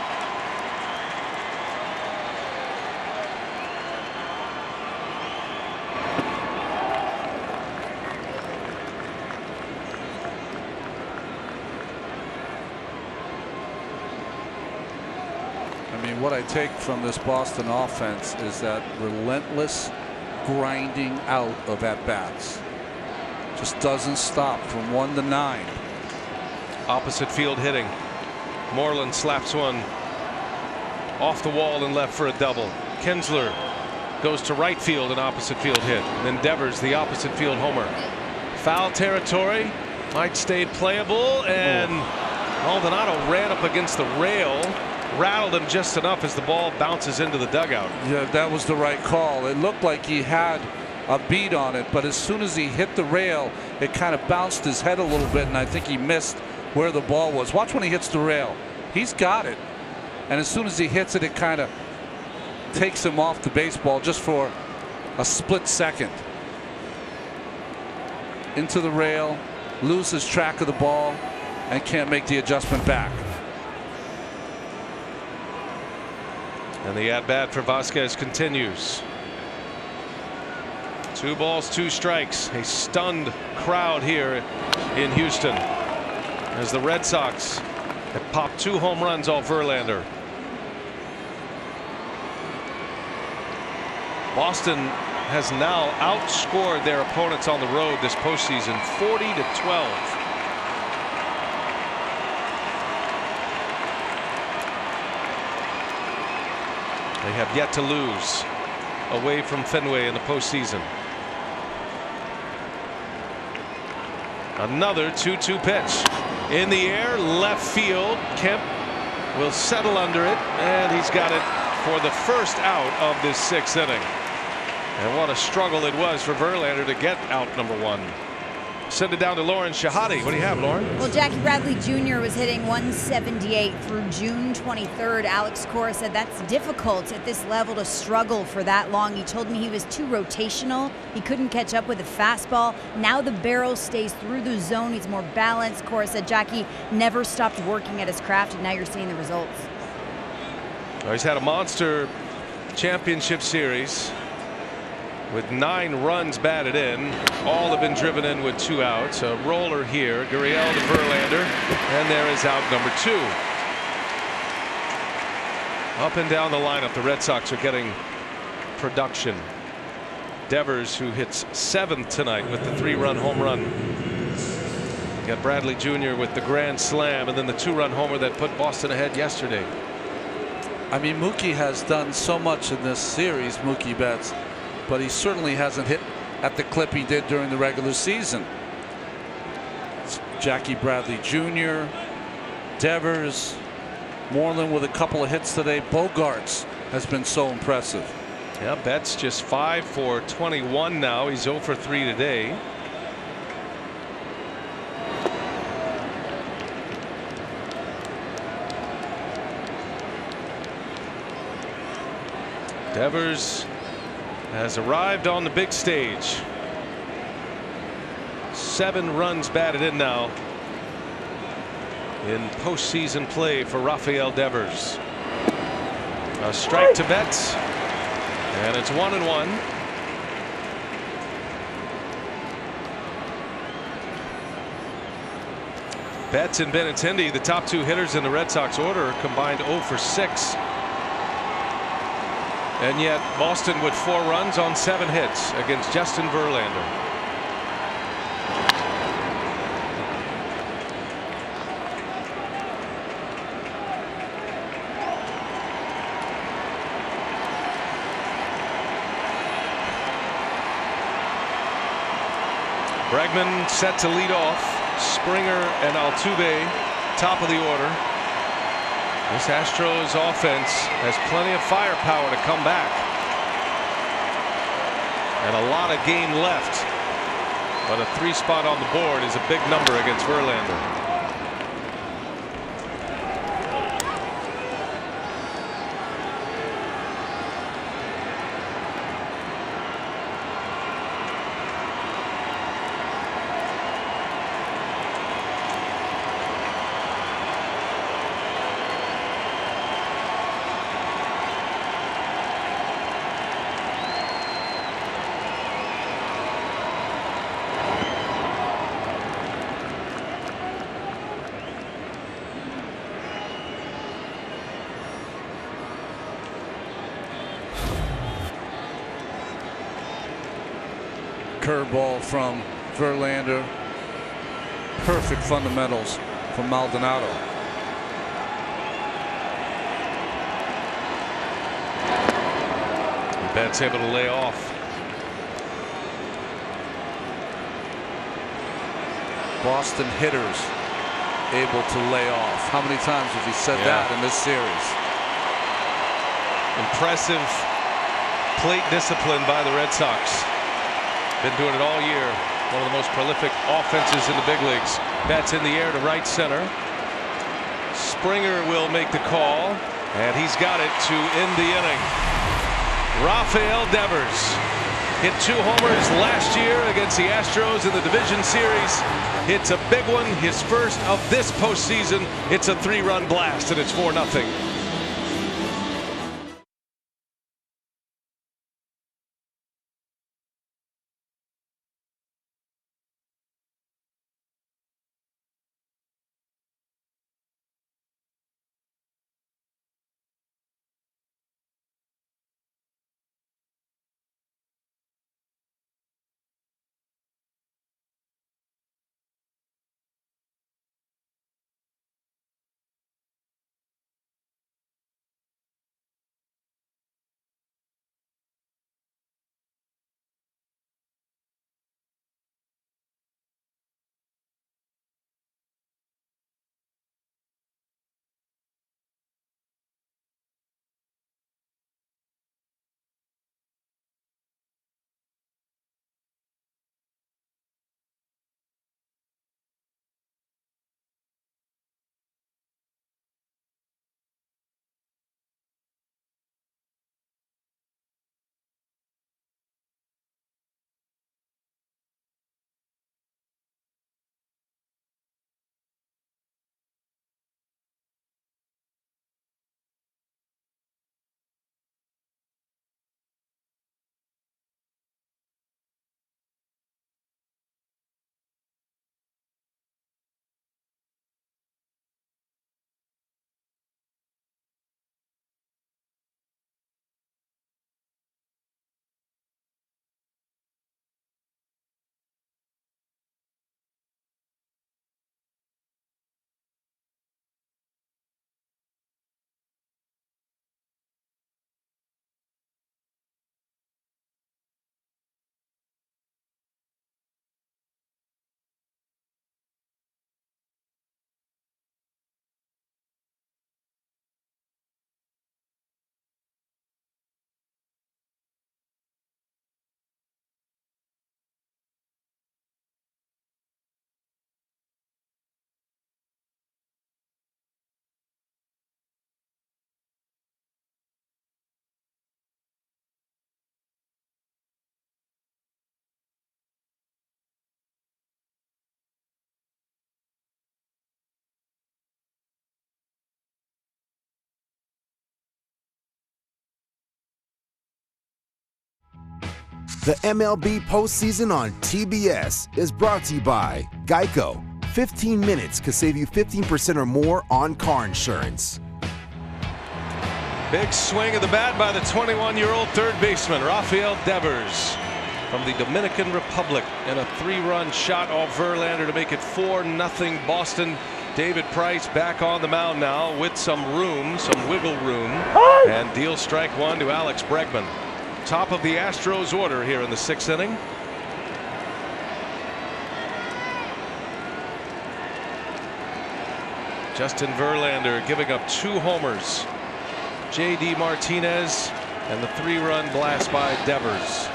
I mean, what I take from this Boston offense is that relentless grinding out of at-bats. Just doesn't stop from 1 to 9. Opposite field hitting. Moreland slaps one off the wall and left for a double. Kinsler goes to right field, an opposite field hit. And then Devers, the opposite field homer. Foul territory, might stay playable, and Maldonado ran up against the rail, rattled him just enough as the ball bounces into the dugout. Yeah, that was the right call. It looked like he had a beat on it, but as soon as he hit the rail, it kind of bounced his head a little bit, and I think he missed where the ball was. Watch when he hits the rail. He's got it. And as soon as he hits it, it kind of takes him off the baseball just for a split second. Into the rail, loses track of the ball, and can't make the adjustment back. And the at-bat for Vasquez continues. 2 balls, 2 strikes. A stunned crowd here in Houston as the Red Sox have popped 2 home runs off Verlander. Boston has now outscored their opponents on the road this postseason 40-12. They have yet to lose away from Fenway in the postseason. Another 2-2 pitch in the air, left field. Kemp will settle under it, and he's got it for the first out of this 6th inning. And what a struggle it was for Verlander to get out number 1. Send it down to Lauren Shahadi. What do you have, Lauren? Well, Jackie Bradley Jr. was hitting 178 through June 23rd. Alex Cora said that's difficult at this level to struggle for that long. He told me he was too rotational. He couldn't catch up with a fastball. Now the barrel stays through the zone. He's more balanced. Cora said Jackie never stopped working at his craft, and now you're seeing the results. Well, he's had a monster championship series with 9 runs batted in. All have been driven in with 2 outs. A roller here. Gurriel to Verlander. And there is out number 2. Up and down the lineup, the Red Sox are getting production. Devers, who hits 7th tonight with the 3-run home run. You got Bradley Jr. with the grand slam, and then the 2-run homer that put Boston ahead yesterday. I mean, Mookie has done so much in this series, Mookie Betts, but he certainly hasn't hit at the clip he did during the regular season. It's Jackie Bradley Jr., Devers, Moreland with a couple of hits today. Bogarts has been so impressive. Yeah, Betts just 5 for 21 now. He's 0 for 3 today. Devers has arrived on the big stage. 7 runs batted in now in postseason play for Rafael Devers. A strike to Betts, and it's 1-1. Betts and Benintendi, the top 2 hitters in the Red Sox order, combined 0 for 6. And yet Boston with 4 runs on 7 hits against Justin Verlander. Bregman set to lead off. Springer and Altuve top of the order. This Astros offense has plenty of firepower to come back. And a lot of game left. But a 3 spot on the board is a big number against Verlander. Curveball from Verlander. Perfect fundamentals from Maldonado. Betts able to lay off. Boston hitters able to lay off. How many times have we said that in this series? Impressive plate discipline by the Red Sox. Been doing it all year. One of the most prolific offenses in the big leagues. Betts in the air to right center. Springer will make the call, and he's got it to end the inning. Rafael Devers hit 2 homers last year against the Astros in the division series. Hits a big one, his first of this postseason. It's a 3-run blast, and it's 4-0. The MLB postseason on TBS is brought to you by Geico. 15 minutes could save you 15% or more on car insurance. Big swing of the bat by the 21-year-old third baseman, Rafael Devers from the Dominican Republic, and a 3-run shot off Verlander to make it 4-0 Boston. David Price back on the mound now with some room, some wiggle room, and deals strike 1 to Alex Bregman. Top of the Astros order here in the 6th inning. Justin Verlander giving up 2 homers. J.D. Martinez and the 3-run blast by Devers.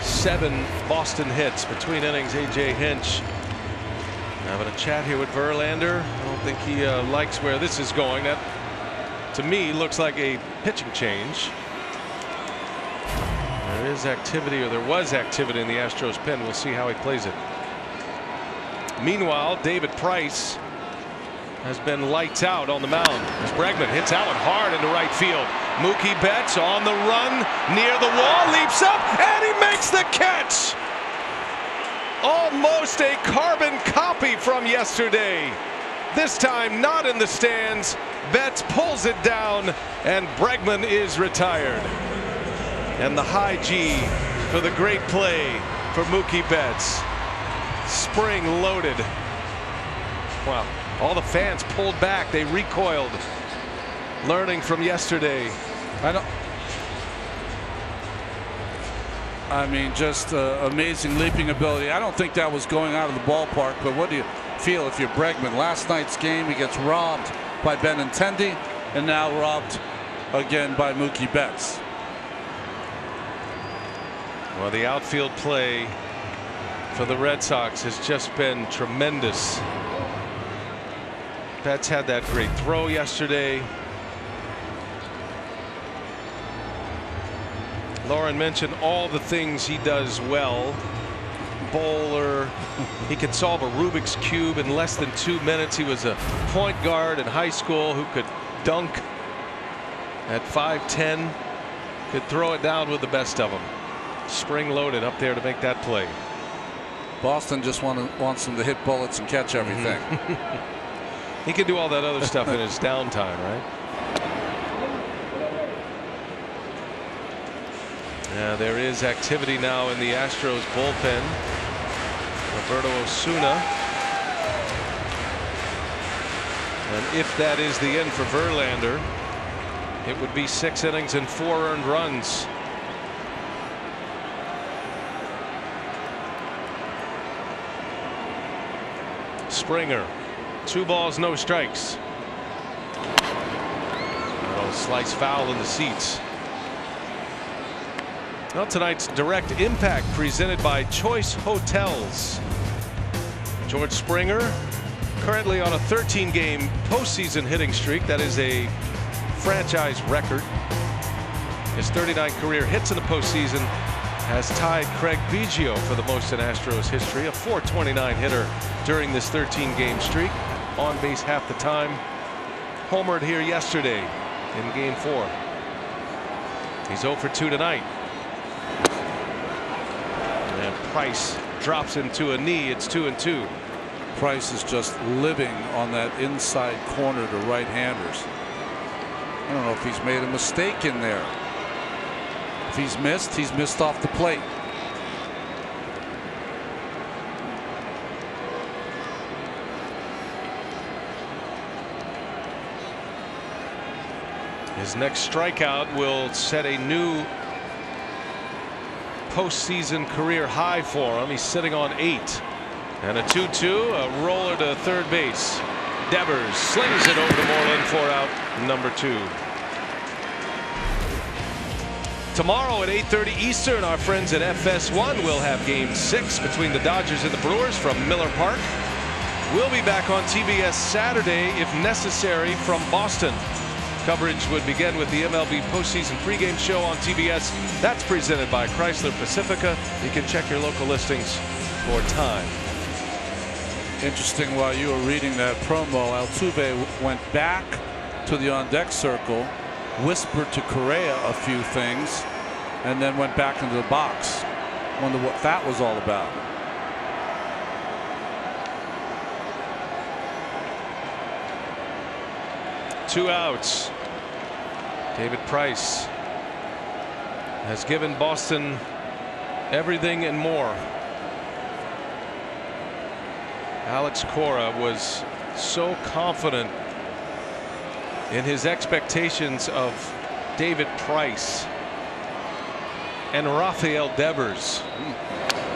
7 Boston hits between innings. A.J. Hinch having a chat here with Verlander. I don't think he likes where this is going. That, to me, looks like a pitching change. There is activity, or there was activity in the Astros pen. We'll see how he plays it. Meanwhile, David Price has been lights out on the mound as Bregman hits that one hard into right field. Mookie Betts on the run near the wall, leaps up, and he makes the catch. Almost a carbon copy from yesterday. This time not in the stands. Betts pulls it down, and Bregman is retired. And the high G for the great play for Mookie Betts. Spring loaded. Wow. All the fans pulled back. They recoiled. Learning from yesterday. I mean, just amazing leaping ability. I don't think that was going out of the ballpark, but what do you feel if you're Bregman? Last night's game, he gets robbed by Benintendi, and now robbed again by Mookie Betts. Well, the outfield play for the Red Sox has just been tremendous. Betts had that great throw yesterday. Lauren mentioned all the things he does well. Bowler, he could solve a Rubik's Cube in less than 2 minutes. He was a point guard in high school who could dunk at 5'10", could throw it down with the best of them. Spring loaded up there to make that play. Boston just wants him to hit bullets and catch everything. He can do all that other stuff in his downtime, right? Yeah, there is activity now in the Astros bullpen. Roberto Osuna. And if that is the end for Verlander, it would be 6 innings and 4 earned runs. Springer, 2 balls, no strikes. Oh, slice foul in the seats. Well, tonight's Direct Impact presented by Choice Hotels. George Springer currently on a 13-game postseason hitting streak. That is a franchise record. His 39 career hits in the postseason has tied Craig Biggio for the most in Astros history. A .429 hitter during this 13-game streak. On base half the time. Homered here yesterday in Game 4. He's 0 for 2 tonight. And Price drops into a knee. It's 2-2. Price is just living on that inside corner to right-handers. I don't know if he's made a mistake in there. If he's missed off the plate. His next strikeout will set a new postseason career high for him. He's sitting on 8. And a 2-2, a roller to third base. Devers slings it over to Moreland for out number 2. Tomorrow at 8:30 Eastern, our friends at FS1 will have Game 6 between the Dodgers and the Brewers from Miller Park. We'll be back on TBS Saturday, if necessary, from Boston. Coverage would begin with the MLB postseason pregame show on TBS. That's presented by Chrysler Pacifica. You can check your local listings for time. Interesting, while you were reading that promo, Altuve went back to the on-deck circle, whispered to Correa a few things, and then went back into the box. Wonder what that was all about. Two outs. David Price has given Boston everything and more. Alex Cora was so confident in his expectations of David Price and Rafael Devers.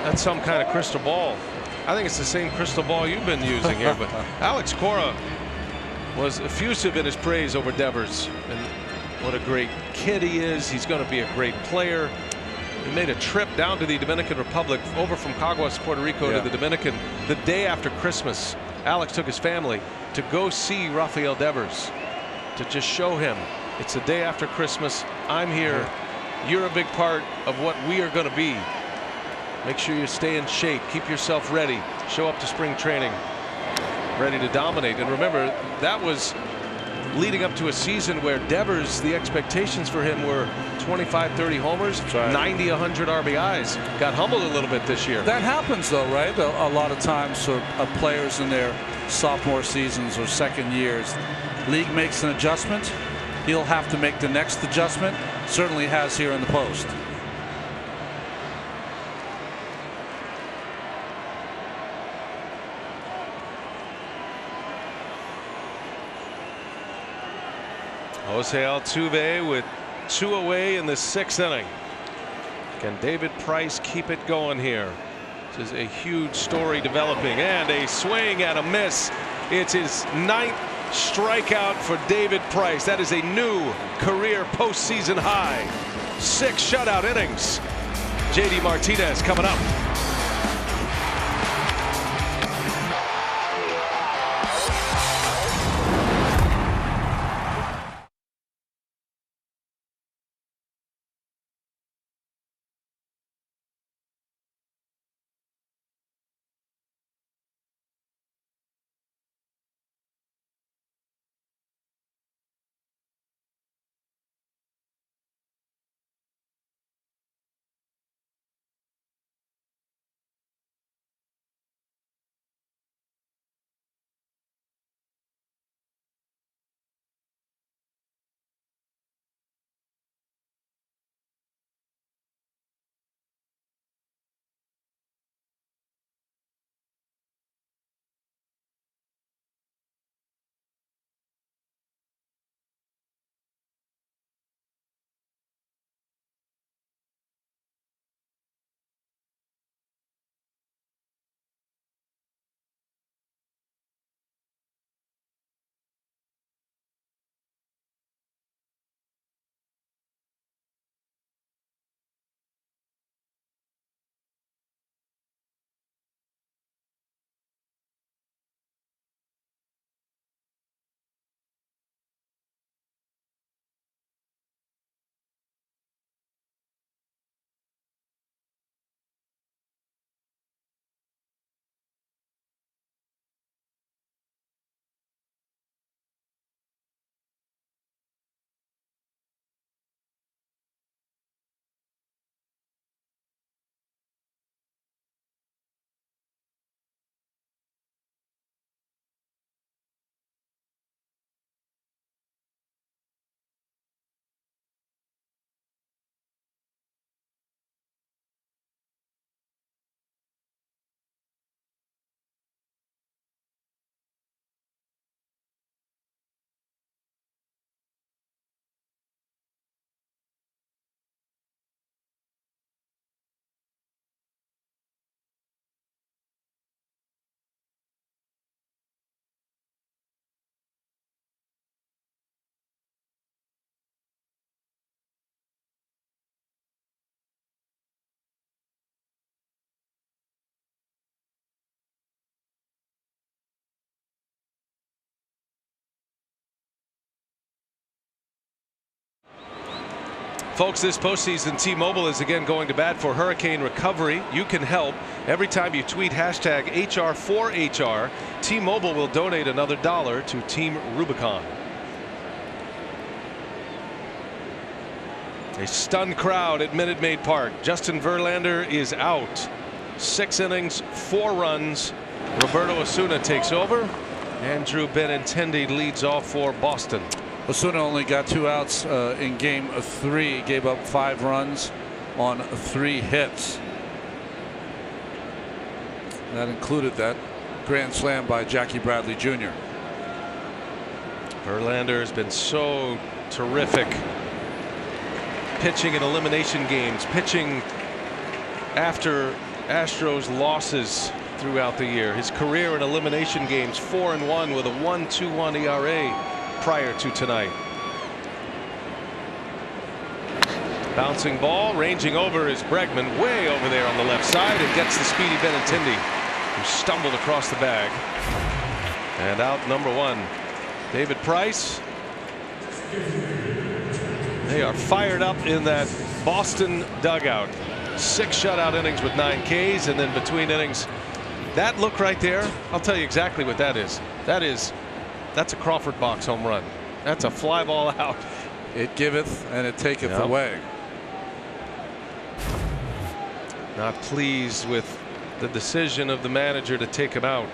That's some kind of crystal ball. I think it's the same crystal ball you've been using here, but Alex Cora was effusive in his praise over Devers, and what a great kid he is. He's going to be a great player. He made a trip down to the Dominican Republic, over from Caguas, Puerto Rico to the Dominican, the day after Christmas. Alex took his family to go see Rafael Devers, to just show him it's the day after Christmas. I'm here. You're a big part of what we are going to be. Make sure you stay in shape. Keep yourself ready. Show up to spring training ready to dominate. And remember, that was leading up to a season where Devers, the expectations for him were 25-30 homers, 90-100 RBIs. Got humbled a little bit this year. That happens, though, right? A lot of times for players in their sophomore seasons or second years, league makes an adjustment. He'll have to make the next adjustment. Certainly has here in the post. Jose Altuve with 2 away in the 6th inning. Can David Price keep it going here? This is a huge story developing, and a swing and a miss. It's his 9th strikeout for David Price. That is a new career postseason high. 6 shutout innings. JD Martinez coming up. Folks, this postseason, T-Mobile is again going to bat for hurricane recovery. You can help. Every time you tweet hashtag HR4HR, T-Mobile will donate another $1 to Team Rubicon. A stunned crowd at Minute Maid Park. Justin Verlander is out. 6 innings, 4 runs. Roberto Osuna takes over. Andrew Benintendi leads off for Boston. Osuna only got 2 outs in game 3. Gave up 5 runs on 3 hits. That included that grand slam by Jackie Bradley Jr. Verlander has been so terrific pitching in elimination games, pitching after Astros losses throughout the year. His career in elimination games, 4-1 with a 1.21 ERA. Prior to tonight. Bouncing ball, ranging over is Bregman, way over there on the left side, and gets the speedy Benintendi, who stumbled across the bag. And out number 1. David Price. They are fired up in that Boston dugout. 6 shutout innings with 9 Ks, and then between innings, that look right there, I'll tell you exactly what that is. That's a Crawford box home run. That's a fly ball out. It giveth and it taketh away. Not pleased with the decision of the manager to take him out.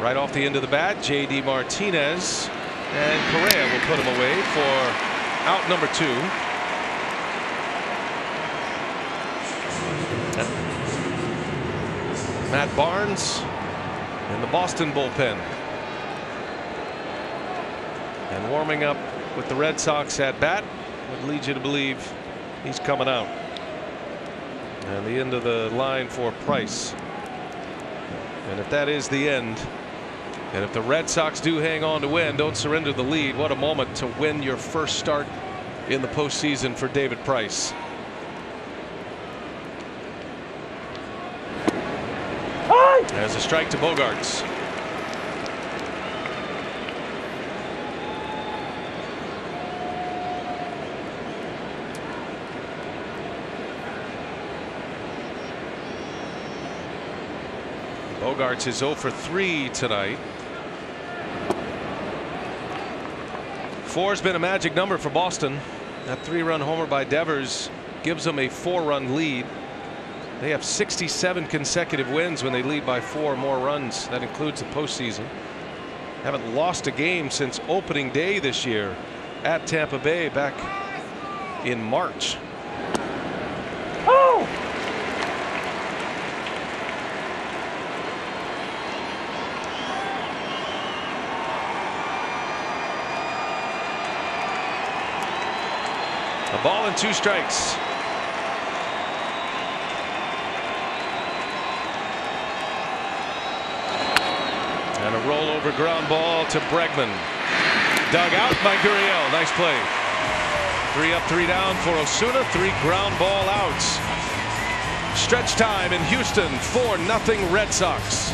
Right off the end of the bat, JD Martinez, and Correa will put him away for out number 2. Matt Barnes in the Boston bullpen. And warming up with the Red Sox at bat would lead you to believe he's coming out. And the end of the line for Price. And if that is the end, And if the Red Sox do hang on to win, don't surrender the lead. What a moment to win your first start in the postseason for David Price. As a strike to Bogaerts. Bogaerts is 0 for 3 tonight. 4's been a magic number for Boston. That 3-run homer by Devers gives them a 4-run lead. They have 67 consecutive wins when they lead by 4 or more runs. That includes the postseason. Haven't lost a game since opening day this year at Tampa Bay back in March. Oh! A ball and 2 strikes. And a rollover ground ball to Bregman. Dug out by Gurriel. Nice play. 3 up, 3 down for Osuna. 3 ground ball outs. Stretch time in Houston. 4-0 Red Sox.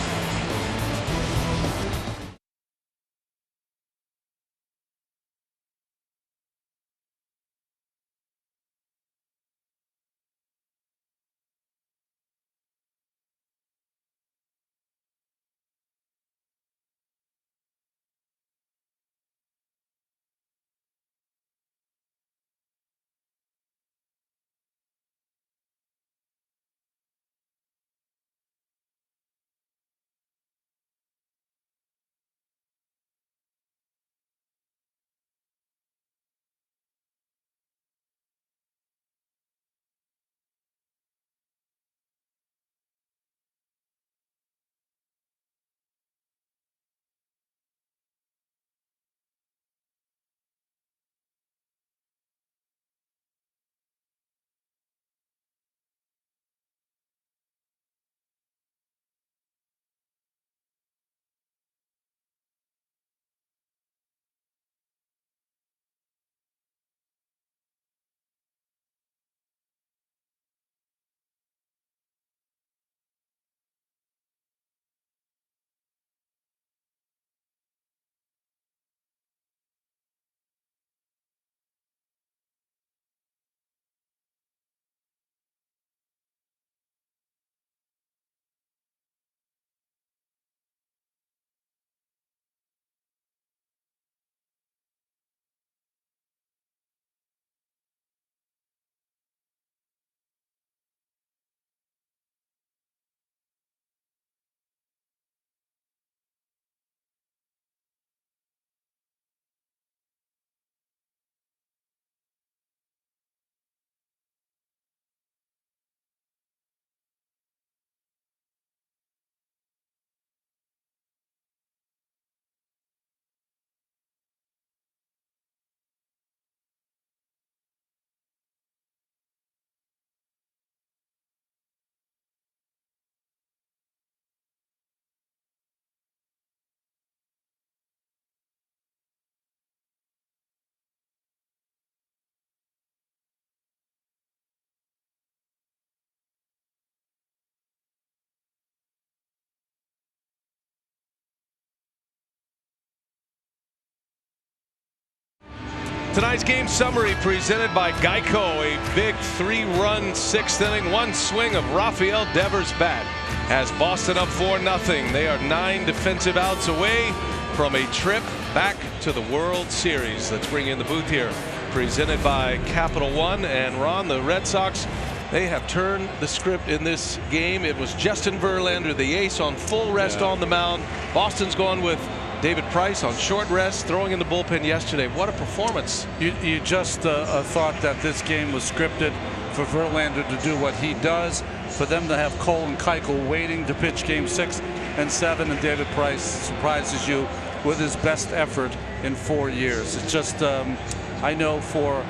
Tonight's game summary presented by Geico. A big 3-run 6th inning. 1 swing of Rafael Devers' bat has Boston up 4-0. They are 9 defensive outs away from a trip back to the World Series. Let's bring in the booth here. Presented by Capital One. And Ron, the Red Sox, they have turned the script in this game. It was Justin Verlander, the ace, on full rest on the mound. Boston's gone with David Price on short rest, throwing in the bullpen yesterday. What a performance. You just thought that this game was scripted for Verlander to do what he does, for them to have Cole and Keuchel waiting to pitch game 6 and 7, and David Price surprises you with his best effort in 4 years. It's just, I know for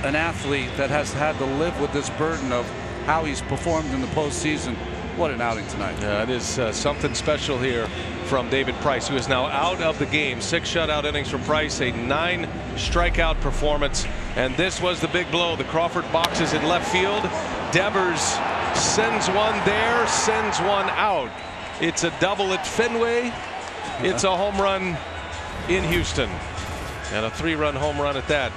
an athlete that has had to live with this burden of how he's performed in the postseason, What an outing tonight. Yeah, it is something special here from David Price, who is now out of the game. 6 shutout innings for Price, a 9 strikeout performance. And this was the big blow. The Crawford boxes in left field. Devers sends one there, sends one out. It's a double at Fenway. It's a home run in Houston. And a 3-run home run at that.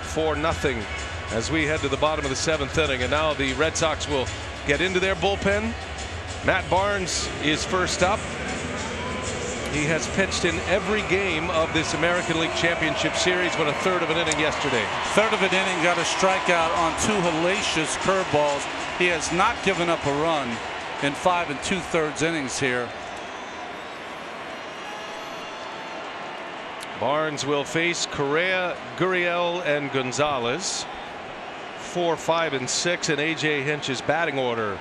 4-0 as we head to the bottom of the 7th inning. And now the Red Sox will get into their bullpen. Matt Barnes is first up. He has pitched in every game of this American League Championship Series, but a third of an inning yesterday. Third of an inning, got a strikeout on 2 hellacious curveballs. He has not given up a run in 5 2/3 innings here. Barnes will face Correa, Gurriel, and Gonzalez. 4, 5, and 6 in A.J. Hinch's batting order.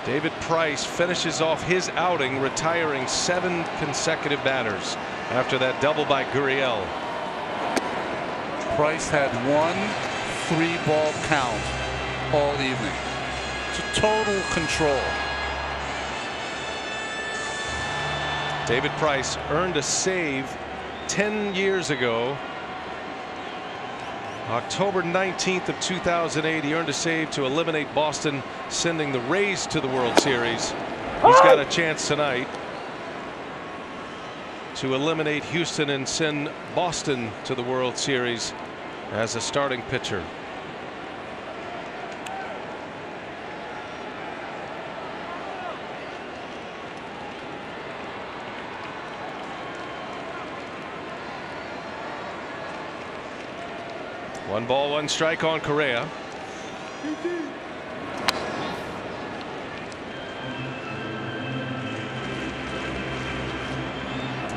David Price finishes off his outing, retiring 7 consecutive batters after that double by Gurriel. Price had 1 3-ball count all evening. It's total control. David Price earned a save 10 years ago. October 19th of 2008, he earned a save to eliminate Boston, sending the Rays to the World Series. He's got a chance tonight to eliminate Houston and send Boston to the World Series as a starting pitcher. One ball, 1 strike on Correa.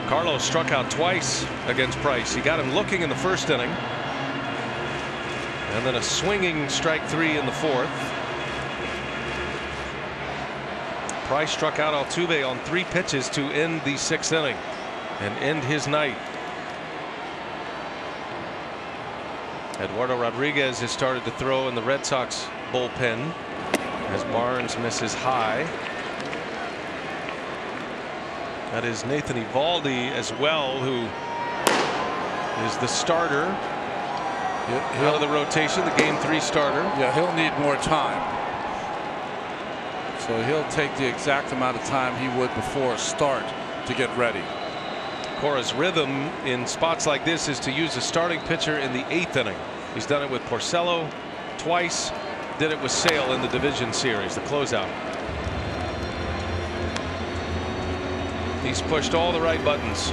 Carlos struck out twice against Price. He got him looking in the first inning, and then a swinging strike 3 in the 4th. Price struck out Altuve on 3 pitches to end the 6th inning and end his night. Eduardo Rodriguez has started to throw in the Red Sox bullpen as Barnes misses high. That is Nathan Eovaldi as well, who is the starter out of the rotation, the Game 3 starter. Yeah, he'll need more time. So he'll take the exact amount of time he would before a start to get ready. Cora's rhythm in spots like this is to use a starting pitcher in the 8th inning. He's done it with Porcello twice, did it with Sale in the division series, the closeout. He's pushed all the right buttons.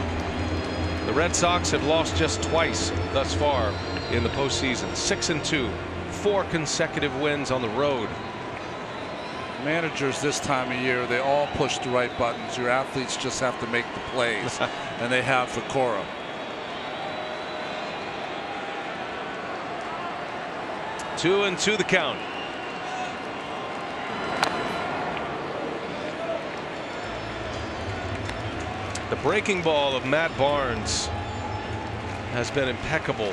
The Red Sox have lost just twice thus far in the postseason. 6-2, 4 consecutive wins on the road. Managers this time of year, they all push the right buttons. Your athletes just have to make the plays, and they have for Cora. Two and 2 the count. The breaking ball of Matt Barnes has been impeccable,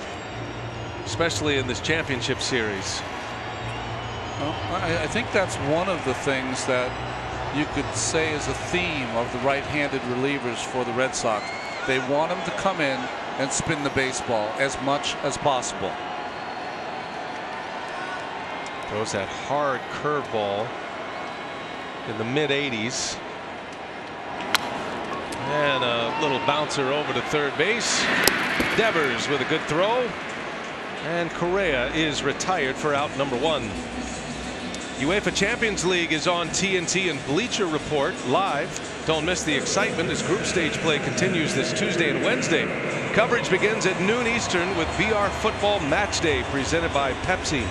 especially in this championship series. Well, I think that's one of the things that you could say is a theme of the right-handed relievers for the Red Sox. They want them to come in and spin the baseball as much as possible. Throws that hard curveball in the mid-80s. And a little bouncer over to third base. Devers with a good throw. And Correa is retired for out number 1. UEFA Champions League is on TNT and Bleacher Report live. Don't miss the excitement as group stage play continues this Tuesday and Wednesday. Coverage begins at noon Eastern with BR Football Match Day presented by Pepsi.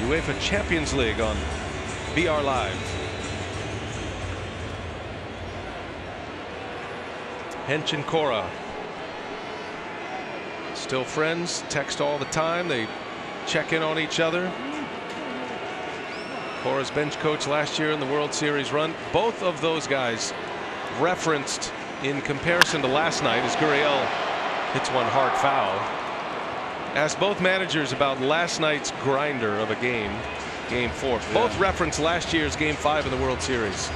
UEFA Champions League on BR Live. Hinch and Cora still friends, text all the time. They check in on each other. Cora's bench coach last year in the World Series run. Both of those guys referenced in comparison to last night as Gurriel hits one hard foul. Asked both managers about last night's grinder of a game. Game 4. Both referenced last year's Game 5 in the World Series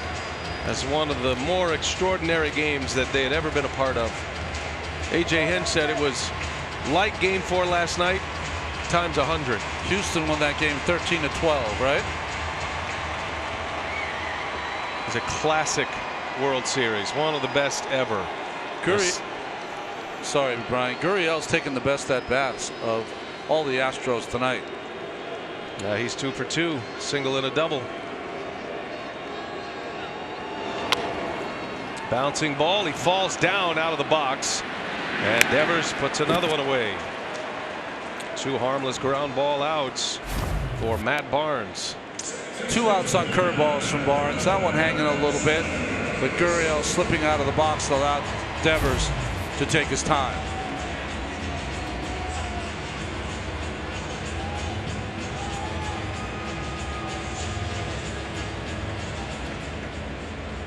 as one of the more extraordinary games that they had ever been a part of. A.J. Hinch said it was like Game 4 last night times 100. Houston won that game 13-12, right? It's a classic World Series, one of the best ever. Sorry, Brian. Gurriel's taken the best at bats of all the Astros tonight. Yeah, he's 2 for 2, single and a double. Bouncing ball, he falls down out of the box, and Devers puts another one away. 2 harmless ground ball outs for Matt Barnes. 2 outs on curveballs from Barnes. That one hanging a little bit, but Gurriel slipping out of the box allowed Devers to take his time.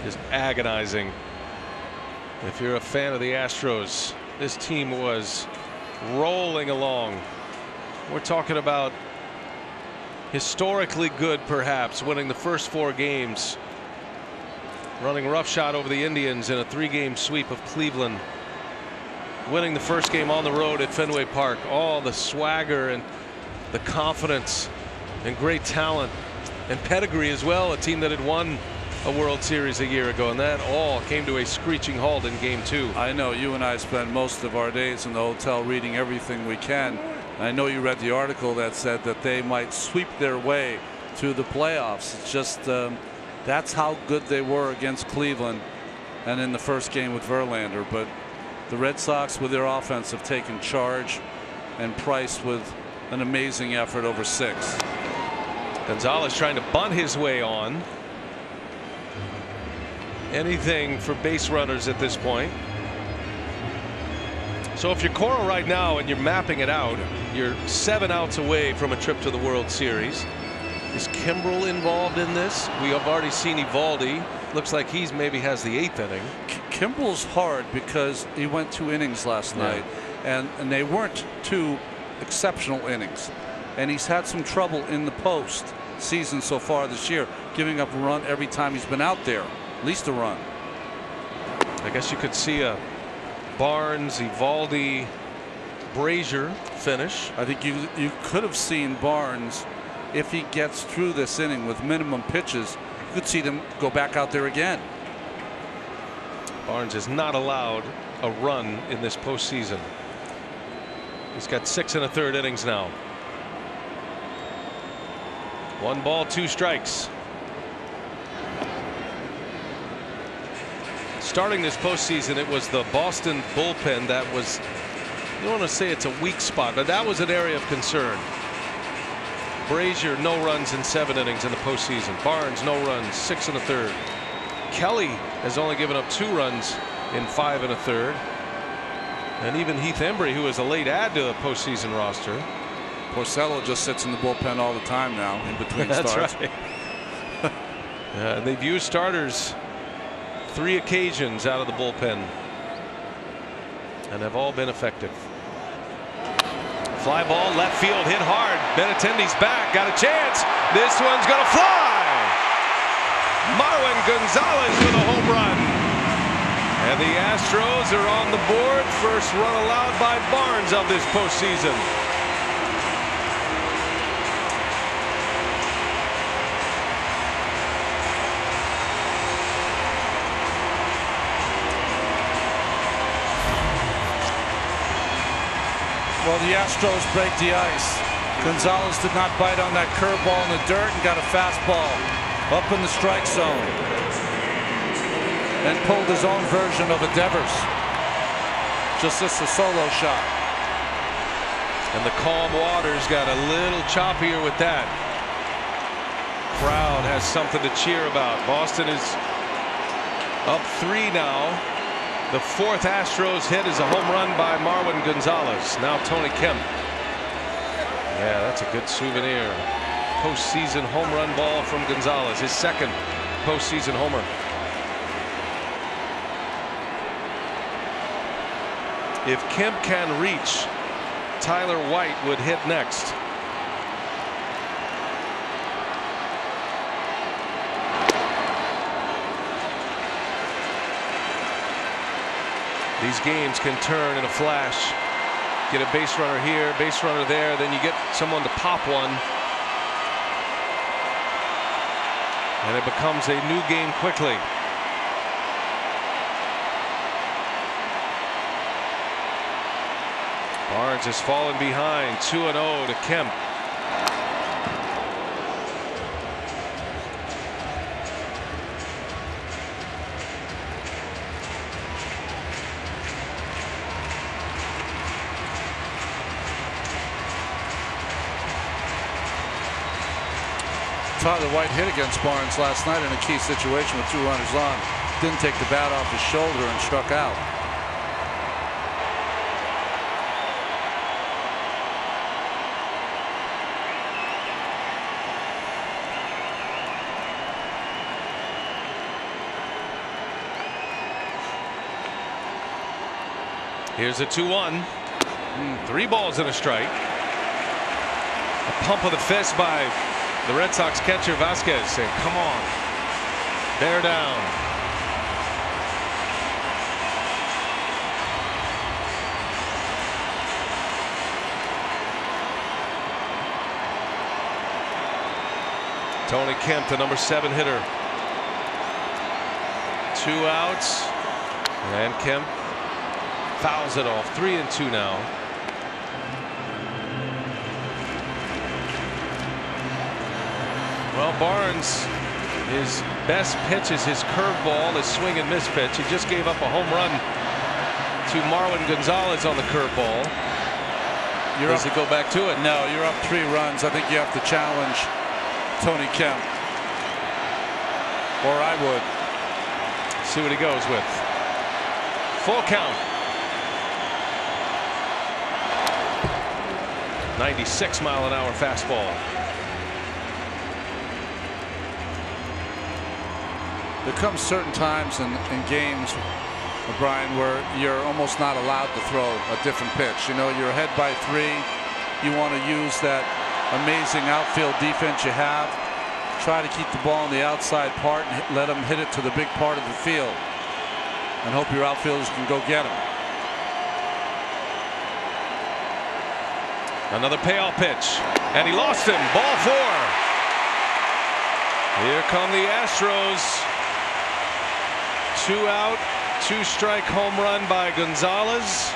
Just agonizing. If you're a fan of the Astros, this team was rolling along. We're talking about historically good, perhaps, winning the first 4 games, running roughshod over the Indians in a 3-game sweep of Cleveland, winning the first game on the road at Fenway Park. All the swagger and the confidence and great talent and pedigree as well. A team that had won a World Series a year ago, and that all came to a screeching halt in Game 2. I know you and I spend most of our days in the hotel reading everything we can. I know you read the article that said that they might sweep their way to the playoffs. It's just that's how good they were against Cleveland and in the first game with Verlander. But the Red Sox with their offense have taken charge, and Price with an amazing effort over 6. Gonzalez trying to bunt his way on. Anything for base runners at this point. So if you're Cora right now and you're mapping it out, you're 7 outs away from a trip to the World Series. Is Kimbrel involved in this? We have already seen Evaldi. Looks like he's maybe has the 8th inning. Kimbrel's hard because he went 2 innings last night, and they weren't 2 exceptional innings. And he's had some trouble in the post season so far this year, giving up a run every time he's been out there. At least a run. I guess you could see a Barnes, Evaldi, Brazier finish. I think you could have seen Barnes, if he gets through this inning with minimum pitches, you could see them go back out there again. Barnes is not allowed a run in this postseason. He's got 6 1/3 innings now. 1 ball, 2 strikes. Starting this postseason, it was the Boston bullpen that was, you don't want to say it's a weak spot, but that was an area of concern. Brazier, no runs in 7 innings in the postseason. Barnes, no runs, 6 1/3. Kelly has only given up 2 runs in 5 1/3. And even Heath Embry, who is a late add to the postseason roster. Porcello just sits in the bullpen all the time now in between starts. That's right. They've used starters 3 occasions out of the bullpen and have all been effective. Fly ball left field, hit hard. Benintendi's back, got a chance. This one's gonna fly. Marwin Gonzalez with a home run, and the Astros are on the board. First run allowed by Barnes of this postseason. Well, the Astros break the ice. Gonzalez did not bite on that curveball in the dirt and got a fastball up in the strike zone and pulled his own version of a Devers. Just a solo shot. And the calm waters got a little choppier with that. Crowd has something to cheer about. Boston is up 3 now. The 4th Astros hit is a home run by Marwin Gonzalez. Now Tony Kemp. Yeah, that's a good souvenir. Postseason home run ball from Gonzalez. His 2nd postseason homer. If Kemp can reach, Tyler White would hit next. These games can turn in a flash. Get a base runner here, base runner there, then you get someone to pop one. And it becomes a new game quickly. Barnes has fallen behind 2-0 to Kemp. Tyler White hit against Barnes last night in a key situation with 2 runners on. Didn't take the bat off his shoulder and struck out. Here's a 2-1. 3 balls and a strike. A pump of the fist by the Red Sox catcher Vasquez saying, come on, bear down. Tony Kemp, the number 7 hitter. 2 outs, and Kemp fouls it off. 3-2 now. Well, Barnes, his best pitch is his curveball, his swing and miss pitch. He just gave up a home run to Marwin Gonzalez on the curveball. Does it go back to it? No, you're up 3 runs. I think you have to challenge Tony Kemp. Or I would. See what he goes with. Full count. 96-mile-an-hour fastball. There comes certain times in games, Brian, where you're almost not allowed to throw a different pitch. You know, you're ahead by 3. You want to use that amazing outfield defense you have. Try to keep the ball on the outside part and let them hit it to the big part of the field. And hope your outfielders can go get them. Another payoff pitch. And he lost him. Ball 4. Here come the Astros. 2 out, 2 strike home run by Gonzalez.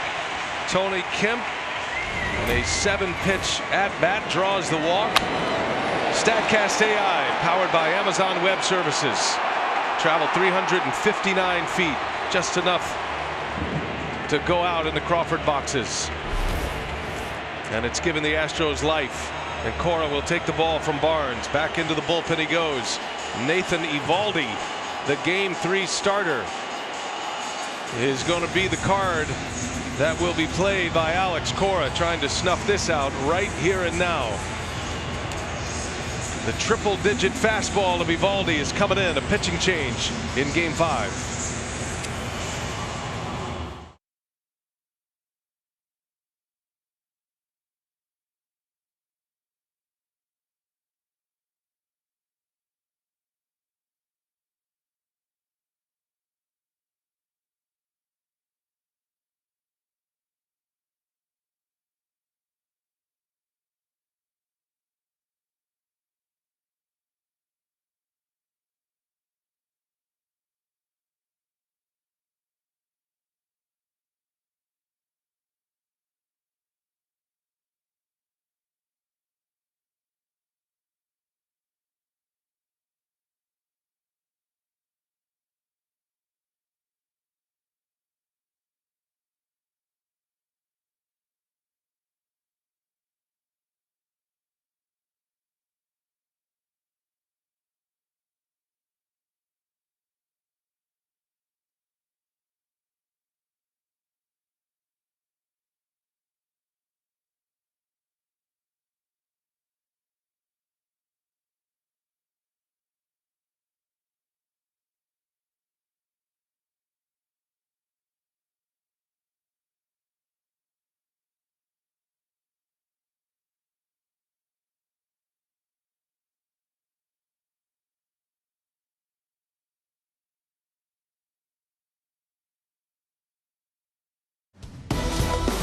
Tony Kemp, and a 7-pitch at bat draws the walk. Statcast AI, powered by Amazon Web Services. Traveled 359 feet, just enough to go out in the Crawford boxes. And it's given the Astros life. And Correa will take the ball from Barnes. Back into the bullpen he goes. Nathan Eovaldi, the Game 3 starter, is going to be the card that will be played by Alex Cora, trying to snuff this out right here and now. The triple-digit fastball of Eovaldi is coming in, a pitching change in Game 5.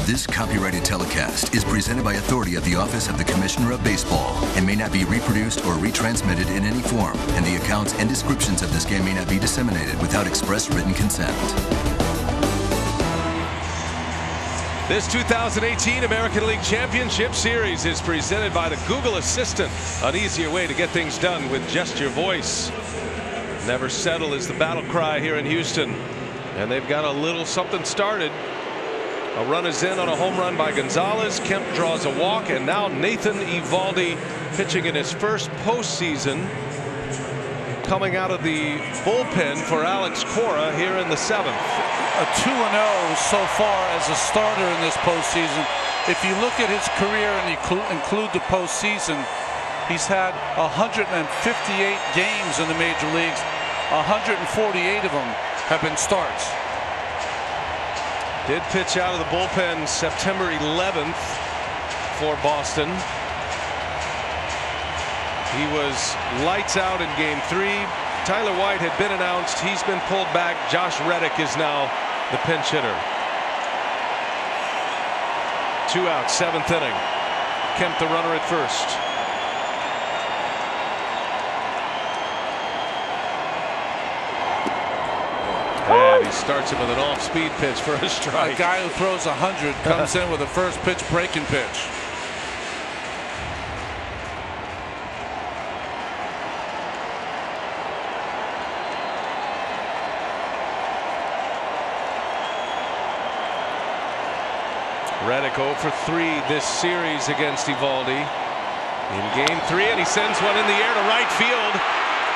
This copyrighted telecast is presented by authority of the Office of the Commissioner of Baseball and may not be reproduced or retransmitted in any form, and the accounts and descriptions of this game may not be disseminated without express written consent. This 2018 American League Championship Series is presented by the Google Assistant, an easier way to get things done with just your voice. Never settle is the battle cry here in Houston, and they've got a little something started. A run is in on a home run by Gonzalez. Kemp draws a walk, and now Nathan Eovaldi pitching in his first postseason, coming out of the bullpen for Alex Correa here in the 7th. A 2-0 so far as a starter in this postseason. If you look at his career and you include the postseason, he's had 158 games in the major leagues. 148 of them have been starts. Did pitch out of the bullpen September 11th for Boston. He was lights out in game 3. Tyler White had been announced. He's been pulled back. Josh Reddick is now the pinch hitter. 2 out, 7th inning. Kemp the runner at first. And he starts him with an off-speed pitch for a strike. A guy who throws 100 comes in with a first pitch breaking pitch. Reddick 0 for 3 this series against Eovaldi. In game 3, and he sends one in the air to right field.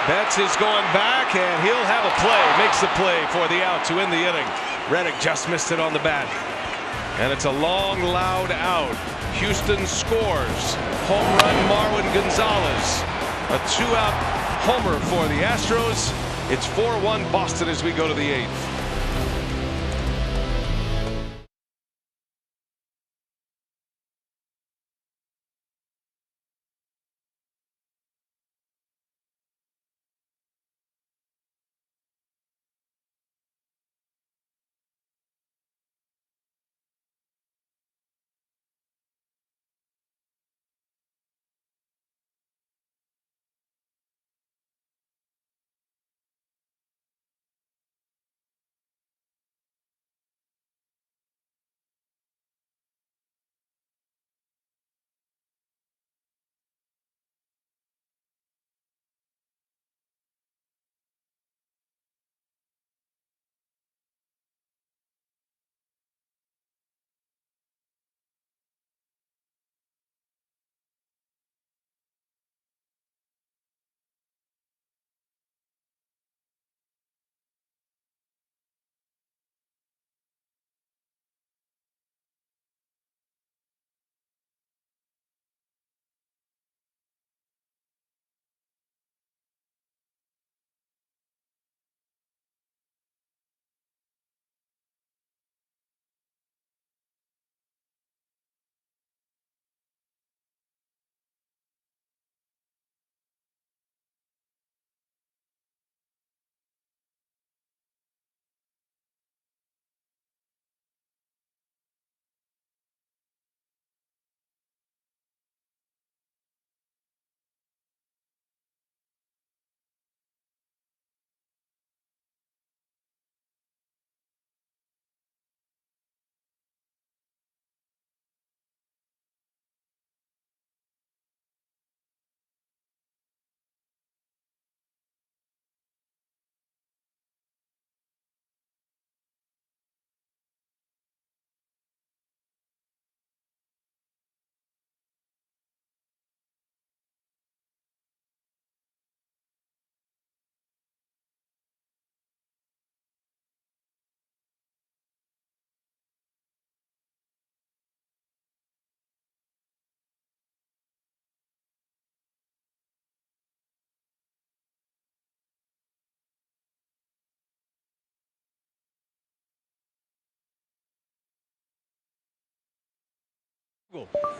Betts is going back, and he'll have a play. Makes the play for the out to end the inning. Reddick just missed it on the bat. And it's a long, loud out. Houston scores. Home run Marwin Gonzalez. A 2-out homer for the Astros. It's 4-1 Boston as we go to the 8th.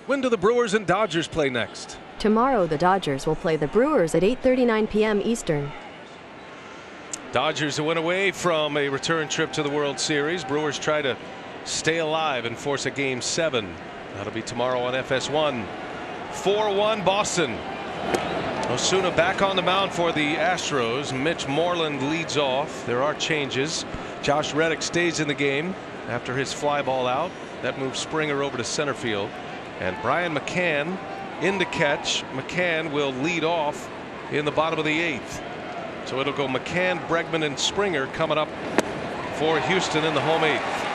When do the Brewers and Dodgers play next? Tomorrow, the Dodgers will play the Brewers at 8:39 p.m. Eastern. Dodgers went away from a return trip to the World Series. Brewers try to stay alive and force a Game 7. That'll be tomorrow on FS1. 4-1 Boston. Osuna back on the mound for the Astros. Mitch Moreland leads off. There are changes. Josh Reddick stays in the game after his fly ball out. That moves Springer over to center field. And Brian McCann in to catch. McCann will lead off in the bottom of the 8th. So it'll go McCann, Bregman, and Springer coming up for Houston in the home 8th.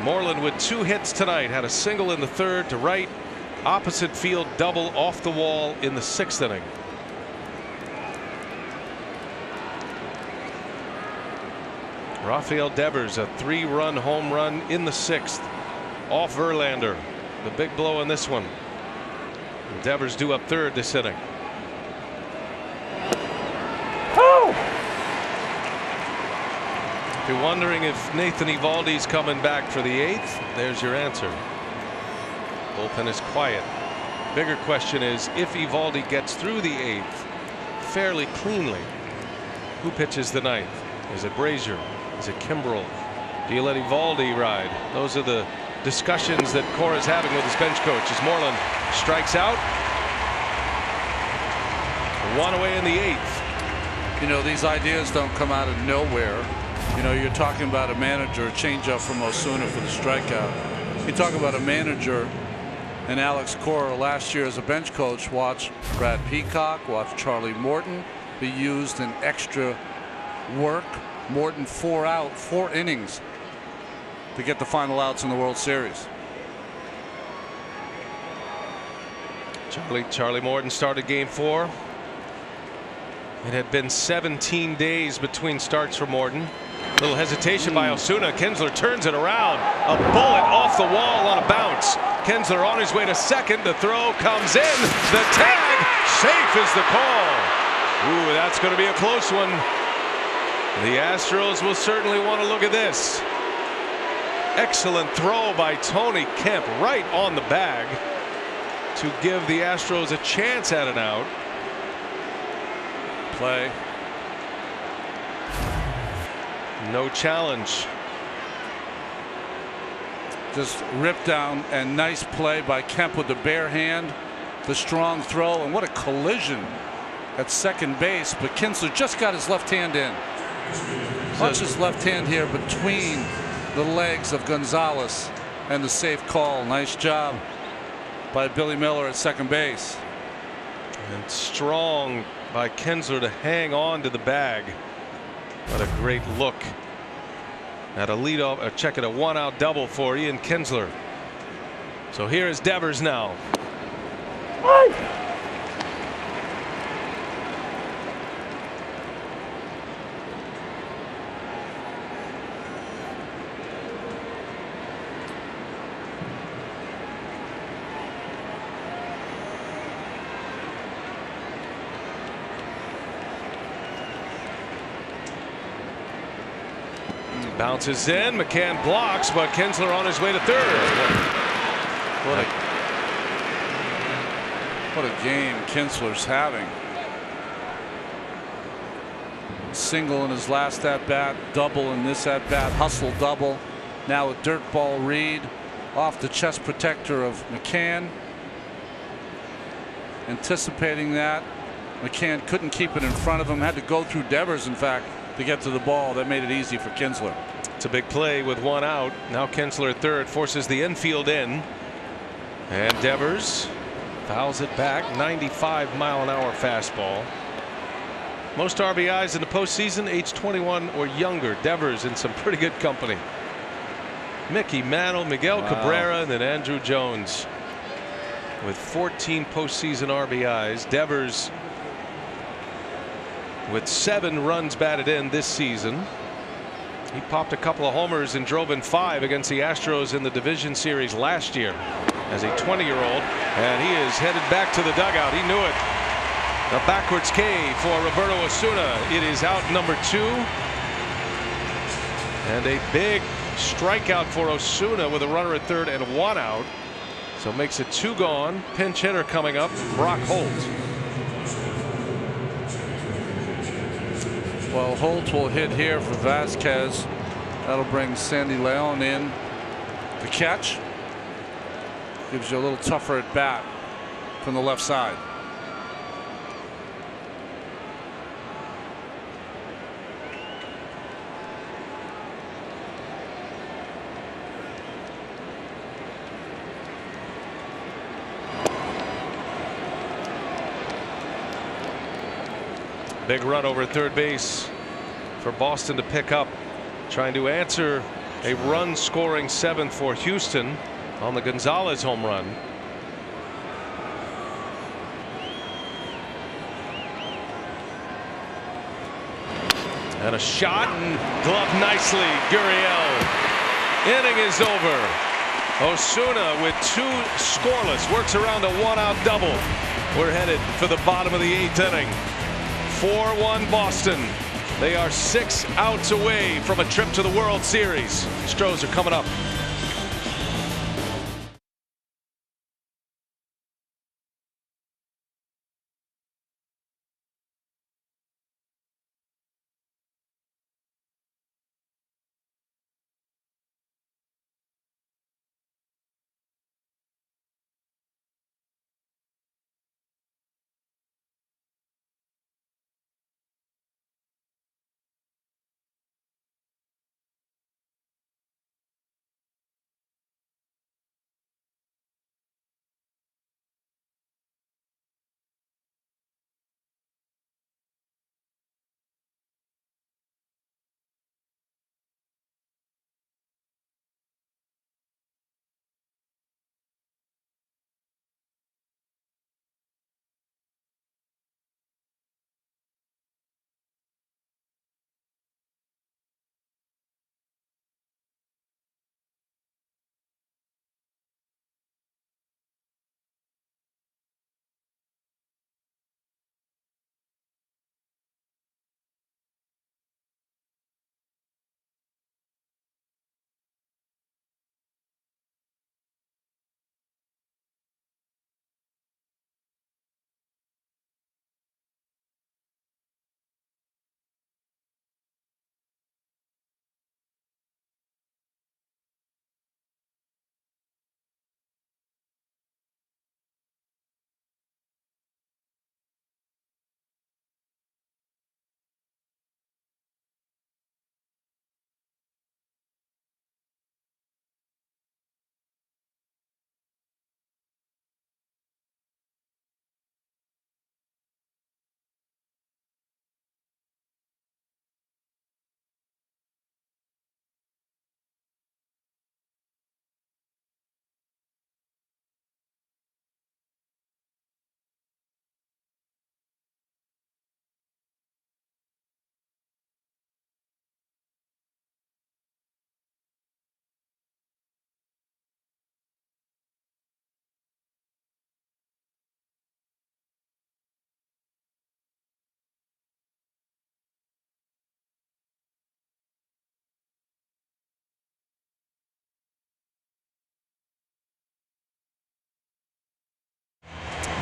Moreland with 2 hits tonight. Had a single in the 3rd to right. Opposite field double off the wall in the 6th inning. Rafael Devers, a 3-run home run in the 6th off Verlander. The big blow in this one. And Devers due up 3rd this inning. If you're wondering if Nathan Eovaldi's coming back for the 8th, there's your answer. Bullpen is quiet. Bigger question is, if Eovaldi gets through the 8th fairly cleanly, who pitches the 9th? Is it Brazier? Is it Kimbrel? Do you let Eovaldi ride? Those are the discussions that Correa is having with his bench coach as Moreland strikes out. 1 away in the 8th. You know, these ideas don't come out of nowhere. You know, you're talking about a manager, a changeup from Osuna for the strikeout. You talk about a manager and Alex Cora last year as a bench coach. Watch Brad Peacock, watch Charlie Morton be used in extra work. Morton 4 innings to get the final outs in the World Series. Charlie Morton started Game 4. It had been 17 days between starts for Morton. Little hesitation by Osuna. Kinsler turns it around. A bullet off the wall on a bounce. Kinsler on his way to second. The throw comes in. The tag. Safe is the call. Ooh, that's going to be a close one. The Astros will certainly want to look at this. Excellent throw by Tony Kemp right on the bag to give the Astros a chance at an out. Play. No challenge. Just ripped down, and nice play by Kemp with the bare hand. The strong throw, and what a collision at second base. But Kinsler just got his left hand in. Watch his left hand here between the legs of Gonzalez, and the safe call. Nice job by Billy Miller at second base. And strong by Kinsler to hang on to the bag. What a great look at a leadoff, a check at a 1-out double for Ian Kinsler. So here is Devers now. Bounces in. McCann blocks, but Kinsler on his way to 3rd. What a game Kinsler's having. Single in his last at bat, double in this at bat, hustle double. Now a dirt ball read off the chest protector of McCann. Anticipating that. McCann couldn't keep it in front of him, had to go through Devers, in fact, to get to the ball. That made it easy for Kinsler. It's a big play with 1 out. Now Kinsler at 3rd forces the infield in. And Devers fouls it back. 95-mile-an-hour fastball. Most RBIs in the postseason, age 21 or younger. Devers in some pretty good company. Mickey Mantle, Miguel Cabrera, and then Andrew Jones with 14 postseason RBIs. Devers with 7 runs batted in this season. He popped a couple of homers and drove in 5 against the Astros in the division series last year as a 20-year-old, and he is headed back to the dugout. He knew it. A backwards K for Roberto Osuna. It is out number 2, and a big strikeout for Osuna with a runner at 3rd and 1 out. So makes it 2 gone. Pinch hitter coming up, Brock Holt. Well, Holt will hit here for Vasquez. That'll bring Sandy Leon in to catch. Gives you a little tougher at bat from the left side. Big run over third base for Boston to pick up, trying to answer a run scoring seventh for Houston on the Gonzalez home run. And a shot and gloved nicely. Gurriel. Inning is over. Osuna with 2 scoreless works around a 1-out double. We're headed for the bottom of the 8th inning. 4-1 Boston. They are 6 outs away from a trip to the World Series. Stros are coming up.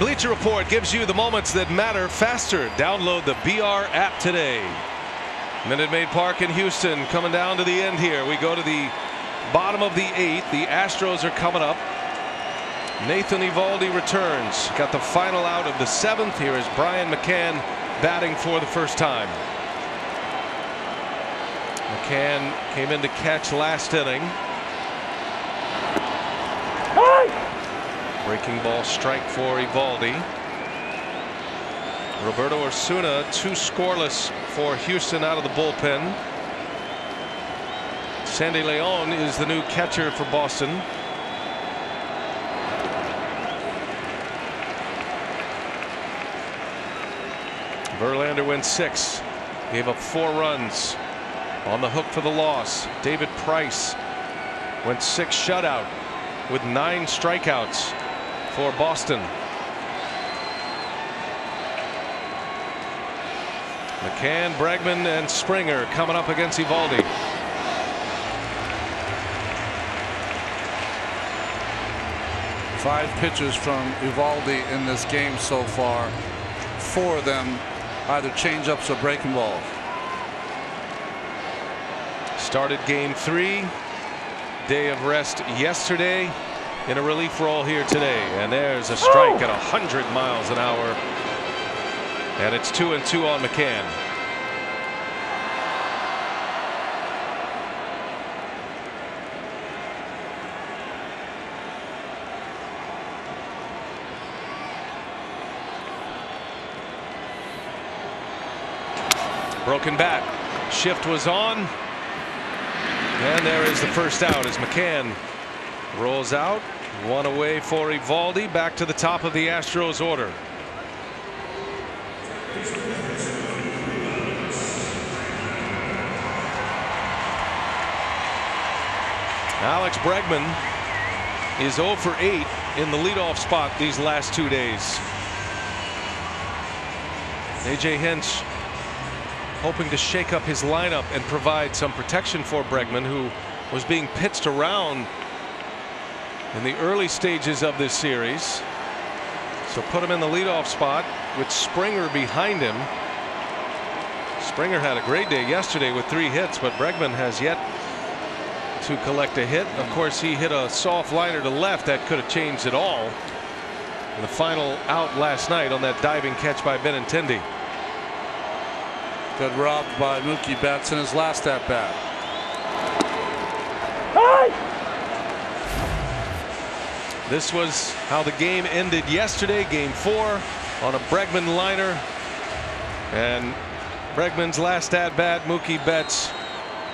Bleacher Report gives you the moments that matter faster. Download the BR app today. Minute Maid Park in Houston coming down to the end here. We go to the bottom of the 8th. The Astros are coming up. Nathan Eovaldi returns. Got the final out of the 7th. Here is Brian McCann batting for the first time. McCann came in to catch last inning. Breaking ball strike for Eovaldi. Roberto Osuna 2 scoreless for Houston out of the bullpen. Sandy Leon is the new catcher for Boston. Verlander went 6. Gave up 4 runs. On the hook for the loss. David Price went 6 shutout with 9 strikeouts for Boston. McCann, Bregman, and Springer coming up against Eovaldi. Five pitches from Eovaldi in this game so far. 4 of them either changeups or breaking balls. Started game 3. Day of rest yesterday. In a relief role here today. And there's a strike at 100 miles an hour. And it's 2-2 on McCann. Broken bat. Shift was on. And there is the first out as McCann rolls out. One away for Eovaldi. Back to the top of the Astros order. Alex Bregman is 0 for 8 in the leadoff spot these last 2 days. A.J. Hinch hoping to shake up his lineup and provide some protection for Bregman, who was being pitched around in the early stages of this series. So put him in the leadoff spot with Springer behind him. Springer had a great day yesterday with 3 hits, but Bregman has yet to collect a hit. Of course, he hit a soft liner to left that could have changed it all. And the final out last night on that diving catch by Benintendi. Got robbed by Mookie Betts in his last at bat. This was how the game ended yesterday, game 4, on a Bregman liner. And Bregman's last at bat, Mookie Betts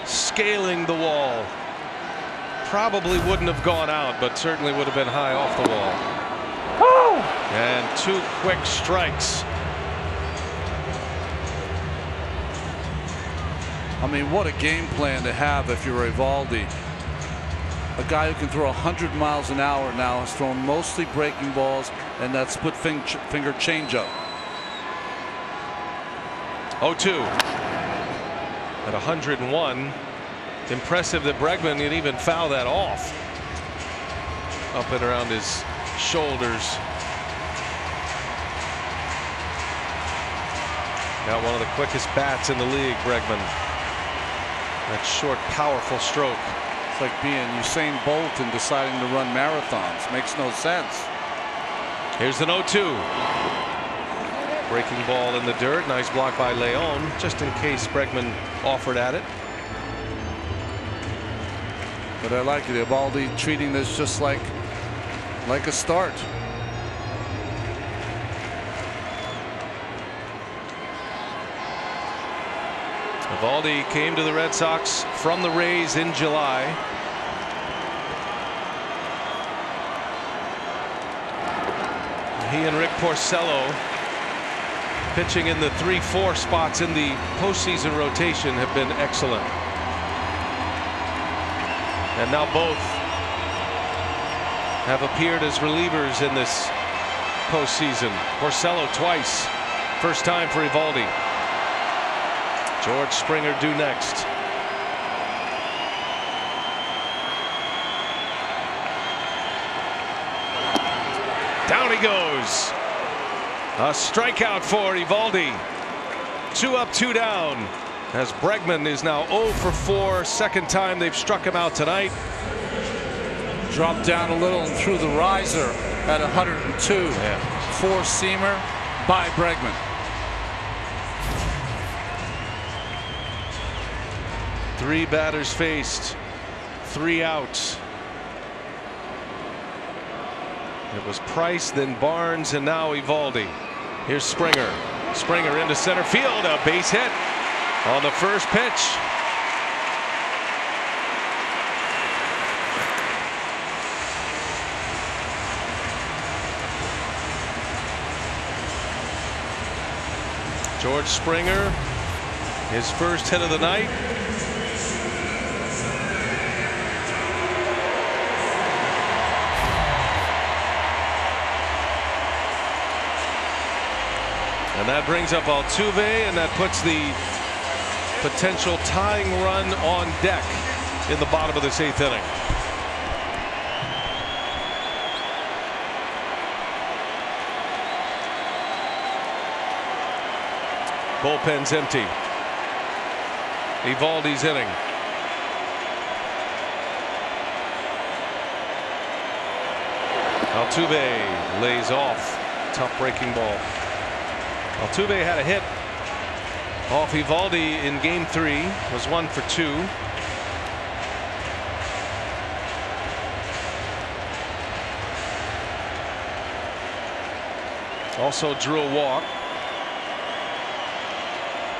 scaling the wall. Probably wouldn't have gone out, but certainly would have been high off the wall. And 2 quick strikes. I mean, what a game plan to have if you're Eovaldi. A guy who can throw 100 miles an hour now has thrown mostly breaking balls and that split finger changeup. 0-2 at 101. Impressive that Bregman can even foul that off. Up and around his shoulders. Got one of the quickest bats in the league, Bregman. That short, powerful stroke. It's like being Usain Bolt and deciding to run marathons. Makes no sense. Here's an 0-2. Breaking ball in the dirt. Nice block by Leon, just in case Bregman offered at it. But I like it. Eovaldi treating this just like a start. Eovaldi came to the Red Sox from the Rays in July. He and Rick Porcello, pitching in the 3-4 spots in the postseason rotation, have been excellent. And now both have appeared as relievers in this postseason. Porcello twice. First time for Eovaldi. George Springer due next. Down he goes. A strikeout for Eovaldi. 2 up, 2 down. As Bregman is now 0 for 4. Second time they've struck him out tonight. Dropped down a little and threw the riser at 102. Yeah. 4-seamer by Bregman. Three batters faced, 3 outs. It was Price, then Barnes, and now Eovaldi. Here's Springer. Springer into center field. A base hit on the first pitch. George Springer, his first hit of the night. And that brings up Altuve, and that puts the potential tying run on deck in the bottom of this 8th inning. Bullpen's empty. Eovaldi's inning. Altuve lays off. Tough breaking ball. Altuve had a hit off Eovaldi in game 3. Was 1 for 2. Also drew a walk.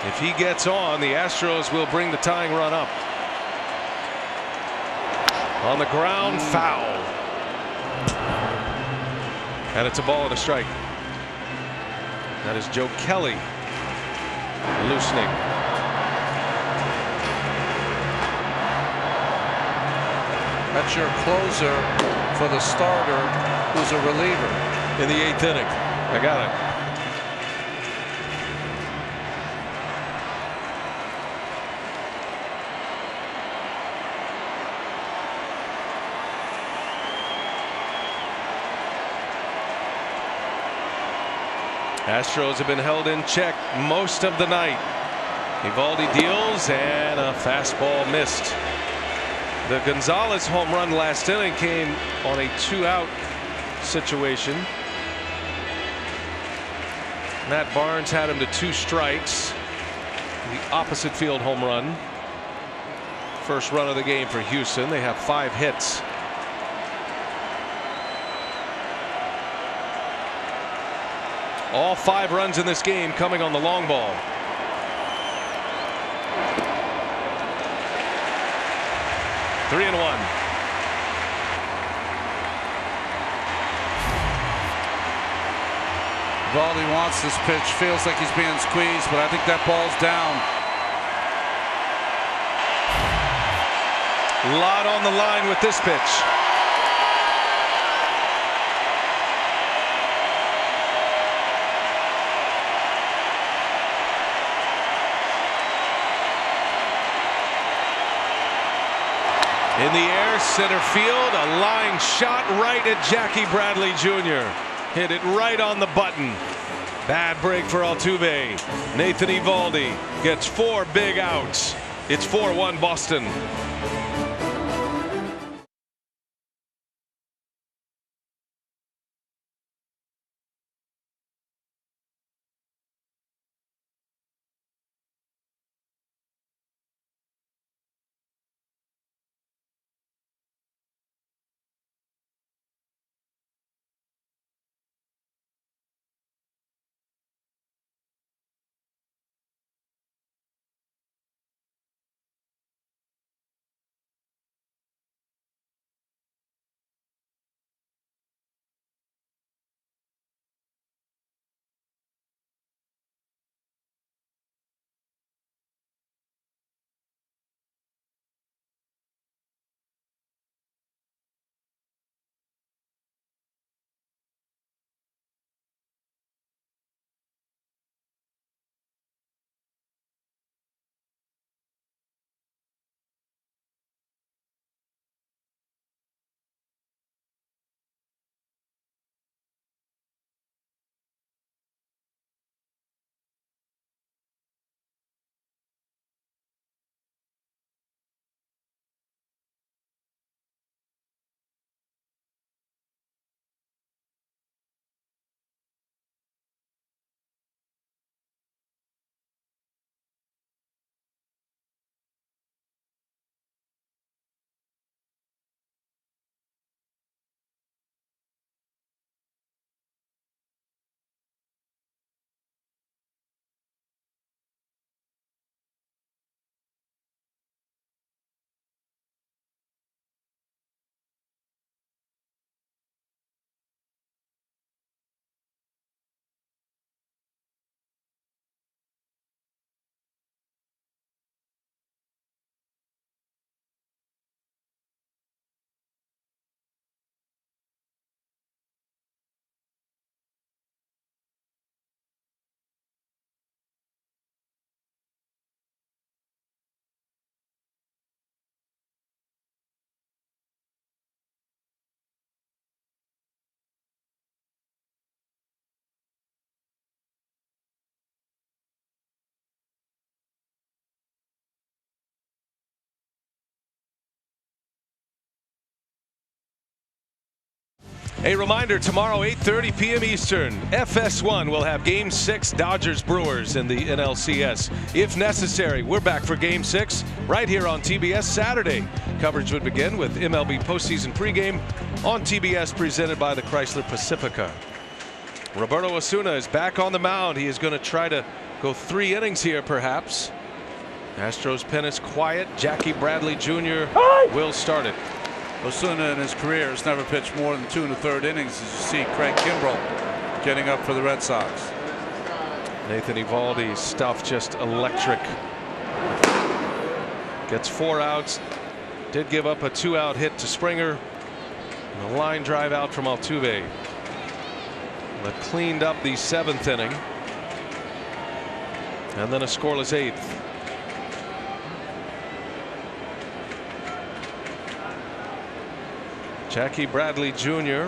If he gets on, the Astros will bring the tying run up. On the ground, foul. And it's a ball and a strike. That is Joe Kelly loosening. That's your closer for the starter, who's a reliever. In the 8th inning. I got it. Astros have been held in check most of the night. Eovaldi deals and a fastball missed. The Gonzalez home run last inning came on a 2-out situation. Matt Barnes had him to 2 strikes. The opposite field home run. First run of the game for Houston. They have 5 hits. All 5 runs in this game coming on the long ball. Three and 1. Eovaldi wants this pitch, feels like he's being squeezed, but I think that ball's down. A lot on the line with this pitch. In the air, center field, a line shot right at Jackie Bradley Jr. Hit it right on the button. Bad break for Altuve. Nathan Eovaldi gets 4 big outs. It's 4-1 Boston. A reminder, tomorrow 8:30 p.m. Eastern, FS1 will have Game 6 Dodgers-Brewers in the NLCS. If necessary, we're back for Game 6 right here on TBS Saturday. Coverage would begin with MLB postseason pregame on TBS, presented by the Chrysler Pacifica. Roberto Osuna is back on the mound. He is going to try to go 3 innings here, perhaps. Astros pen is quiet. Jackie Bradley Jr. will start it. Osuna in his career has never pitched more than 2 1/3 innings, as you see Craig Kimbrell getting up for the Red Sox. Nathan Eovaldi's stuff just electric. Gets 4 outs. Did give up a 2-out hit to Springer. And a line drive out from Altuve. But cleaned up the 7th inning. And then a scoreless 8th. Jackie Bradley Jr.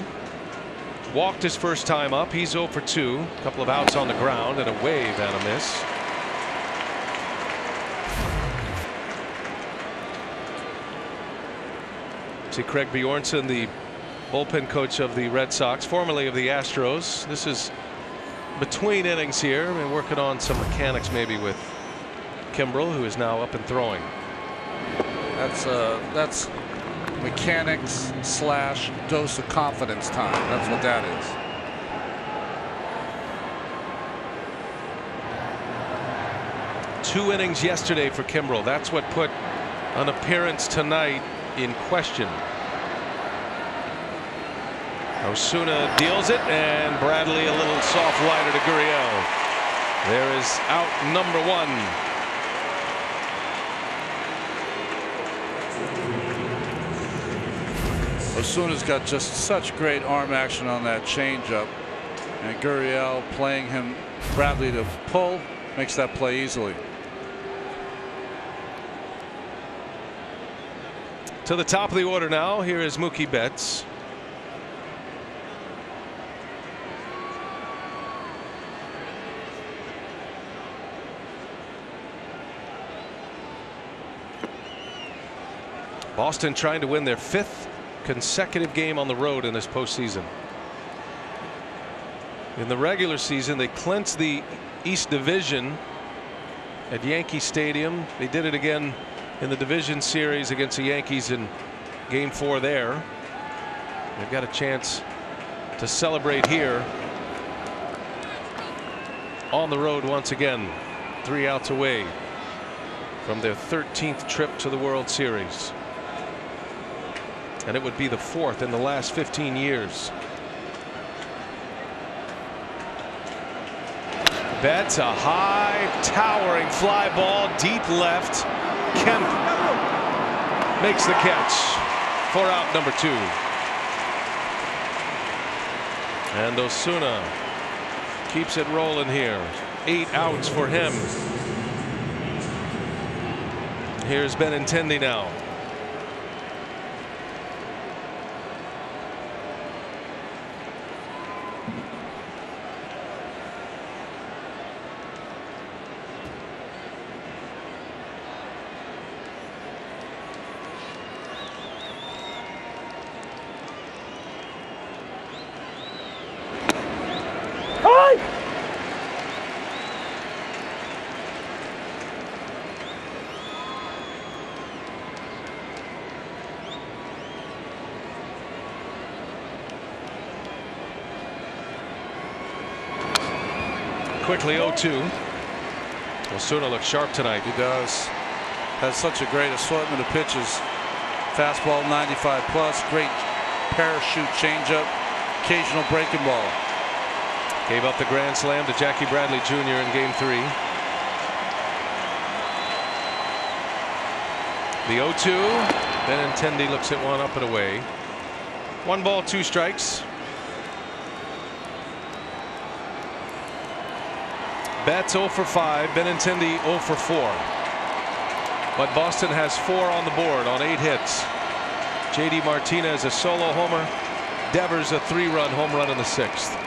walked his first time up. He's 0 for 2. A couple of outs on the ground and a wave and a miss. See Craig Bjornson, the bullpen coach of the Red Sox, formerly of the Astros. This is between innings here. I mean, working on some mechanics maybe with Kimbrell, who is now up and throwing. That's mechanics / dose of confidence time. That's what that is. Two innings yesterday for Kimbrell. That's what put an appearance tonight in question. Osuna deals it, and Bradley a little soft liner to Gurriel. There is out number 1. Osuna's got just such great arm action on that changeup, and Gurriel playing him Bradley to pull makes that play easily. To the top of the order now. Here is Mookie Betts. Boston trying to win their 5th consecutive game on the road in this postseason. In the regular season, they clinched the East Division at Yankee Stadium. They did it again in the division series against the Yankees in Game 4 there. They've got a chance to celebrate here on the road once again. 3 outs away from their 13th trip to the World Series. And it would be the 4th in the last 15 years. Betts, a high towering fly ball deep left. Kemp makes the catch for out number 2. And Osuna keeps it rolling here. 8 outs for him. Here's Benintendi now. Quickly 0-2. Osuna looks sharp tonight. He does. Has such a great assortment of pitches. Fastball 95 plus. Great parachute changeup. Occasional breaking ball. Gave up the grand slam to Jackie Bradley Jr. in Game 3. The 0-2. Benintendi looks at one up and away. 1 ball, 2 strikes. Betts 0 for 5. Benintendi 0 for 4. But Boston has 4 on the board on 8 hits. JD Martinez a solo homer. Devers a 3-run home run in the 6th.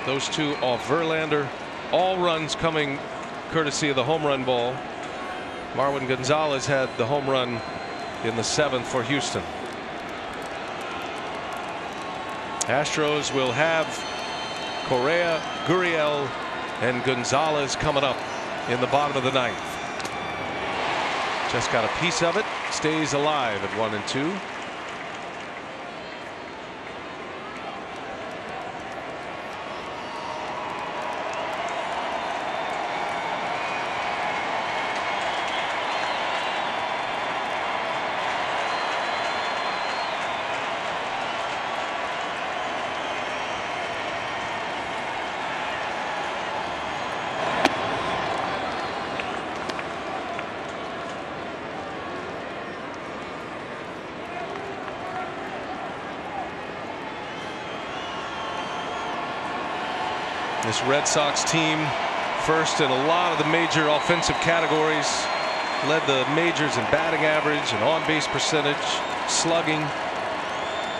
Those 2 off Verlander. All runs coming courtesy of the home run ball. Marwin Gonzalez had the home run in the 7th for Houston. Astros will have Correa, Gurriel, and Gonzalez coming up in the bottom of the ninth. Just got a piece of it. Stays alive at 1-2. This Red Sox team, first in a lot of the major offensive categories, led the majors in batting average and on-base percentage, slugging,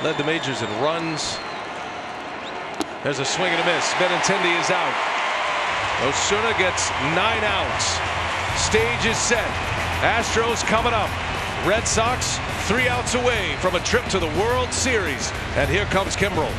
led the majors in runs. There's a swing and a miss. Benintendi is out. Osuna gets 9 outs. Stage is set. Astros coming up. Red Sox 3 outs away from a trip to the World Series. And here comes Kimbrel.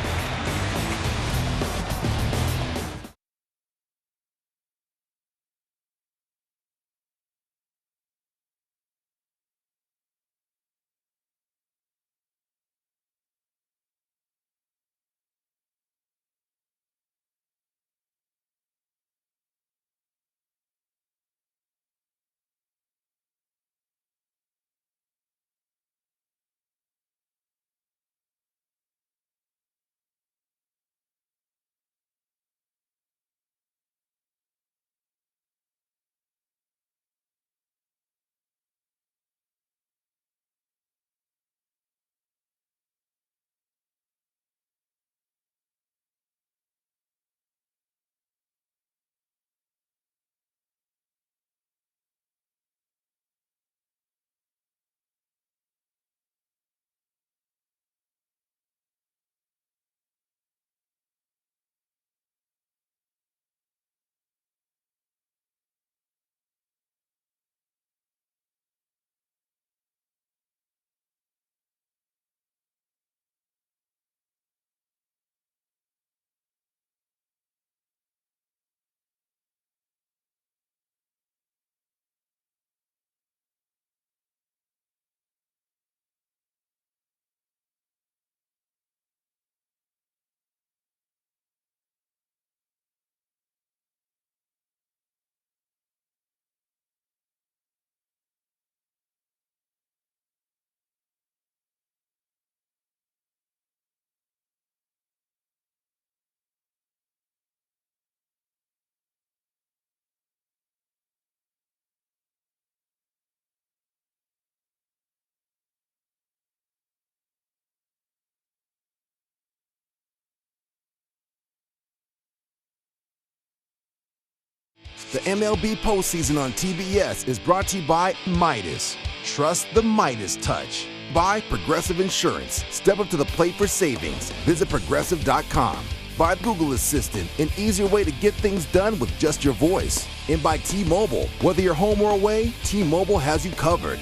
The MLB postseason on TBS is brought to you by Midas. Trust the Midas touch. By Progressive Insurance. Step up to the plate for savings. Visit Progressive.com. By Google Assistant, an easier way to get things done with just your voice. And by T-Mobile. Whether you're home or away, T-Mobile has you covered.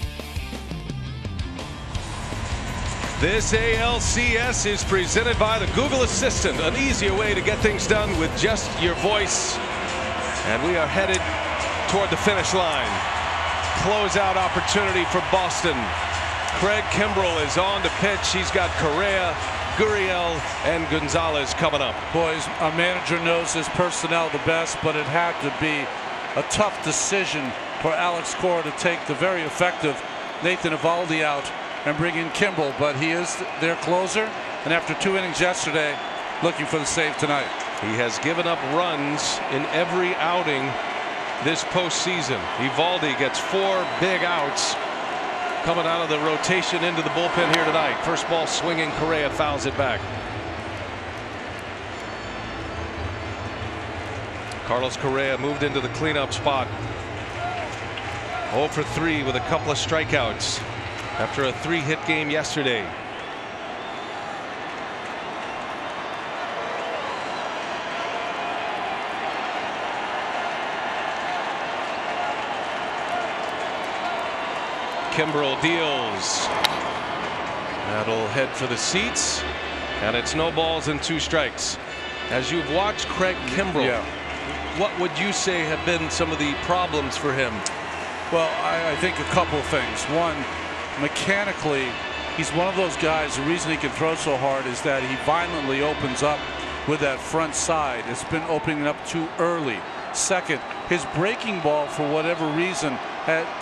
This ALCS is presented by the Google Assistant, an easier way to get things done with just your voice. And we are headed toward the finish line. Closeout opportunity for Boston. Craig Kimbrel is on to pitch. He's got Correa, Gurriel, and Gonzalez coming up. Boys, our manager knows his personnel the best, but it had to be a tough decision for Alex Cora to take the very effective Nathan Eovaldi out and bring in Kimbrel. But he is their closer, and after 2 innings yesterday, looking for the save tonight. He has given up runs in every outing this postseason. Eovaldi gets 4 big outs coming out of the rotation into the bullpen here tonight. First ball swinging, Correa fouls it back. Carlos Correa moved into the cleanup spot. 0 for 3 with a couple of strikeouts after a 3-hit game yesterday. Kimbrel deals. That'll head for the seats. And it's no balls and 2 strikes. As you've watched Craig Kimbrel, what would you say have been some of the problems for him? Well, I think a couple of things. One, mechanically, he's one of those guys, the reason he can throw so hard is that he violently opens up with that front side. It's been opening up too early. Second, his breaking ball, for whatever reason,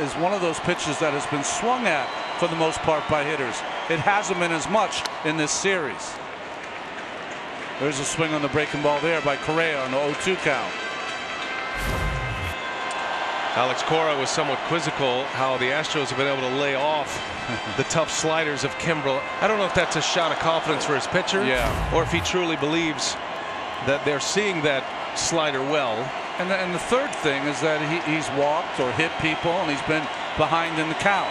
is one of those pitches that has been swung at for the most part by hitters. It hasn't been as much in this series. There's a swing on the breaking ball there by Correa on the 0-2 count. Alex Cora was somewhat quizzical how the Astros have been able to lay off the tough sliders of Kimbrel. I don't know if that's a shot of confidence for his pitcher, or if he truly believes that they're seeing that slider well. And the third thing is that he's walked or hit people, and he's been behind in the count.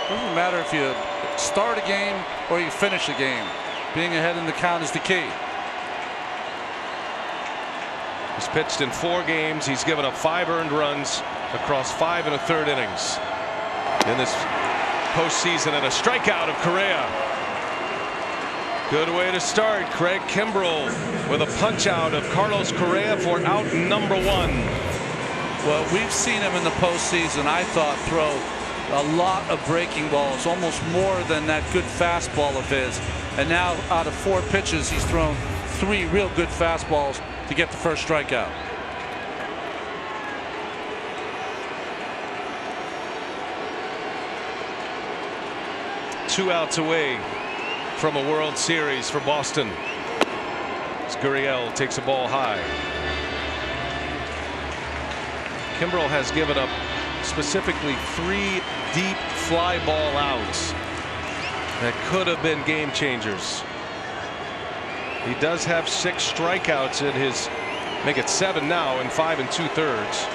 Doesn't matter if you start a game or you finish a game. Being ahead in the count is the key. He's pitched in 4 games. He's given up 5 earned runs across 5 1/3 innings in this postseason, and a strikeout of Correa. Good way to start. Craig Kimbrel with a punch out of Carlos Correa for out number 1. Well, we've seen him in the postseason, I thought, throw a lot of breaking balls, almost more than that good fastball of his. And now out of 4 pitches, he's thrown 3 real good fastballs to get the first strikeout. Two outs away from a World Series for Boston. As Gurriel takes a ball high. Kimbrel has given up specifically 3 deep fly ball outs that could have been game changers. He does have 6 strikeouts in his, make it 7 now in 5 2/3.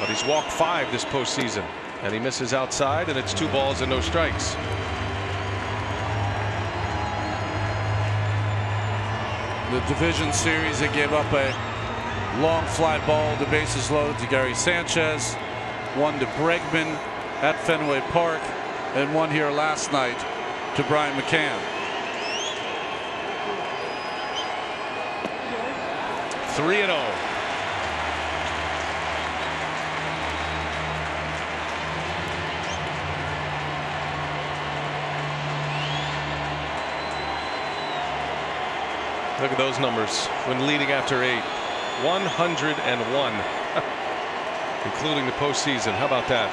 But he's walked 5 this postseason, and he misses outside, and it's 2 balls and no strikes. The division series, they gave up a long fly ball, the bases loaded, to Gary Sanchez, one to Bregman at Fenway Park, and one here last night to Brian McCann. 3-0. Look at those numbers when leading after 8. 101, including the postseason. How about that?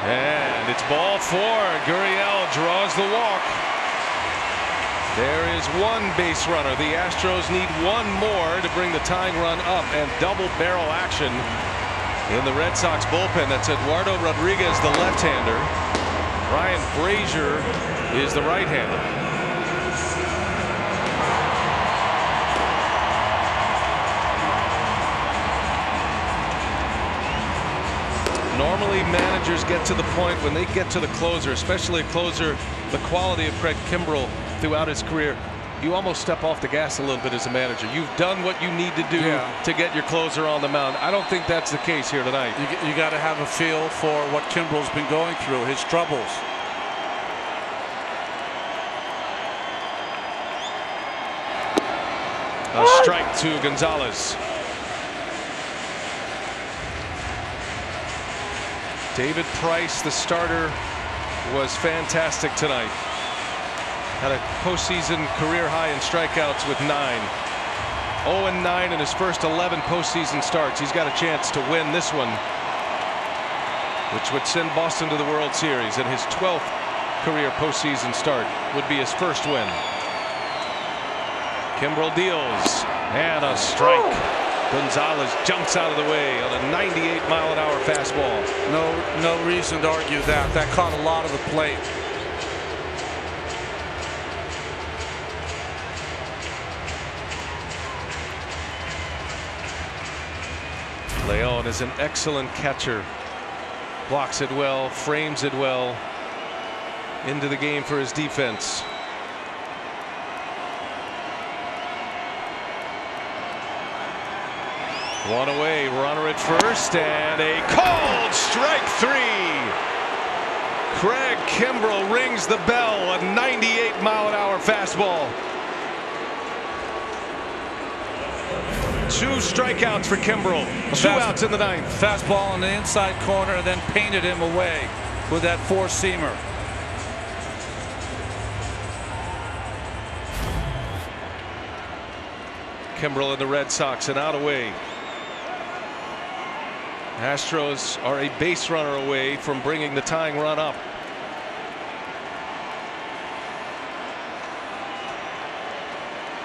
And it's ball 4. Gurriel draws the walk. There is 1 base runner. The Astros need 1 more to bring the tying run up, and double barrel action in the Red Sox bullpen. That's Eduardo Rodriguez, the left-hander. Ryan Brazier is the right-hander. Normally managers get to the point when they get to the closer, especially a closer the quality of Craig Kimbrel throughout his career, you almost step off the gas a little bit as a manager. You've done what you need to do to get your closer on the mound. I don't think that's the case here tonight. You got to have a feel for what Kimbrel's been going through, his troubles. A strike to Gonzalez. David Price, the starter, was fantastic tonight. Had a postseason career high in strikeouts with 9. 0-9 in his first 11 postseason starts. He's got a chance to win this one, which would send Boston to the World Series, and his 12th career postseason start would be his first win. Kimbrel deals, and a strike. Gonzalez jumps out of the way on a 98-mile-an-hour fastball. No reason to argue that. That caught a lot of the plate. Leon is an excellent catcher. Blocks it well, frames it well into the game for his defense. One away, runner at first, and a called strike 3. Craig Kimbrel rings the bell, a 98-mile-an-hour fastball. 2 strikeouts for Kimbrel. 2 outs in the 9th. Fastball in the inside corner, and then painted him away with that 4-seamer. Kimbrel and the Red Sox an out away. Astros are a base runner away from bringing the tying run up.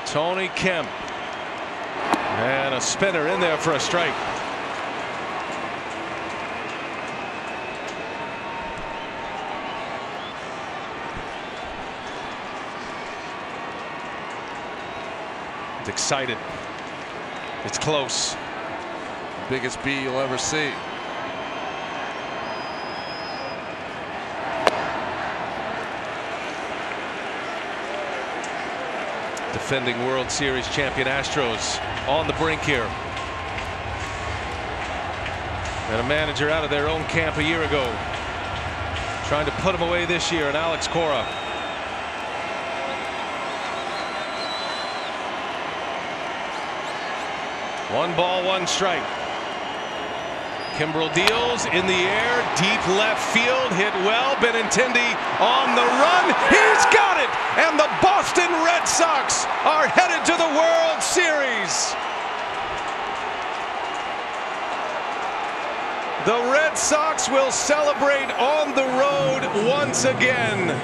Tony Kemp. And a spinner in there for a strike. It's excited. It's close. Biggest B you'll ever see. Defending World Series champion Astros on the brink here. And a manager out of their own camp a year ago, trying to put him away this year, and Alex Correa. One ball, 1 strike. Kimbrel deals in the air, deep left field, hit well. Benintendi on the run. He's got it! And the Boston Red Sox are headed to the World Series. The Red Sox will celebrate on the road once again.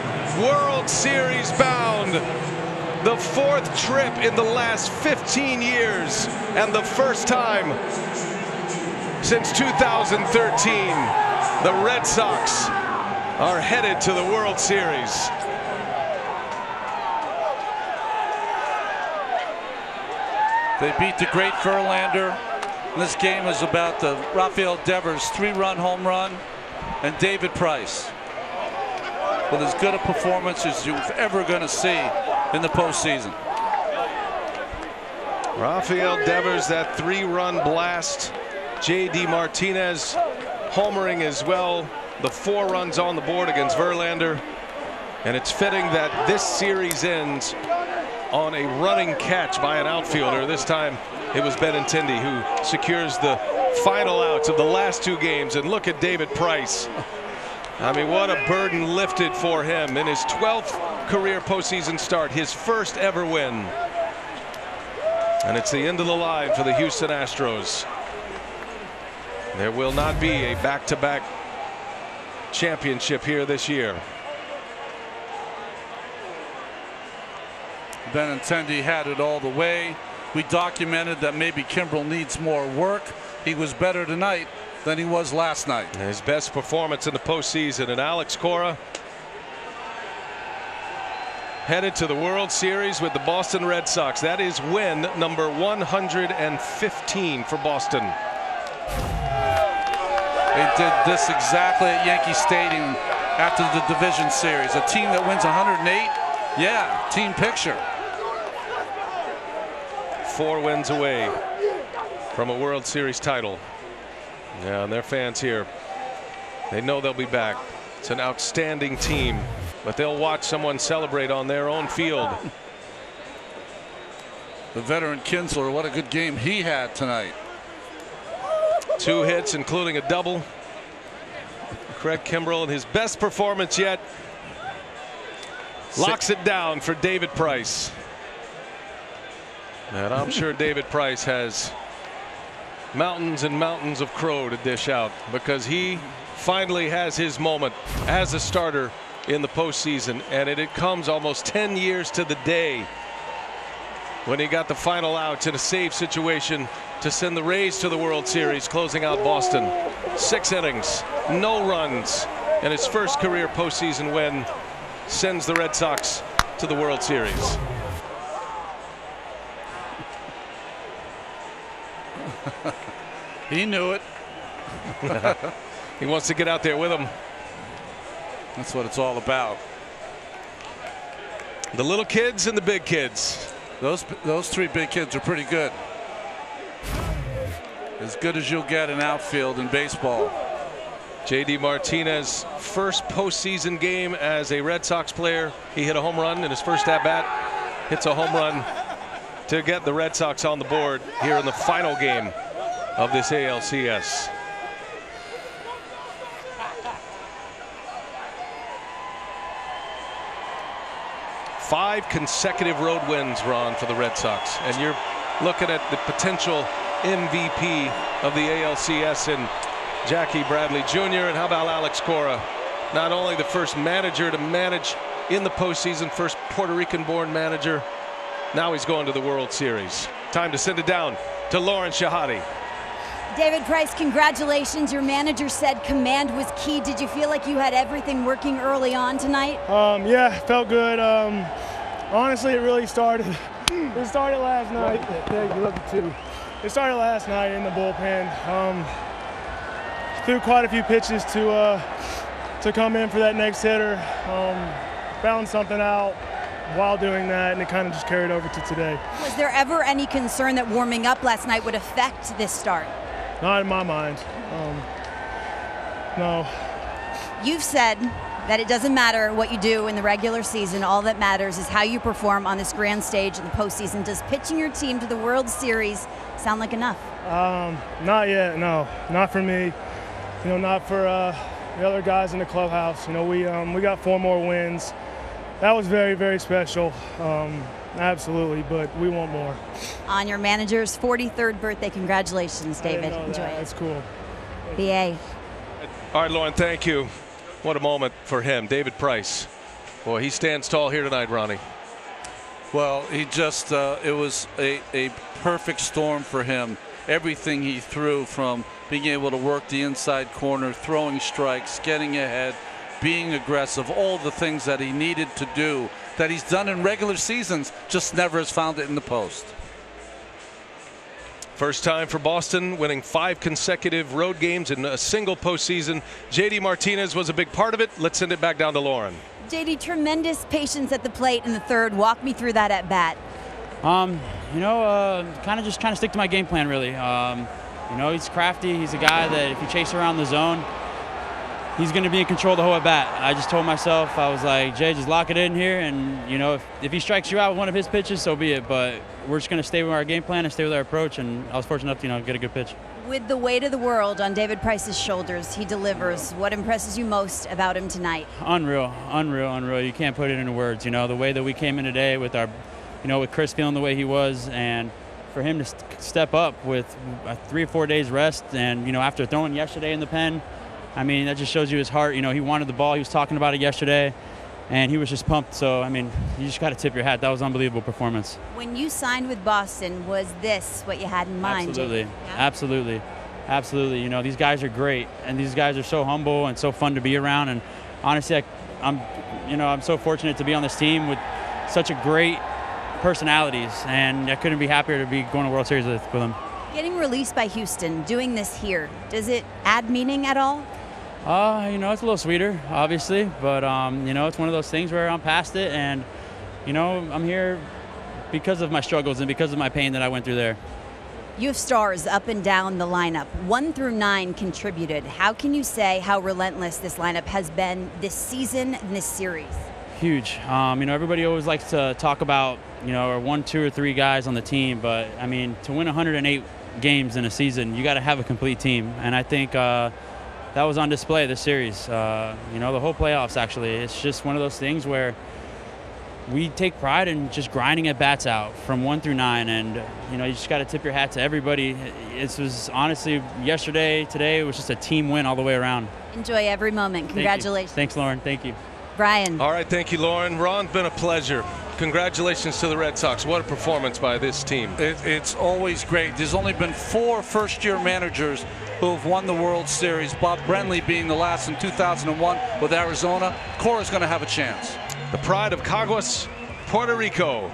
World Series bound. The 4th trip in the last 15 years, and the first time since 2013. The Red Sox are headed to the World Series. They beat the great Verlander. This game is about the Rafael Devers 3-run home run and David Price with as good a performance as you're ever going to see in the postseason. Rafael Devers, that 3-run blast. J.D. Martinez homering as well. The 4 runs on the board against Verlander. And it's fitting that this series ends on a running catch by an outfielder. This time it was Benintendi who secures the final outs of the last 2 games. And look at David Price. I mean, what a burden lifted for him in his 12th career postseason start, his first ever win. And it's the end of the line for the Houston Astros. There will not be a back-to-back championship here this year. Benintendi had it all the way. We documented that maybe Kimbrel needs more work. He was better tonight than he was last night. His best performance in the postseason. And Alex Correa headed to the World Series with the Boston Red Sox. That is win number 115 for Boston. They did this exactly at Yankee Stadium after the division series. A team that wins 108, yeah, team picture. 4 wins away from a World Series title. Yeah, and their fans here, they know they'll be back. It's an outstanding team, but they'll watch someone celebrate on their own field. The veteran Kinsler, what a good game he had tonight. 2 hits, including a double. Craig Kimbrel in his best performance yet locks it down for David Price. And I'm sure David Price has mountains and mountains of crow to dish out, because he finally has his moment as a starter in the postseason, and it comes almost 10 years to the day when he got the final outs in a save situation to send the Rays to the World Series, closing out Boston. 6 innings, no runs, and his first career postseason win sends the Red Sox to the World Series. He knew it. He wants to get out there with him. That's what it's all about. The little kids and the big kids. Those 3 big kids are pretty good. As good as you'll get in outfield in baseball. J.D. Martinez, first postseason game as a Red Sox player. He hit a home run in his first at-bat. Hits a home run to get the Red Sox on the board here in the final game of this ALCS. Five consecutive road wins, Ron, for the Red Sox. And you're looking at the potential MVP of the ALCS in Jackie Bradley Jr. And how about Alex Correa? Not only the first manager to manage in the postseason, first Puerto Rican-born manager. Now he's going to the World Series. Time to send it down to Lauren Shahadi. David Price, congratulations. Your manager said command was key. Did you feel like you had everything working early on tonight? Yeah, felt good. Honestly, it really started. It started last night. It started last night in the bullpen. Threw quite a few pitches to come in for that next hitter. Found something out while doing that, and it kind of just carried over to today. Was there ever any concern that warming up last night would affect this start? Not in my mind. No. You've said that it doesn't matter what you do in the regular season. All that matters is how you perform on this grand stage in the postseason. Does pitching your team to the World Series sound like enough? Not yet, no. Not for me. Not for the other guys in the clubhouse. We got 4 more wins. That was very, very special. Absolutely, but we want more. On your manager's 43rd birthday, congratulations, David. Enjoy it. That's cool. BA. All right, Lauren, thank you. What a moment for him. David Price. Boy, he stands tall here tonight, Ronnie. Well, he just, it was a perfect storm for him. Everything he threw, from being able to work the inside corner, throwing strikes, getting ahead, being aggressive, all the things that he needed to do that he's done in regular seasons, just never has found it in the post. First time for Boston, winning 5 consecutive road games in a single postseason. J.D. Martinez was a big part of it. Let's send it back down to Lauren. J.D., tremendous patience at the plate in the third. Walk me through that at bat. Kind of stick to my game plan, really. He's crafty. He's a guy that if you chase around the zone, he's going to be in control the whole at bat. I just told myself, I was like, Jay, just lock it in here, and if he strikes you out with one of his pitches, so be it. But we're just going to stay with our game plan and stay with our approach. And I was fortunate enough to get a good pitch. With the weight of the world on David Price's shoulders, he delivers. What impresses you most about him tonight? Unreal. You can't put it into words. The way that we came in today with our, with Chris feeling the way he was, and for him to step up with 3 or 4 days rest, and after throwing yesterday in the pen. I mean, that just shows you his heart. He wanted the ball. He was talking about it yesterday, and he was just pumped. So, I mean, you just got to tip your hat. That was an unbelievable performance. When you signed with Boston, was this what you had in mind? Absolutely. Yeah? Absolutely. These guys are great, and these guys are so humble and so fun to be around. And honestly, I'm so fortunate to be on this team with such a great personalities, and I couldn't be happier to be going to World Series with them. Getting released by Houston, doing this here, does it add meaning at all? It's a little sweeter, obviously, but, it's one of those things where I'm past it, and, I'm here because of my struggles and because of my pain that I went through there. You have stars up and down the lineup. 1 through 9 contributed. How can you say how relentless this lineup has been this season and this series? Huge. Everybody always likes to talk about, or 1, 2, or 3 guys on the team, but, I mean, to win 108 games in a season, you got to have a complete team, and I think that was on display this series. The whole playoffs, actually. It's just one of those things where we take pride in just grinding at bats out from 1 through 9, and you just got to tip your hat to everybody. It was honestly yesterday, today, it was just a team win all the way around. Enjoy every moment. Congratulations. Thanks, Lauren. Thank you. Brian. All right, thank you, Lauren. Ron, been a pleasure. Congratulations to the Red Sox. What a performance by this team. It's always great. There's only been 4 first-year managers who have won the World Series, Bob Brenly being the last in 2001 with Arizona. Correa's going to have a chance. The pride of Caguas, Puerto Rico.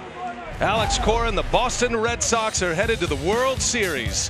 Alex Correa and the Boston Red Sox are headed to the World Series.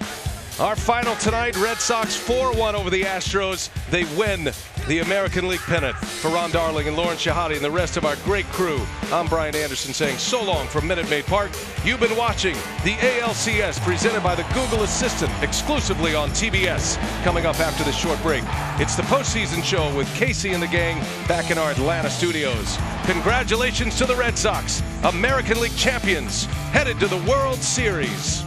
Our final tonight, Red Sox 4-1 over the Astros. They win the American League pennant. For Ron Darling and Lauren Shahadi and the rest of our great crew, I'm Brian Anderson saying so long from Minute Maid Park. You've been watching the ALCS presented by the Google Assistant exclusively on TBS. Coming up after this short break, it's the postseason show with Casey and the gang back in our Atlanta studios. Congratulations to the Red Sox, American League champions, headed to the World Series.